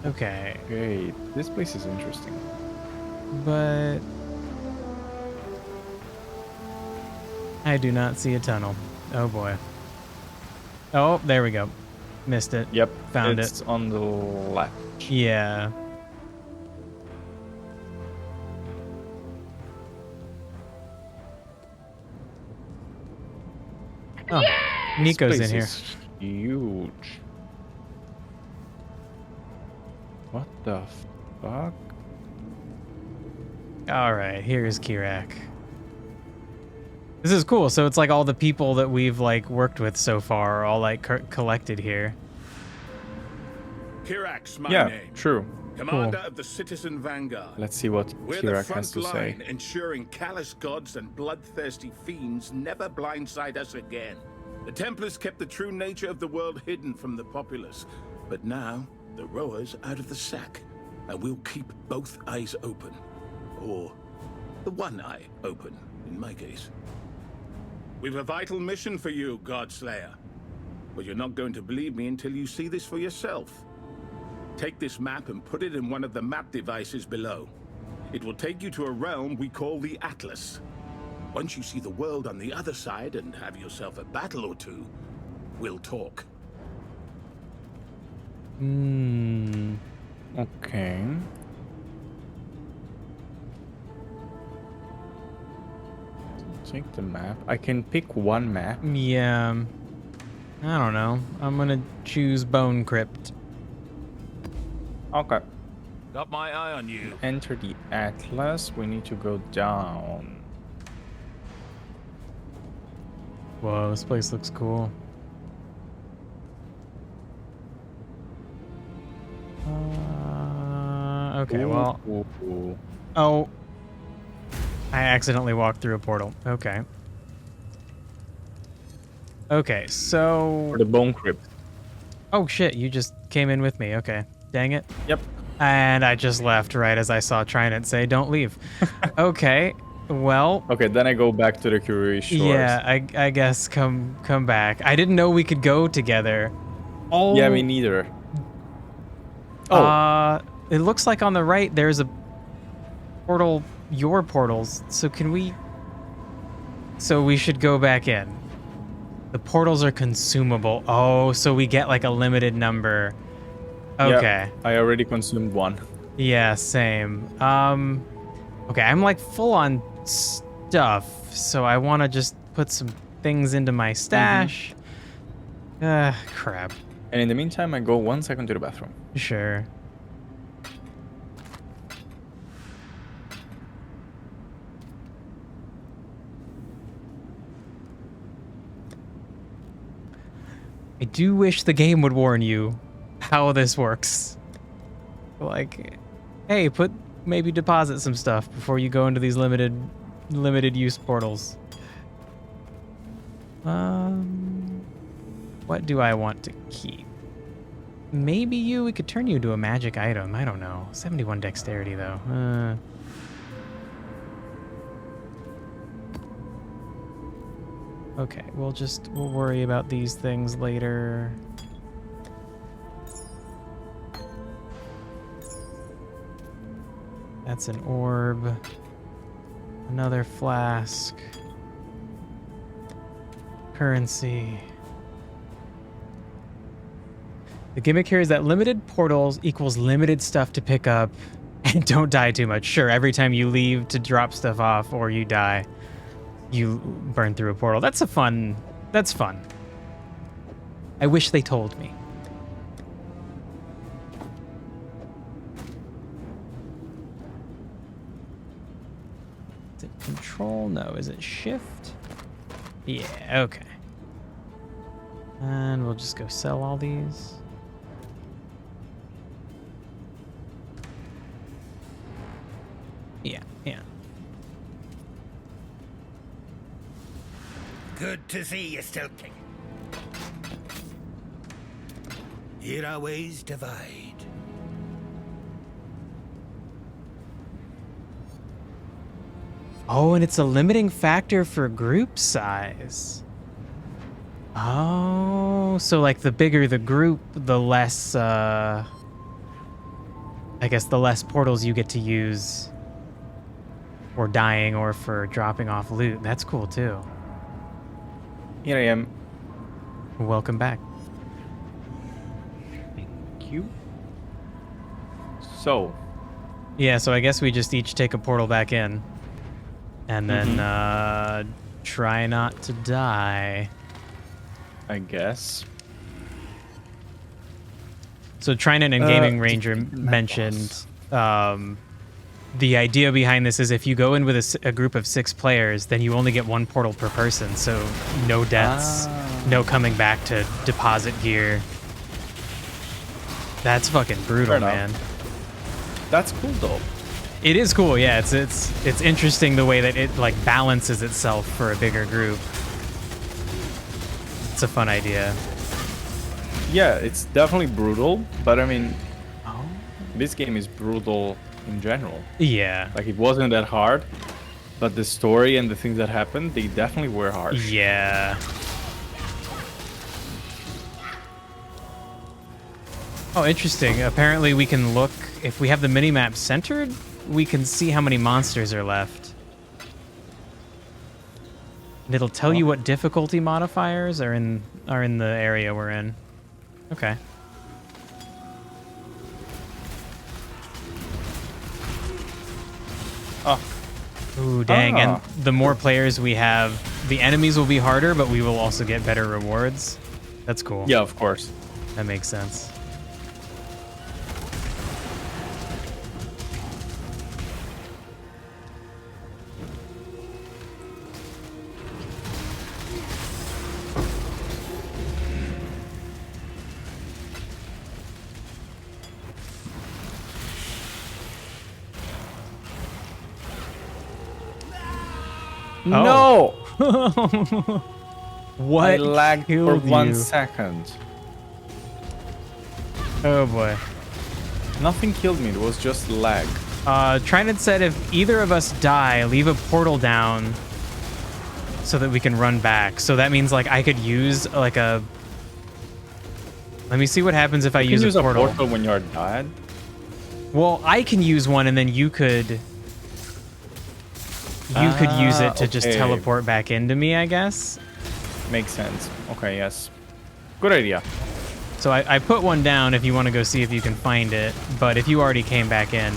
Okay, Great. This place is interesting. but I do not see a tunnel. Oh boy. Oh, there we go. Missed it. Yep. Found it's it. on the left. Yeah. Oh, Nico's This in here. place is huge. What the fuck? All right, here's Kirak. This is cool. So it's like all the people that we've like worked with so far are all like collected here. Kirak's my Yeah, name. true. Commander of the Citizen Vanguard. Let's see what We're the Kirak front has to say. line, ensuring callous gods and bloodthirsty fiends never blindside us again. The Templars kept the true nature of the world hidden from the populace, but now the rower's out of the sack, and we'll keep both eyes open, or the one eye open, in my case. We've a vital mission for you, Godslayer, but you're not going to believe me until you see this for yourself. Take this map and put it in one of the map devices below. It will take you to a realm we call the Atlas. Once you see the world on the other side and have yourself a battle or two, we'll talk. Okay. Take the map. I can pick one map. Yeah. I don't know. I'm gonna choose Bone Crypt. Okay. Got my eye on you. Enter the Atlas. We need to go down. Whoa, this place looks cool. Okay, well. Ooh. Oh. I accidentally walked through a portal. Okay. Okay, so. For the Bone Crypt. Oh shit, you just came in with me. Okay. Dang it. Yep. And I just left right as I saw Trinant say, don't leave. Okay. Well. Okay, then I go back to the Curious Shores. Yeah, I guess come back. I didn't know we could go together. Oh. Yeah, me neither. Oh. It looks like on the right there's a portal, your portals. So can we... So we should go back in. The portals are consumable. Oh, so we get like a limited number. Okay. Yeah, I already consumed one. Yeah, same. Okay, I'm like full on stuff, so I want to just put some things into my stash. Crap. And in the meantime, I go 1 second to the bathroom. Sure. I do wish the game would warn you how this works. Like, hey, maybe deposit some stuff before you go into these limited use portals. What do I want to keep? Maybe we could turn you into a magic item. I don't know. 71 dexterity though. Okay, we'll worry about these things later. That's an orb. Another flask. Currency. The gimmick here is that limited portals equals limited stuff to pick up and don't die too much. Sure, every time you leave to drop stuff off or you die, you burn through a portal. That's fun. I wish they told me. Is it control? No. Is it shift? Yeah, okay. And we'll just go sell all these. Yeah. Good to see you still kicking. Here our ways divide. Oh, and it's a limiting factor for group size. Oh, so like the bigger the group, the less, I guess the less portals you get to use for dying or for dropping off loot. That's cool too. Here I am. Welcome back. Thank you. So. Yeah, so I guess we just each take a portal back in. And then try not to die. I guess. So Trinan and Gaming Ranger mentioned the idea behind this is if you go in with a group of 6 players, then you only get 1 portal per person. So no deaths, no coming back to deposit gear. That's fucking brutal, man. That's cool though. It is cool, yeah. It's interesting the way that it like balances itself for a bigger group. It's a fun idea. Yeah, it's definitely brutal, but I mean, this game is brutal in general. Yeah. Like it wasn't that hard, but the story and the things that happened, they definitely were harsh. Yeah. Oh, interesting. Apparently we can look, if we have the minimap centered, we can see how many monsters are left. And it'll tell you what difficulty modifiers are in the area we're in. Okay. Oh. Ooh, dang. And the more players we have, the enemies will be harder, but we will also get better rewards. That's cool. Yeah, of course. That makes sense. No! What? I lagged for killed 1 you? second. Oh boy. Nothing killed me, it was just lag. Trinan said if either of us die, leave a portal down so that we can run back. So that means like I could use like a... Let me see what happens if I use a portal. A portal when you're dead? Well, I can use one and then you could... You could use it to just teleport back into me, I guess. Makes sense. Okay, yes. Good idea. So I put one down if you want to go see if you can find it. But if you already came back in,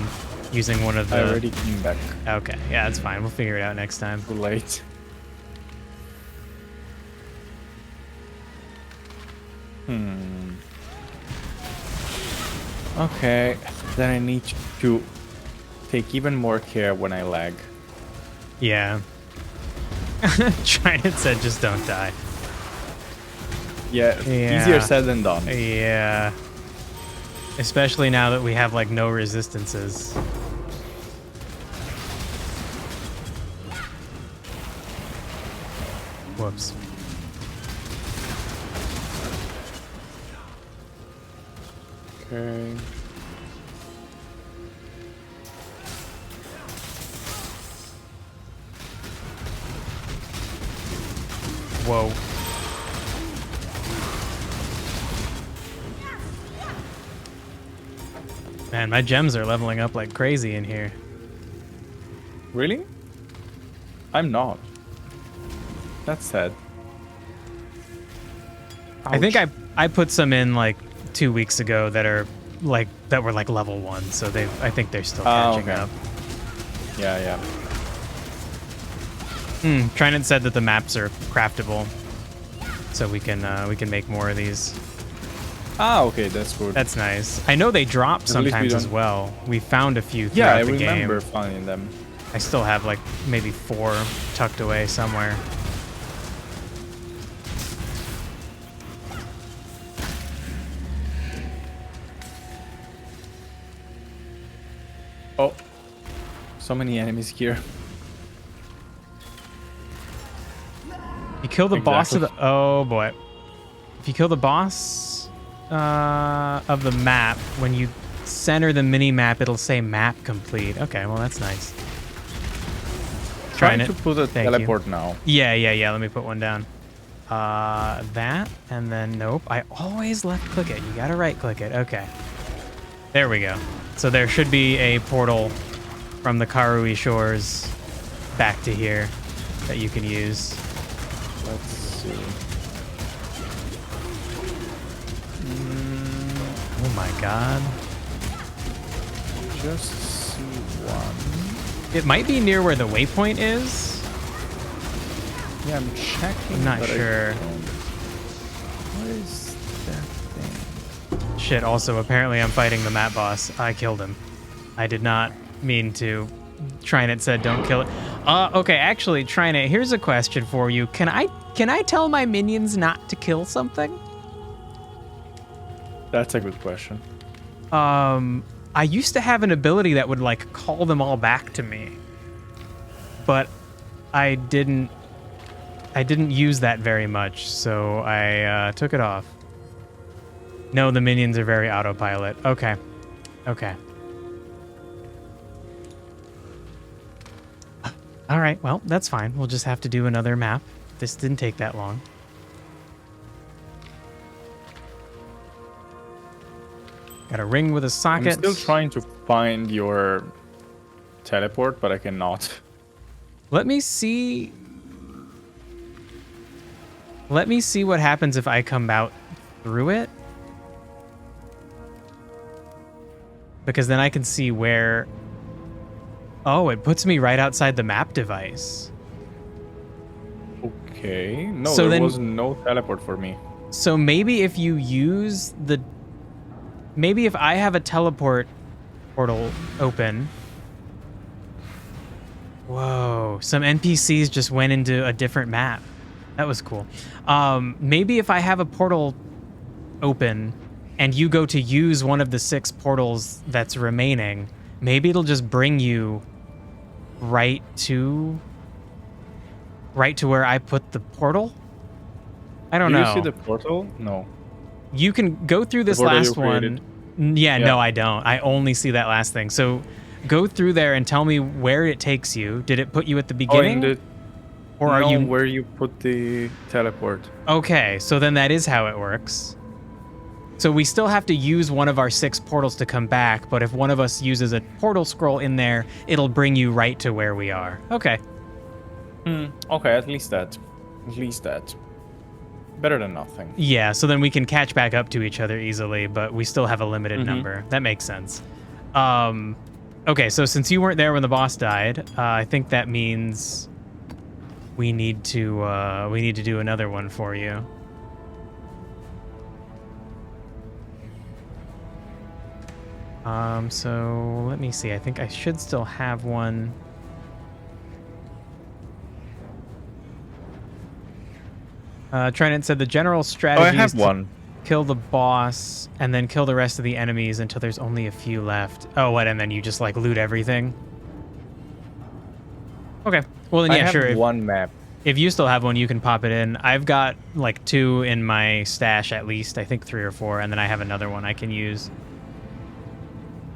using one of the... I already came back. Okay, yeah, that's fine. We'll figure it out next time. Too late. Okay, then I need to take even more care when I lag. Yeah. Trident said just don't die. Yeah, easier said than done. Yeah. Especially now that we have like no resistances. Whoops. Okay. Whoa. Man, my gems are leveling up like crazy in here. Really? I'm not. That's sad. I think I put some in like 2 weeks ago that are like that were like level 1, so I think they're still catching up. Yeah. Trident said that the maps are craftable, so we can make more of these. Okay, that's good. That's nice. I know they drop sometimes as well. We found a few throughout the game. Yeah, I remember finding them. I still have like maybe 4 tucked away somewhere. Oh, so many enemies here. You kill the boss of the... Oh, boy. If you kill the boss of the map, when you center the mini-map, it'll say map complete. Okay, well, that's nice. Trying to put a teleport now. Yeah. Let me put one down. That, and then nope. I always left-click it. You gotta right-click it. Okay. There we go. So there should be a portal from the Karui shores back to here that you can use. Let's see. Oh my god. Just see one. It might be near where the waypoint is. Yeah, I'm checking. I'm not sure. What is that thing? Shit, also, apparently I'm fighting the map boss. I killed him. I did not mean to. Trident said don't kill it. Okay, actually, Trident, here's a question for you. Can I tell my minions not to kill something? That's a good question. I used to have an ability that would like call them all back to me, but I didn't use that very much, so I took it off. No, the minions are very autopilot. Okay. All right, well, that's fine. We'll just have to do another map. This didn't take that long. Got a ring with a socket. I'm still trying to find your teleport, but I cannot. Let me see what happens if I come out through it. Because then I can see where... Oh, it puts me right outside the map device. Okay. No, so there was no teleport for me. So maybe if you use the... Maybe if I have a teleport portal open... Whoa, some NPCs just went into a different map. That was cool. Maybe if I have a portal open and you go to use one of the 6 portals that's remaining, maybe it'll just bring you right to where I put the portal? I don't know. Do you see the portal? No. You can go through this last one. Yeah, no, I don't. I only see that last thing. So go through there and tell me where it takes you. Did it put you at the beginning? Or are you where you put the teleport? Okay, so then that is how it works. So we still have to use one of our 6 portals to come back, but if one of us uses a portal scroll in there, it'll bring you right to where we are. Okay. Okay, at least that. Better than nothing. Yeah, so then we can catch back up to each other easily, but we still have a limited number. That makes sense. Okay, so since you weren't there when the boss died, I think that means we need to do another one for you. So let me see. I think I should still have one. Trident said the general strategy I have is to one. kill the boss and then kill the rest of the enemies until there's only a few left. Oh, what? And then you just like loot everything? Okay. Well, then yeah, I have sure. one map. If you still have one, you can pop it in. I've got like 2 in my stash at least. I think 3 or 4, and then I have another one I can use.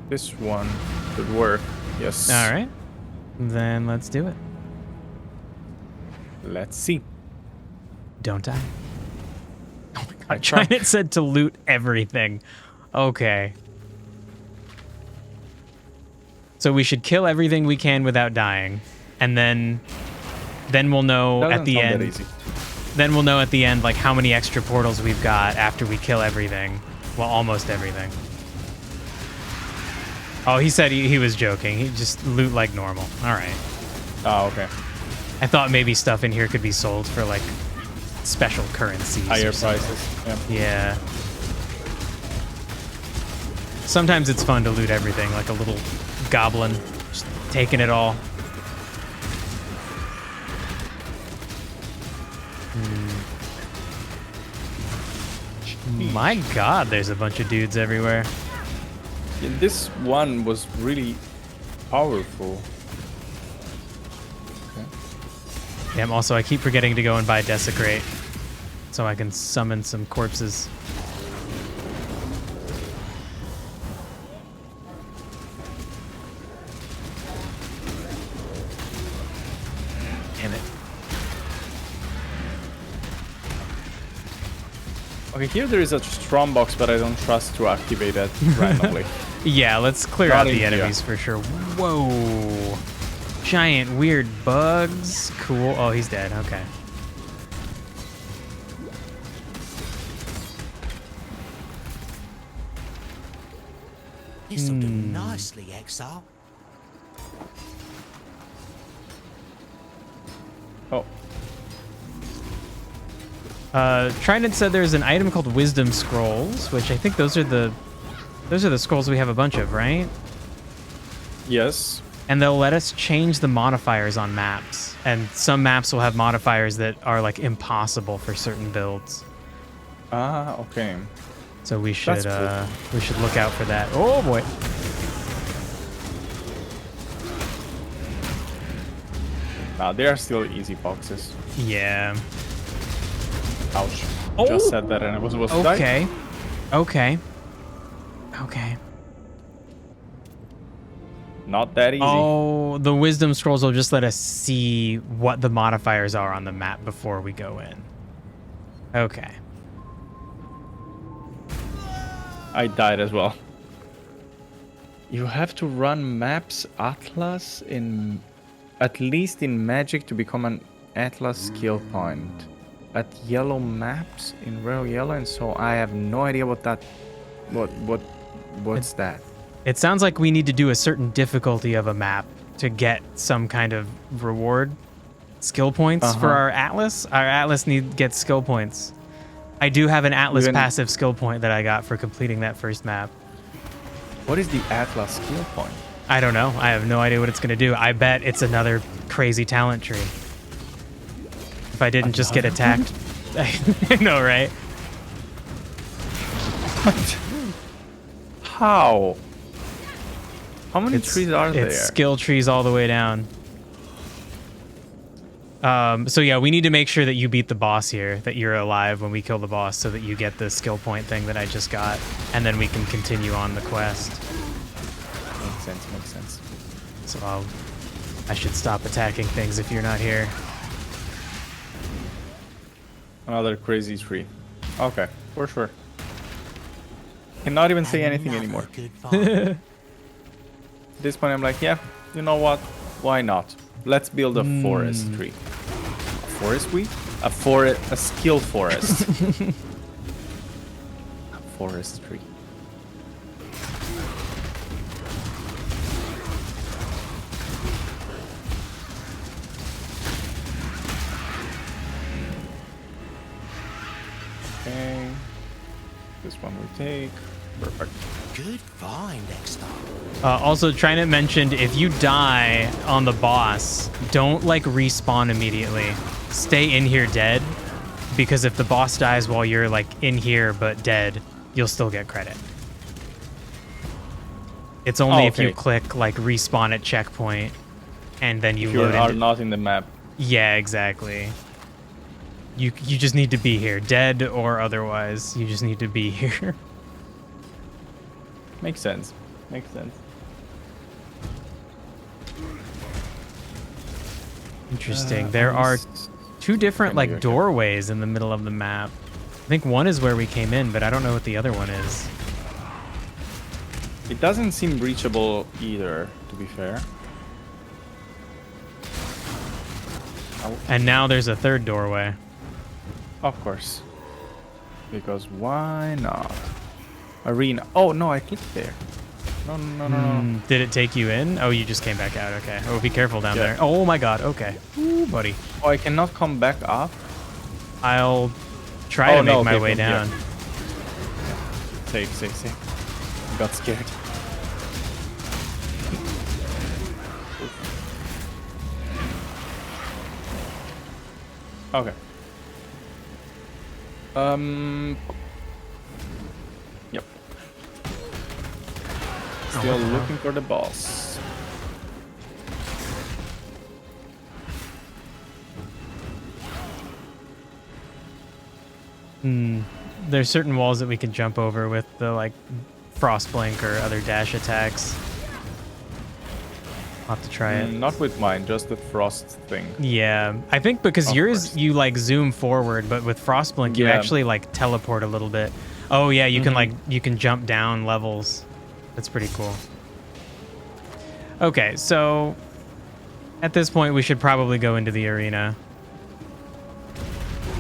This one could work. Yes. All right. Then let's do it. Let's see. Don't die. Oh my god. Trident said to loot everything. Okay. So we should kill everything we can without dying. And then we'll know at the end. Then we'll know at the end like how many extra portals we've got after we kill everything. Well, almost everything. Oh, he said he was joking. He just loot like normal. All right. Oh, okay. I thought maybe stuff in here could be sold for like special currencies. Higher prices. Yeah. Sometimes it's fun to loot everything, like a little goblin, just taking it all. My god, there's a bunch of dudes everywhere. Yeah, this one was really powerful. Okay. Yeah, also I keep forgetting to go and buy Desecrate so I can summon some corpses. Damn it. Okay, here there is a Strom box, but I don't trust to activate that randomly. Yeah, let's clear out the enemies for sure. Whoa. Giant weird bugs. Cool. Oh, he's dead. Okay. This'll do nicely, Exile. Oh. Trident said there's an item called Wisdom Scrolls, which I think those are the scrolls we have a bunch of, right? Yes. And they'll let us change the modifiers on maps. And some maps will have modifiers that are like impossible for certain builds. Ah, okay. So we should cool. we should look out for that. Oh boy. Nah, they are still easy boxes. Yeah. Ouch. Oh. Just said that and I was supposed to die. Okay. Okay. Okay. Not that easy. Oh, the wisdom scrolls will just let us see what the modifiers are on the map before we go in. Okay. I died as well. You have to run maps Atlas in at least in Magic to become an Atlas skill point. At yellow maps in Rare Yellow, and so I have no idea what that what's that? It sounds like we need to do a certain difficulty of a map to get some kind of reward skill points for our Atlas. Our Atlas gets skill points. I do have an Atlas passive skill point that I got for completing that first map. What is the Atlas skill point? I don't know. I have no idea what it's going to do. I bet it's another crazy talent tree. If I didn't just get attacked. I know, right? What? How? How many trees are there? It's skill trees all the way down. So yeah, we need to make sure that you beat the boss here, that you're alive when we kill the boss, so that you get the skill point thing that I just got, and then we can continue on the quest. Makes sense, makes sense. So I should stop attacking things if you're not here. Another crazy tree. Okay, for sure. Cannot even say anything anymore. At this point I'm like, yeah, you know what? Why not? Let's build a forest tree. A forestry? A skill forest. A forest tree. Okay. This one we take. Perfect. Good find, Exile. Also, Trinet mentioned if you die on the boss, don't like respawn immediately. Stay in here dead, because if the boss dies while you're like in here but dead, you'll still get credit. It's only if you click like respawn at checkpoint, and then you load are into... not in the map. Yeah, exactly. You just need to be here, dead or otherwise. You just need to be here. Makes sense. Makes sense. Interesting. There are two different like doorways in the middle of the map. I think one is where we came in, but I don't know what the other one is. It doesn't seem reachable either, to be fair. And now there's a third doorway. Of course. Because why not? Arena. Oh, no, I clicked there. No. Did it take you in? Oh, you just came back out. Okay. Oh, be careful down there. Oh my god. Okay. Ooh, buddy. Oh, I cannot come back up? I'll try to make my way down. Safe. Got scared. Okay. Yep. Still looking for the boss. There's certain walls that we can jump over with the like frost blink or other dash attacks. I'll have to try it. Not with mine, just the frost thing. Yeah, I think because yours you like zoom forward, but with frost blink you actually like teleport a little bit. Oh yeah, you can like you can jump down levels. That's pretty cool. Okay, so at this point we should probably go into the arena.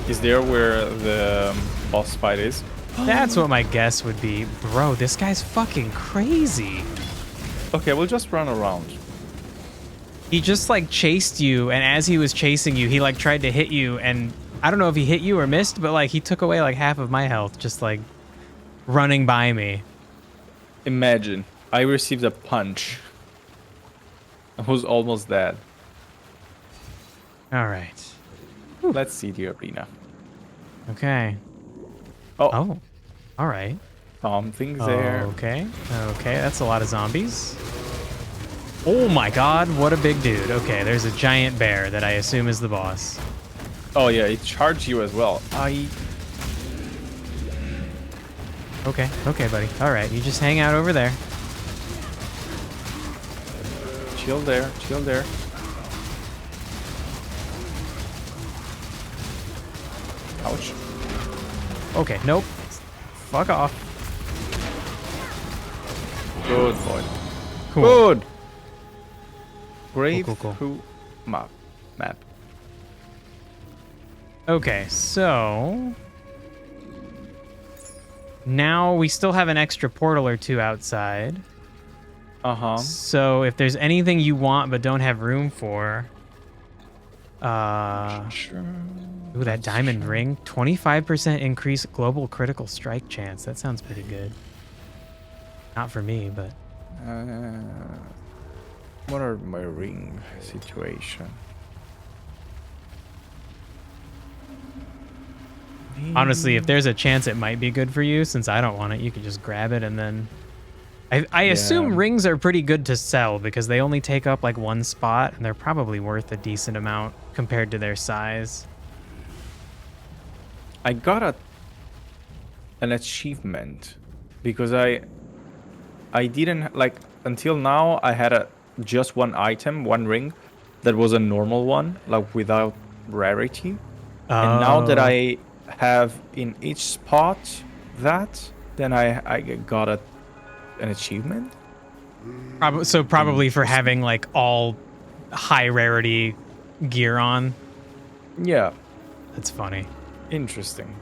Is there where the boss fight is? That's what my guess would be. Bro, this guy's fucking crazy. Okay, we'll just run around. He just like chased you, and as he was chasing you, he like tried to hit you, and I don't know if he hit you or missed, but like he took away like half of my health just like running by me. Imagine, I received a punch. I was almost dead. All right. Let's see the arena. Okay. Oh. All right. Something's there. Okay. That's a lot of zombies. Oh my god, what a big dude. Okay, there's a giant bear that I assume is the boss. Oh yeah, it charged you as well. Okay, buddy. All right, you just hang out over there. Chill there. Ouch. Okay, nope. Fuck off. Good boy. Cool. Good. Grave Cool. Map. Okay, so now we still have an extra portal or two outside. So if there's anything you want but don't have room for, sure. Ooh, that diamond ring, 25% increased global critical strike chance. That sounds pretty good. Not for me, but what are my ring situation? honestly, if there's a chance it might be good for you, since I don't want it, you could just grab it and then... I assume rings are pretty good to sell because they only take up like one spot and they're probably worth a decent amount compared to their size. I got an achievement because I didn't like until now I had just one item, one ring that was a normal one, like without rarity. And now that I have in each spot that, then I got an achievement. Probably for having like all high rarity gear on. Yeah. That's funny. Interesting.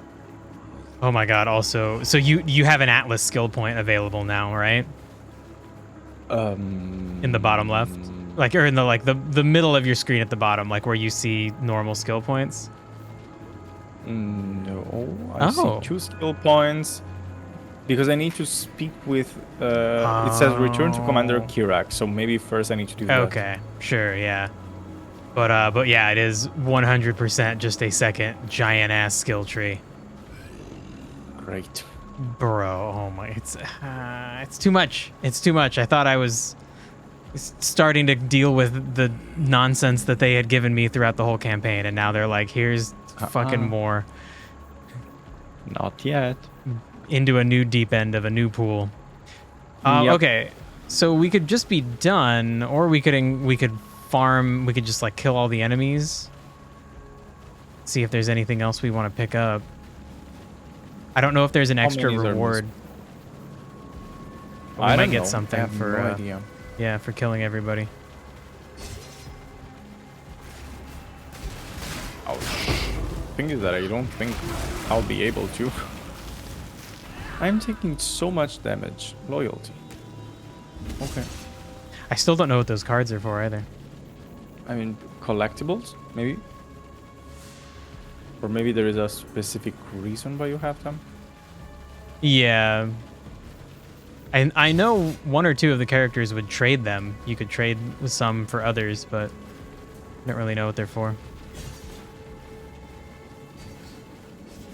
Oh my god, also, so you have an Atlas skill point available now, right? In the bottom left? Like, or in the middle of your screen at the bottom, like where you see normal skill points? No, I see 2 skill points. Because I need to speak with... It says return to Commander Kirak, so maybe first I need to do that. Okay, sure, yeah. But yeah, it is 100% just a second giant-ass skill tree. Great. Bro, oh my, it's too much. It's too much. I thought I was starting to deal with the nonsense that they had given me throughout the whole campaign, and now they're like, here's fucking more. Not yet. Into a new deep end of a new pool. Yep. Okay, so we could just be done, or we could farm. We could just like kill all the enemies. See if there's anything else we want to pick up. I don't know if there's an extra reward. We might get something for. No idea. Yeah, for killing everybody. Ouch. The thing is that I don't think I'll be able to. I'm taking so much damage. Loyalty. Okay. I still don't know what those cards are for either. I mean, collectibles, maybe? Or maybe there is a specific reason why you have them? Yeah. I know 1 or 2 of the characters would trade them. You could trade some for others, but I don't really know what they're for.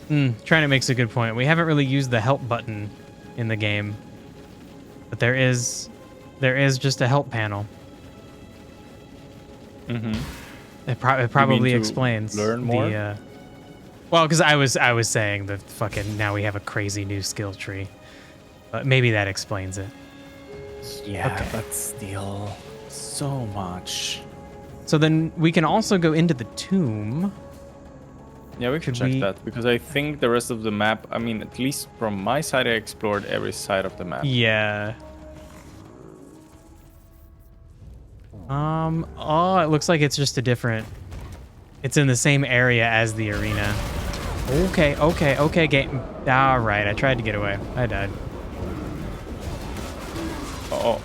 Trying to makes a good point. We haven't really used the help button in the game, but there is just a help panel. It probably explains. Learn more. Well, because I was saying that fucking now we have a crazy new skill tree, but maybe that explains it. Yeah, okay. But still, so much. So then we can also go into the tomb. Yeah, we can check that, because I think the rest of the map, I mean, at least from my side, I explored every side of the map. Yeah. Oh, it looks like it's just a different... It's in the same area as the arena. Okay, game. Alright, I tried to get away. I died. Uh-oh.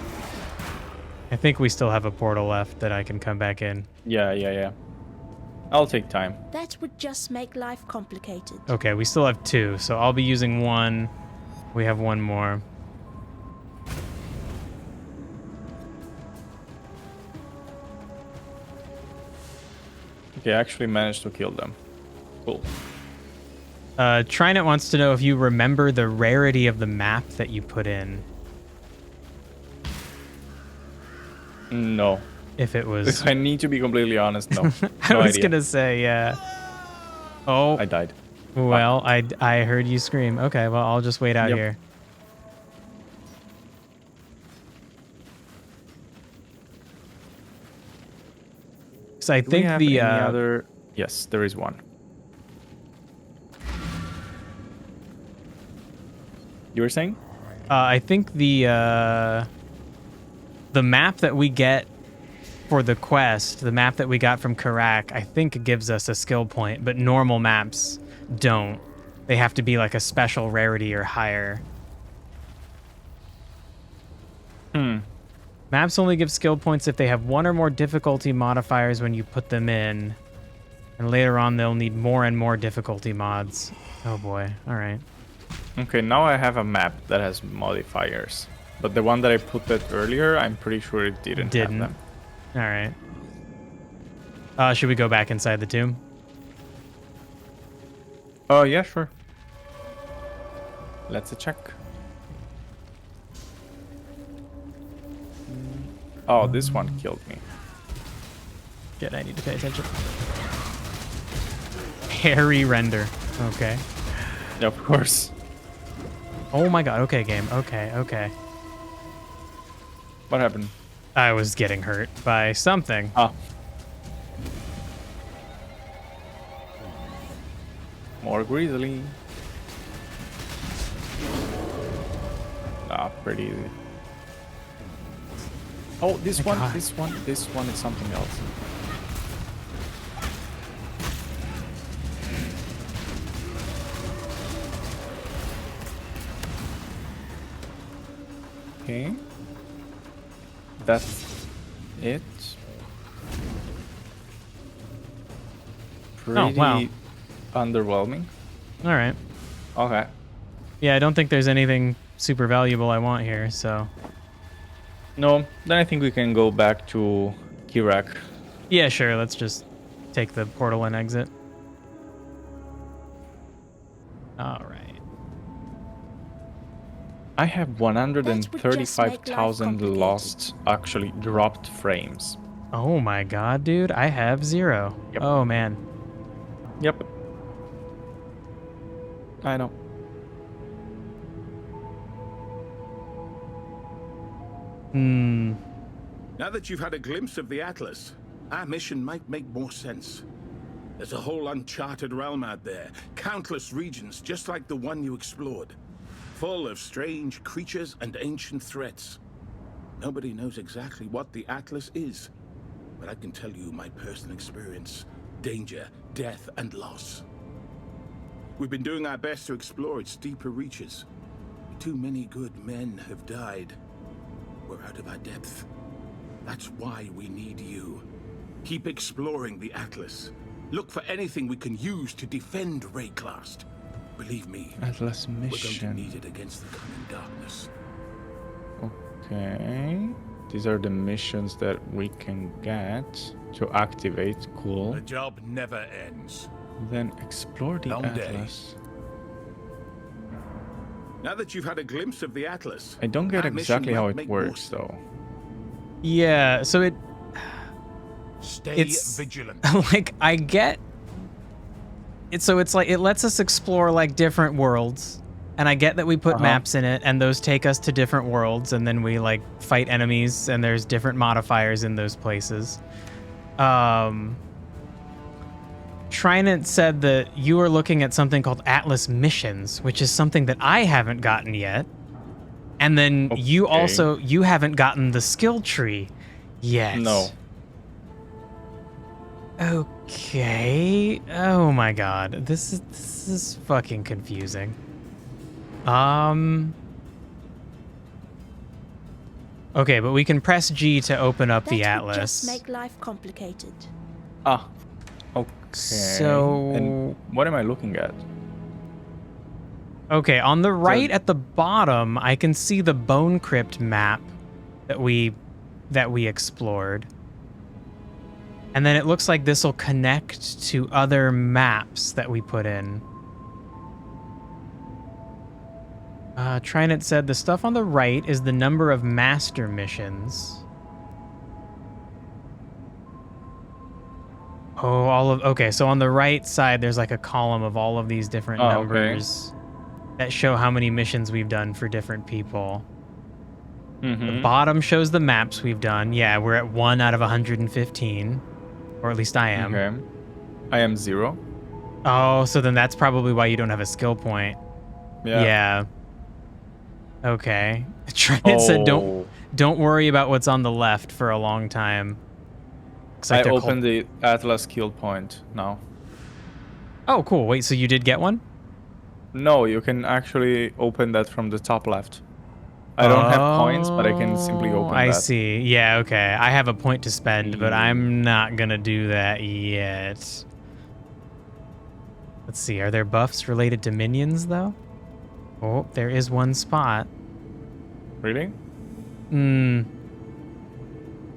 I think we still have a portal left that I can come back in. Yeah. I'll take time. That would just make life complicated. Okay, we still have 2, so I'll be using 1. We have 1 more. Okay, I actually managed to kill them. Cool. Trinet wants to know if you remember the rarity of the map that you put in. No. If it was... If I need to be completely honest, no. I was gonna say, yeah. Oh. I died. Well, I heard you scream. Okay, well, I'll just wait out here. So I think the other... Yes, there is one. You were saying? I think the map that we get for the quest, the map that we got from Karak, I think gives us a skill point, but normal maps don't. They have to be like a special rarity or higher. Maps only give skill points if they have 1 or more difficulty modifiers when you put them in. And later on, they'll need more and more difficulty mods. Oh boy, alright. Okay, now I have a map that has modifiers. But the one that I put that earlier, I'm pretty sure it didn't have them. Alright. Should we go back inside the tomb? Oh, yeah, sure. Let's check. Oh, this one killed me. Good, I need to pay attention. Hairy render. Okay. Yeah, of course. Oh my god, okay, game. Okay. What happened? I was getting hurt by something. Ah. More greasily. Ah, pretty easy. Oh, this one is something else. Okay. That's it. Pretty... Oh, wow. underwhelming. All right. Okay. Yeah, I don't think there's anything super valuable I want here, so. No, then I think we can go back to Kirak. Yeah, sure. Let's just take the portal and exit. All right. I have 135,000 lost, actually dropped frames. Oh my god, dude. I have 0. Yep. Oh, man. Yep. I know. Now that you've had a glimpse of the Atlas, our mission might make more sense. There's a whole uncharted realm out there, countless regions just like the one you explored, full of strange creatures and ancient threats. Nobody knows exactly what the Atlas is, but I can tell you my personal experience: danger, death, and loss. We've been doing our best to explore its deeper reaches. Too many good men have died. We're out of our depth. That's why we need you. Keep exploring the Atlas. Look for anything we can use to defend Rayclast. Believe me, Atlas we're going to mission. need it against the coming darkness. Okay. These are the missions that we can get to activate. Cool. The job never ends. Then explore the Long day. Atlas. Now that you've had a glimpse of the Atlas, I don't get our mission exactly how might it make more works though. Yeah, so Stay it's vigilant. like I get it, so it's like it lets us explore like different worlds, and I get that we put maps in it and those take us to different worlds, and then we like fight enemies and there's different modifiers in those places. Trinant said that you are looking at something called Atlas Missions, which is something that I haven't gotten yet. And then you haven't gotten the skill tree yet. No. Okay. Oh my god. This is fucking confusing. Okay, but we can press G to open up the That would Atlas. just make life complicated. Ah. Okay. So and what am I looking at? Okay, on the right at the bottom, I can see the Bone Crypt map that we explored. And then it looks like this will connect to other maps that we put in. Trinant said the stuff on the right is the number of master missions. Oh, okay, so on the right side there's like a column of all of these different numbers that show how many missions we've done for different people. The bottom shows the maps we've done. Yeah, we're at 1 out of 115. Or at least I am. Okay. I am 0. Oh, so then that's probably why you don't have a skill point. Yeah. Okay. Trinant said don't worry about what's on the left for a long time. I opened the Atlas skill point now. Oh, cool. Wait, so you did get one? No, you can actually open that from the top left. I don't have coins, but I can simply open that. I see. Yeah, okay. I have a point to spend, but I'm not gonna do that yet. Let's see. Are there buffs related to minions, though? Oh, there is one spot. Really?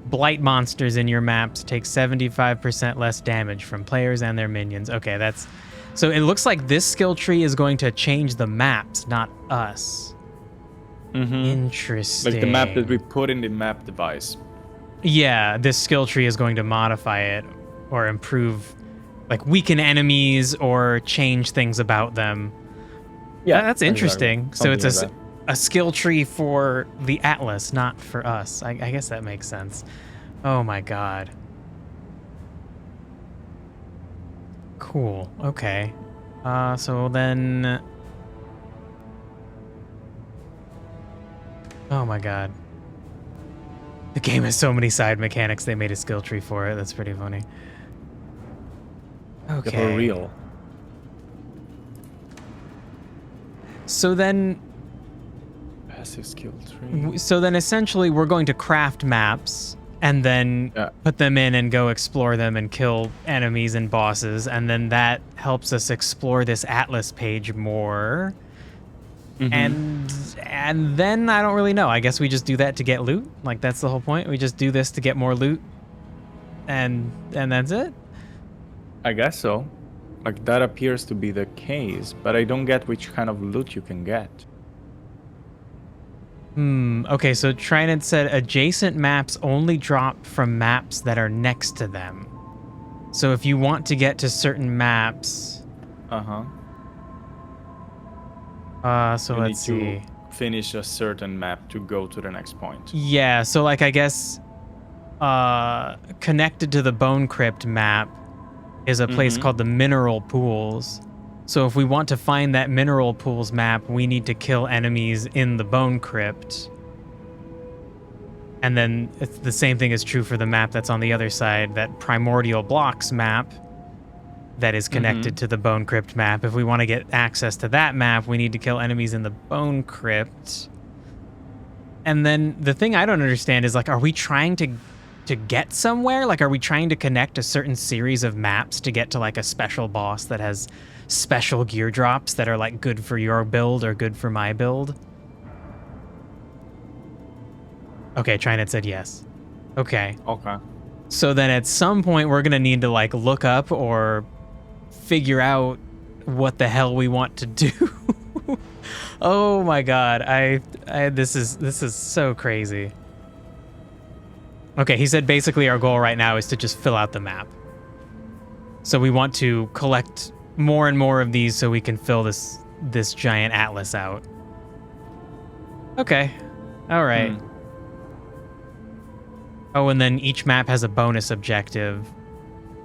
Blight monsters in your maps take 75% less damage from players and their minions. Okay, that's... So it looks like this skill tree is going to change the maps, not us. Interesting. Like the map that we put in the map device. Yeah, this skill tree is going to modify it or improve, like weaken enemies or change things about them. Yeah, that's interesting. Exactly. So it's a skill tree for the Atlas, not for us. I guess that makes sense. Oh my god. Cool. Okay. So then... Oh my god. The game has so many side mechanics, they made a skill tree for it. That's pretty funny. Okay. For real. So then... Passive skill tree. So then essentially we're going to craft maps and then put them in and go explore them and kill enemies and bosses, and then that helps us explore this Atlas page more. And then I don't really know. I guess we just do that to get loot. Like, that's the whole point. We just do this to get more loot, and that's it. I guess so. Like, that appears to be the case, but I don't get which kind of loot you can get. Okay, so Trinid said adjacent maps only drop from maps that are next to them. So if you want to get to certain maps... so you let's need see. to finish a certain map to go to the next point. Yeah, so like I guess connected to the Bone Crypt map is a place called the Mineral Pools. So if we want to find that Mineral Pools map, we need to kill enemies in the Bone Crypt. And then it's the same thing is true for the map that's on the other side, that Primordial Blocks map that is connected to the Bone Crypt map. If we want to get access to that map, we need to kill enemies in the Bone Crypt. And then the thing I don't understand is, like, are we trying to get somewhere? Like, are we trying to connect a certain series of maps to get to, like, a special boss that has special gear drops that are, like, good for your build or good for my build? Okay, Trinid said yes. Okay. Okay. So then at some point we're going to need to, like, look up or figure out what the hell we want to do. Oh my god. This is so crazy. Okay, he said basically our goal right now is to just fill out the map. So we want to collect more and more of these so we can fill this giant atlas out. Okay. All right. Oh, and then each map has a bonus objective.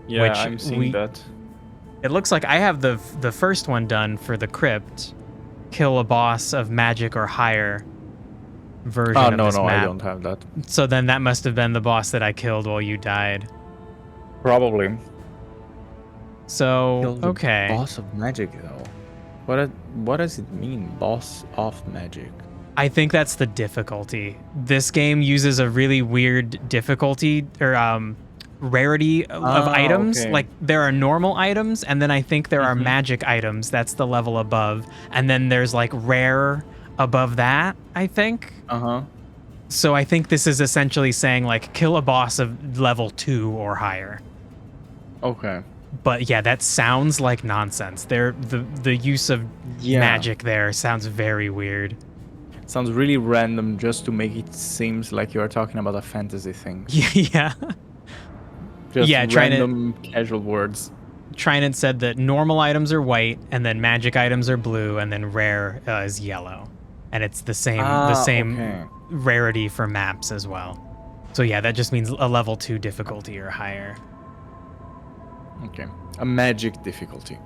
Yeah, which I'm seeing that. It looks like I have the first one done for the crypt. Kill a boss of magic or higher version of this map. I don't have that. So then that must have been the boss that I killed while you died. Probably. So, okay. Boss of magic, though. What does it mean, boss of magic? I think that's the difficulty. This game uses a really weird difficulty or rarity of items. Okay. Like, there are normal items, and then I think there are magic items. That's the level above. And then there's, like, rare above that, I think. So I think this is essentially saying, like, kill a boss of level 2 or higher. Okay. But yeah, that sounds like nonsense. The use of magic there sounds very weird. Sounds really random just to make it seems like you're talking about a fantasy thing. Yeah. Just yeah, random casual words. Trinid said that normal items are white, and then magic items are blue, and then rare is yellow. And it's the same rarity for maps as well. So yeah, that just means a level 2 difficulty or higher. Okay. A magic difficulty.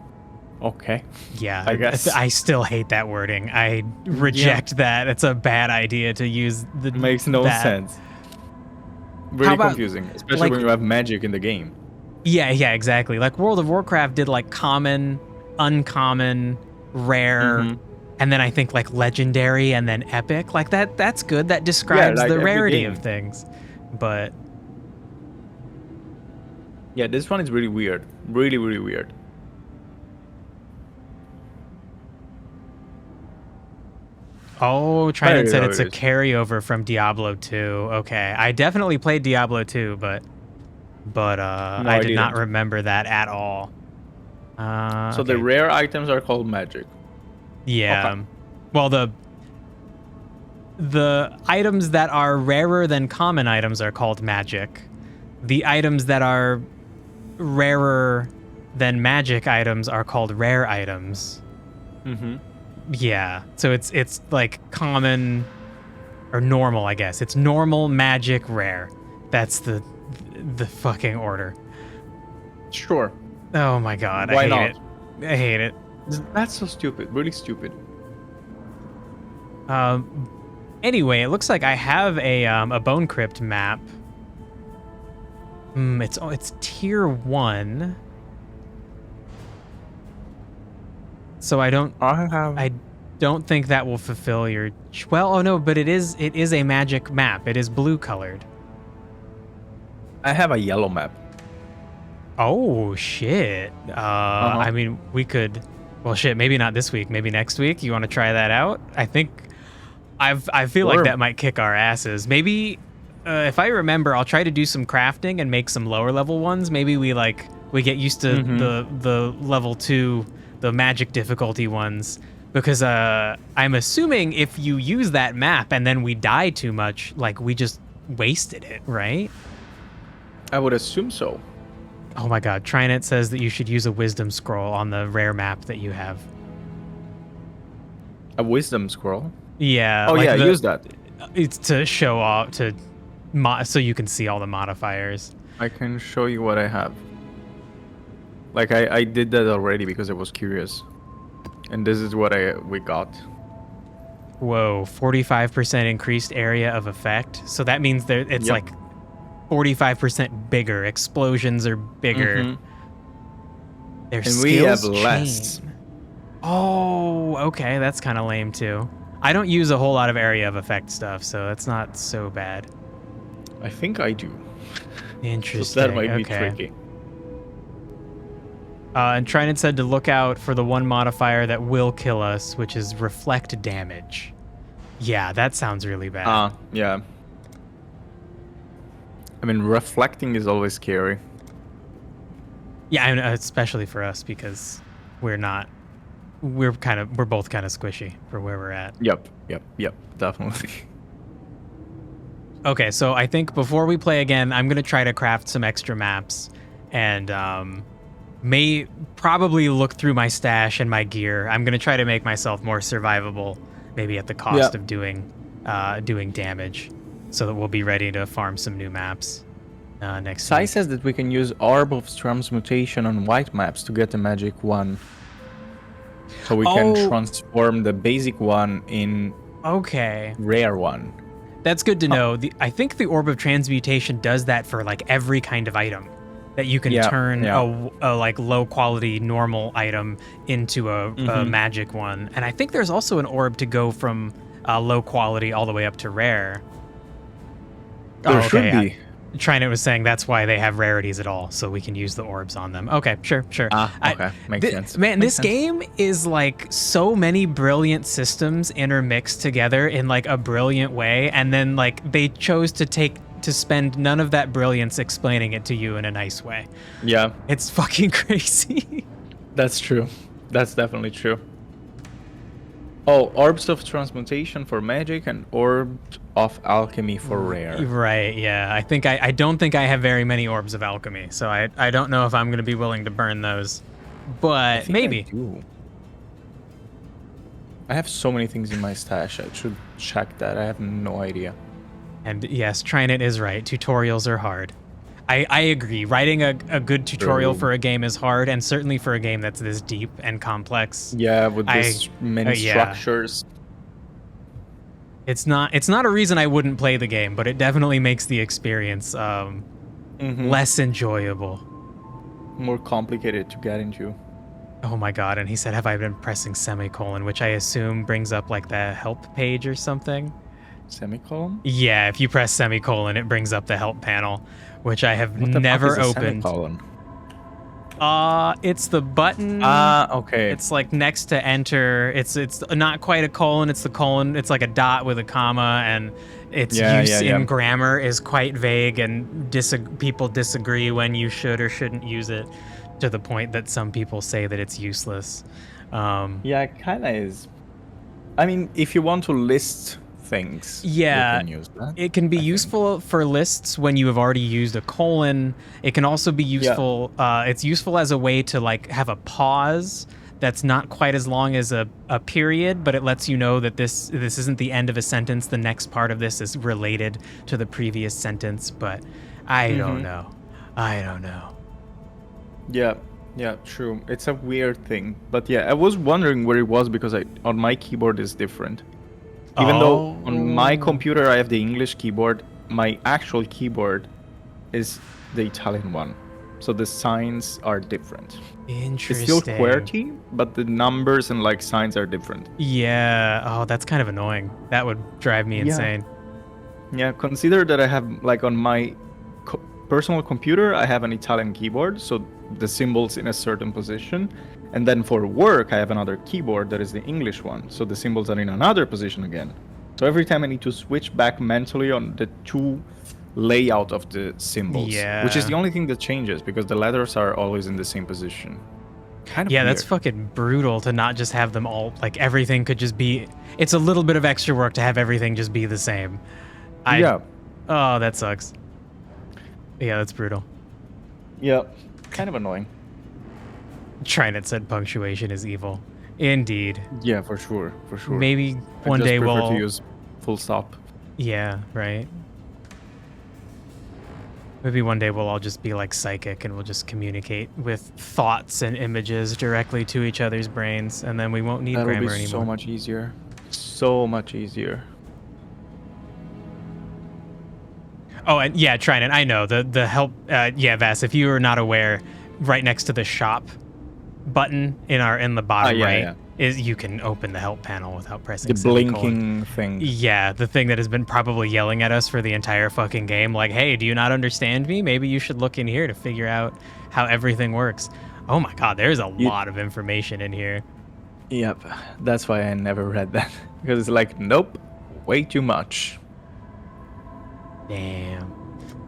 Okay. Yeah, I guess. I still hate that wording. I reject that. It's a bad idea to use the. Makes no sense. Really confusing, especially when you have magic in the game. Yeah, exactly. Like World of Warcraft did like common, uncommon, rare, and then I think like legendary and then epic. Like that's good. That describes the rarity of things. But yeah, this one is really weird. Really, really weird. Oh, Trinid said it's a carryover from Diablo 2. Okay, I definitely played Diablo 2, but I did not remember that at all. So the rare items are called magic. Yeah. Okay. Well, the items that are rarer than common items are called magic. The items that are rarer than magic items are called rare items. Yeah, so it's like common or normal, I guess. It's normal, magic, rare. That's the fucking order. Sure. Oh my god, Why I hate not? it. I hate it. That's so stupid. Really stupid. Anyway, it looks like I have a Bone Crypt map. It's tier 1. So I don't think that will fulfill your. Well, oh no, but it is a magic map. It is blue colored. I have a yellow map. Oh shit. I mean, we could. Well, shit. Maybe not this week. Maybe next week. You want to try that out? I think. I feel like that might kick our asses. Maybe, if I remember, I'll try to do some crafting and make some lower level ones. Maybe we get used to the level 2, the magic difficulty ones, because I'm assuming if you use that map and then we die too much, like we just wasted it, right? I would assume so. Oh my god, Trinet says that you should use a wisdom scroll on the rare map that you have. A wisdom scroll? Yeah. Oh yeah, use that. It's to show off, so you can see all the modifiers. I can show you what I have. Like I did that already because I was curious. And this is what we got. Whoa, 45% increased area of effect. So that means it's like 45% bigger. Explosions are bigger. Their and we have skills less. chain. Oh, okay, that's kind of lame too. I don't use a whole lot of area of effect stuff, so that's not so bad. I think I do. Interesting. So that might be tricky. And Trinan said to look out for the one modifier that will kill us, which is reflect damage. Yeah, that sounds really bad. Yeah. I mean, reflecting is always scary. Yeah, I mean, especially for us because we're both kind of squishy for where we're at. Yep, definitely. Okay, so I think before we play again, I'm gonna try to craft some extra maps, and may probably look through my stash and my gear. I'm gonna try to make myself more survivable, maybe at the cost of doing damage, so that we'll be ready to farm some new maps next Sai week. says that we can use Orb of Transmutation on white maps to get the magic one. So we can transform the basic one in rare one. That's good to know. I think the Orb of Transmutation does that for like every kind of item. That you can turn a like low quality normal item into a magic one. And I think there's also an orb to go from low quality all the way up to rare. There should be. Trinet was saying that's why they have rarities at all, so we can use the orbs on them. Okay, sure. Okay, makes sense. Man, Makes this game is like so many brilliant systems intermixed together in like a brilliant way, and then like they chose to spend none of that brilliance explaining it to you in a nice way. Yeah. It's fucking crazy. That's true. That's definitely true. Oh, Orbs of Transmutation for magic and Orbs of Alchemy for rare. Right, yeah. I don't think I have very many Orbs of Alchemy, so I don't know if I'm going to be willing to burn those. But maybe. I have so many things in my stash. I should check that. I have no idea. And yes, Trinet is right. Tutorials are hard. I agree. Writing a good tutorial for a game is hard, and certainly for a game that's this deep and complex. Yeah, with this many structures. It's not a reason I wouldn't play the game, but it definitely makes the experience less enjoyable. More complicated to get into. Oh my god, and he said, have I been pressing semicolon, which I assume brings up like the help page or something? Semicolon? Yeah, if you press semicolon, it brings up the help panel, which I have never opened. Semicolon? It's the button. Okay. It's like next to enter. It's not quite a colon. It's the colon. It's like a dot with a comma, and its use in grammar is quite vague, and people disagree when you should or shouldn't use it, to the point that some people say that it's useless. Yeah, it kind of is. I mean, if you want to list things, you can use that. It can be useful for lists when you have already used a colon. It can also be useful. It's useful as a way to like have a pause that's not quite as long as a period, but it lets you know that this isn't the end of a sentence. The next part of this is related to the previous sentence, but I don't know. Yeah, true. It's a weird thing, but yeah, I was wondering where it was because on my keyboard is different. Even though on my computer I have the English keyboard, my actual keyboard is the Italian one. So the signs are different. Interesting. It's still QWERTY, but the numbers and like signs are different. Yeah. Oh, that's kind of annoying. That would drive me insane. Yeah, consider that I have like on my personal computer, I have an Italian keyboard, so the symbols in a certain position. And then for work, I have another keyboard that is the English one, so the symbols are in another position again. So every time I need to switch back mentally on the two layout of the symbols, which is the only thing that changes because the letters are always in the same position. Kind of yeah, weird. that's fucking brutal to not just have them all, like everything could just be, it's a little bit of extra work to have everything just be the same. Yeah. Oh, that sucks. Yeah, that's brutal. Yeah, kind of annoying. Trinet said punctuation is evil. Indeed. Yeah, for sure, for sure. Maybe one day we'll... I prefer to use full stop. Yeah, right. Maybe one day we'll all just be like psychic and we'll just communicate with thoughts and images directly to each other's brains, and then we won't need grammar anymore. So much easier. So much easier. Oh, and yeah, Trinet, I know. The help... yeah, Vass, if you are not aware, right next to the shop button in the bottom right is you can open the help panel without pressing the blinking thing. Yeah, the thing that has been probably yelling at us for the entire fucking game, like, hey, do you not understand me? Maybe you should look in here to figure out how everything works. Oh my god, there's a lot of information in here. Yep, that's why I never read that. Because it's like, nope, way too much. Damn.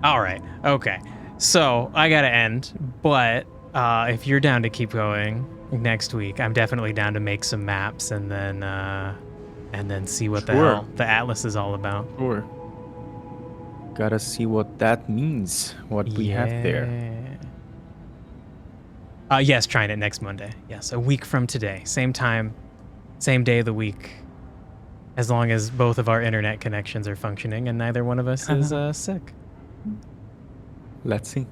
All right, okay. So, I gotta end, but if you're down to keep going next week, I'm definitely down to make some maps and then see what the hell the Atlas is all about. Sure. Gotta see what that means, what we have there. Yes, trying it next Monday. Yes, a week from today. Same time, same day of the week. As long as both of our internet connections are functioning and neither one of us is sick. Let's see.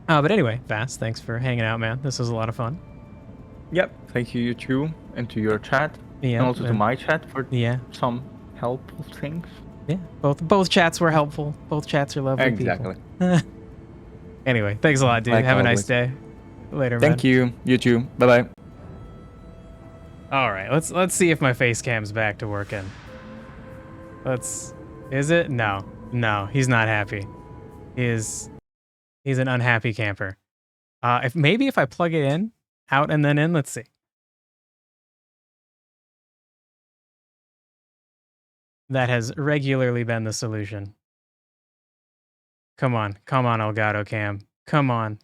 But anyway, Vass, thanks for hanging out, man. This was a lot of fun. Yep. Thank you, you too, and to your chat, and also to my chat for some helpful things. Yeah, both chats were helpful. Both chats are lovely exactly. people. Anyway, thanks a lot, dude. Have a nice day. Later, man. Thank you. You too. Bye-bye. All right, let's see if my face cam's back to working. Is it? No, he's not happy. He's an unhappy camper. If I plug it in, out and then in, let's see. That has regularly been the solution. Come on, Elgato Cam. Come on.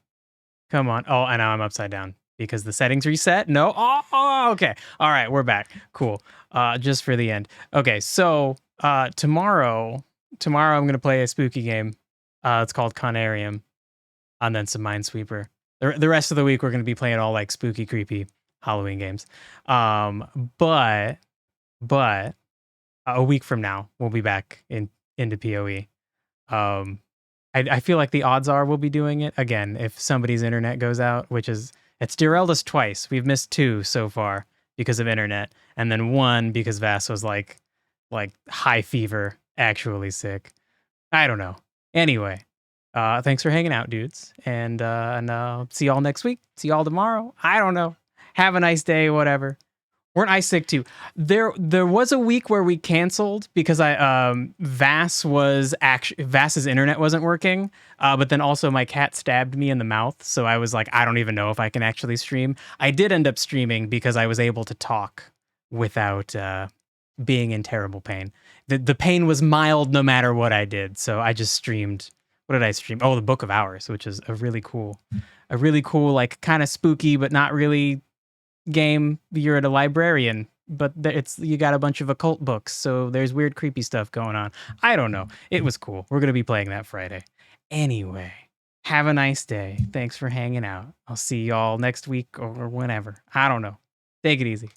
Oh, and now I'm upside down because the settings reset. No, okay. All right, we're back. Cool. Just for the end. Okay, so tomorrow I'm gonna play a spooky game. It's called Conarium, and then some Minesweeper. The rest of the week we're gonna be playing all like spooky, creepy Halloween games. But a week from now we'll be back into PoE. I feel like the odds are we'll be doing it again if somebody's internet goes out, which is it's derailed us twice. We've missed 2 so far because of internet, and then 1 because Vass was like high fever, actually sick. I don't know. Anyway, thanks for hanging out, dudes, and see y'all next week. See y'all tomorrow. I don't know. Have a nice day, whatever. Weren't I sick too? There was a week where we canceled because Vass's internet wasn't working, but then also my cat stabbed me in the mouth, so I was like, I don't even know if I can actually stream. I did end up streaming because I was able to talk without being in terrible pain. The pain was mild no matter what I did, so I just streamed. What did I stream? Oh, the Book of Hours, which is a really cool, like kind of spooky but not really game. You're at a librarian, but you got a bunch of occult books, so there's weird creepy stuff going on. I don't know. It was cool. We're gonna be playing that Friday. Anyway, have a nice day. Thanks for hanging out. I'll see y'all next week or whenever. I don't know. Take it easy.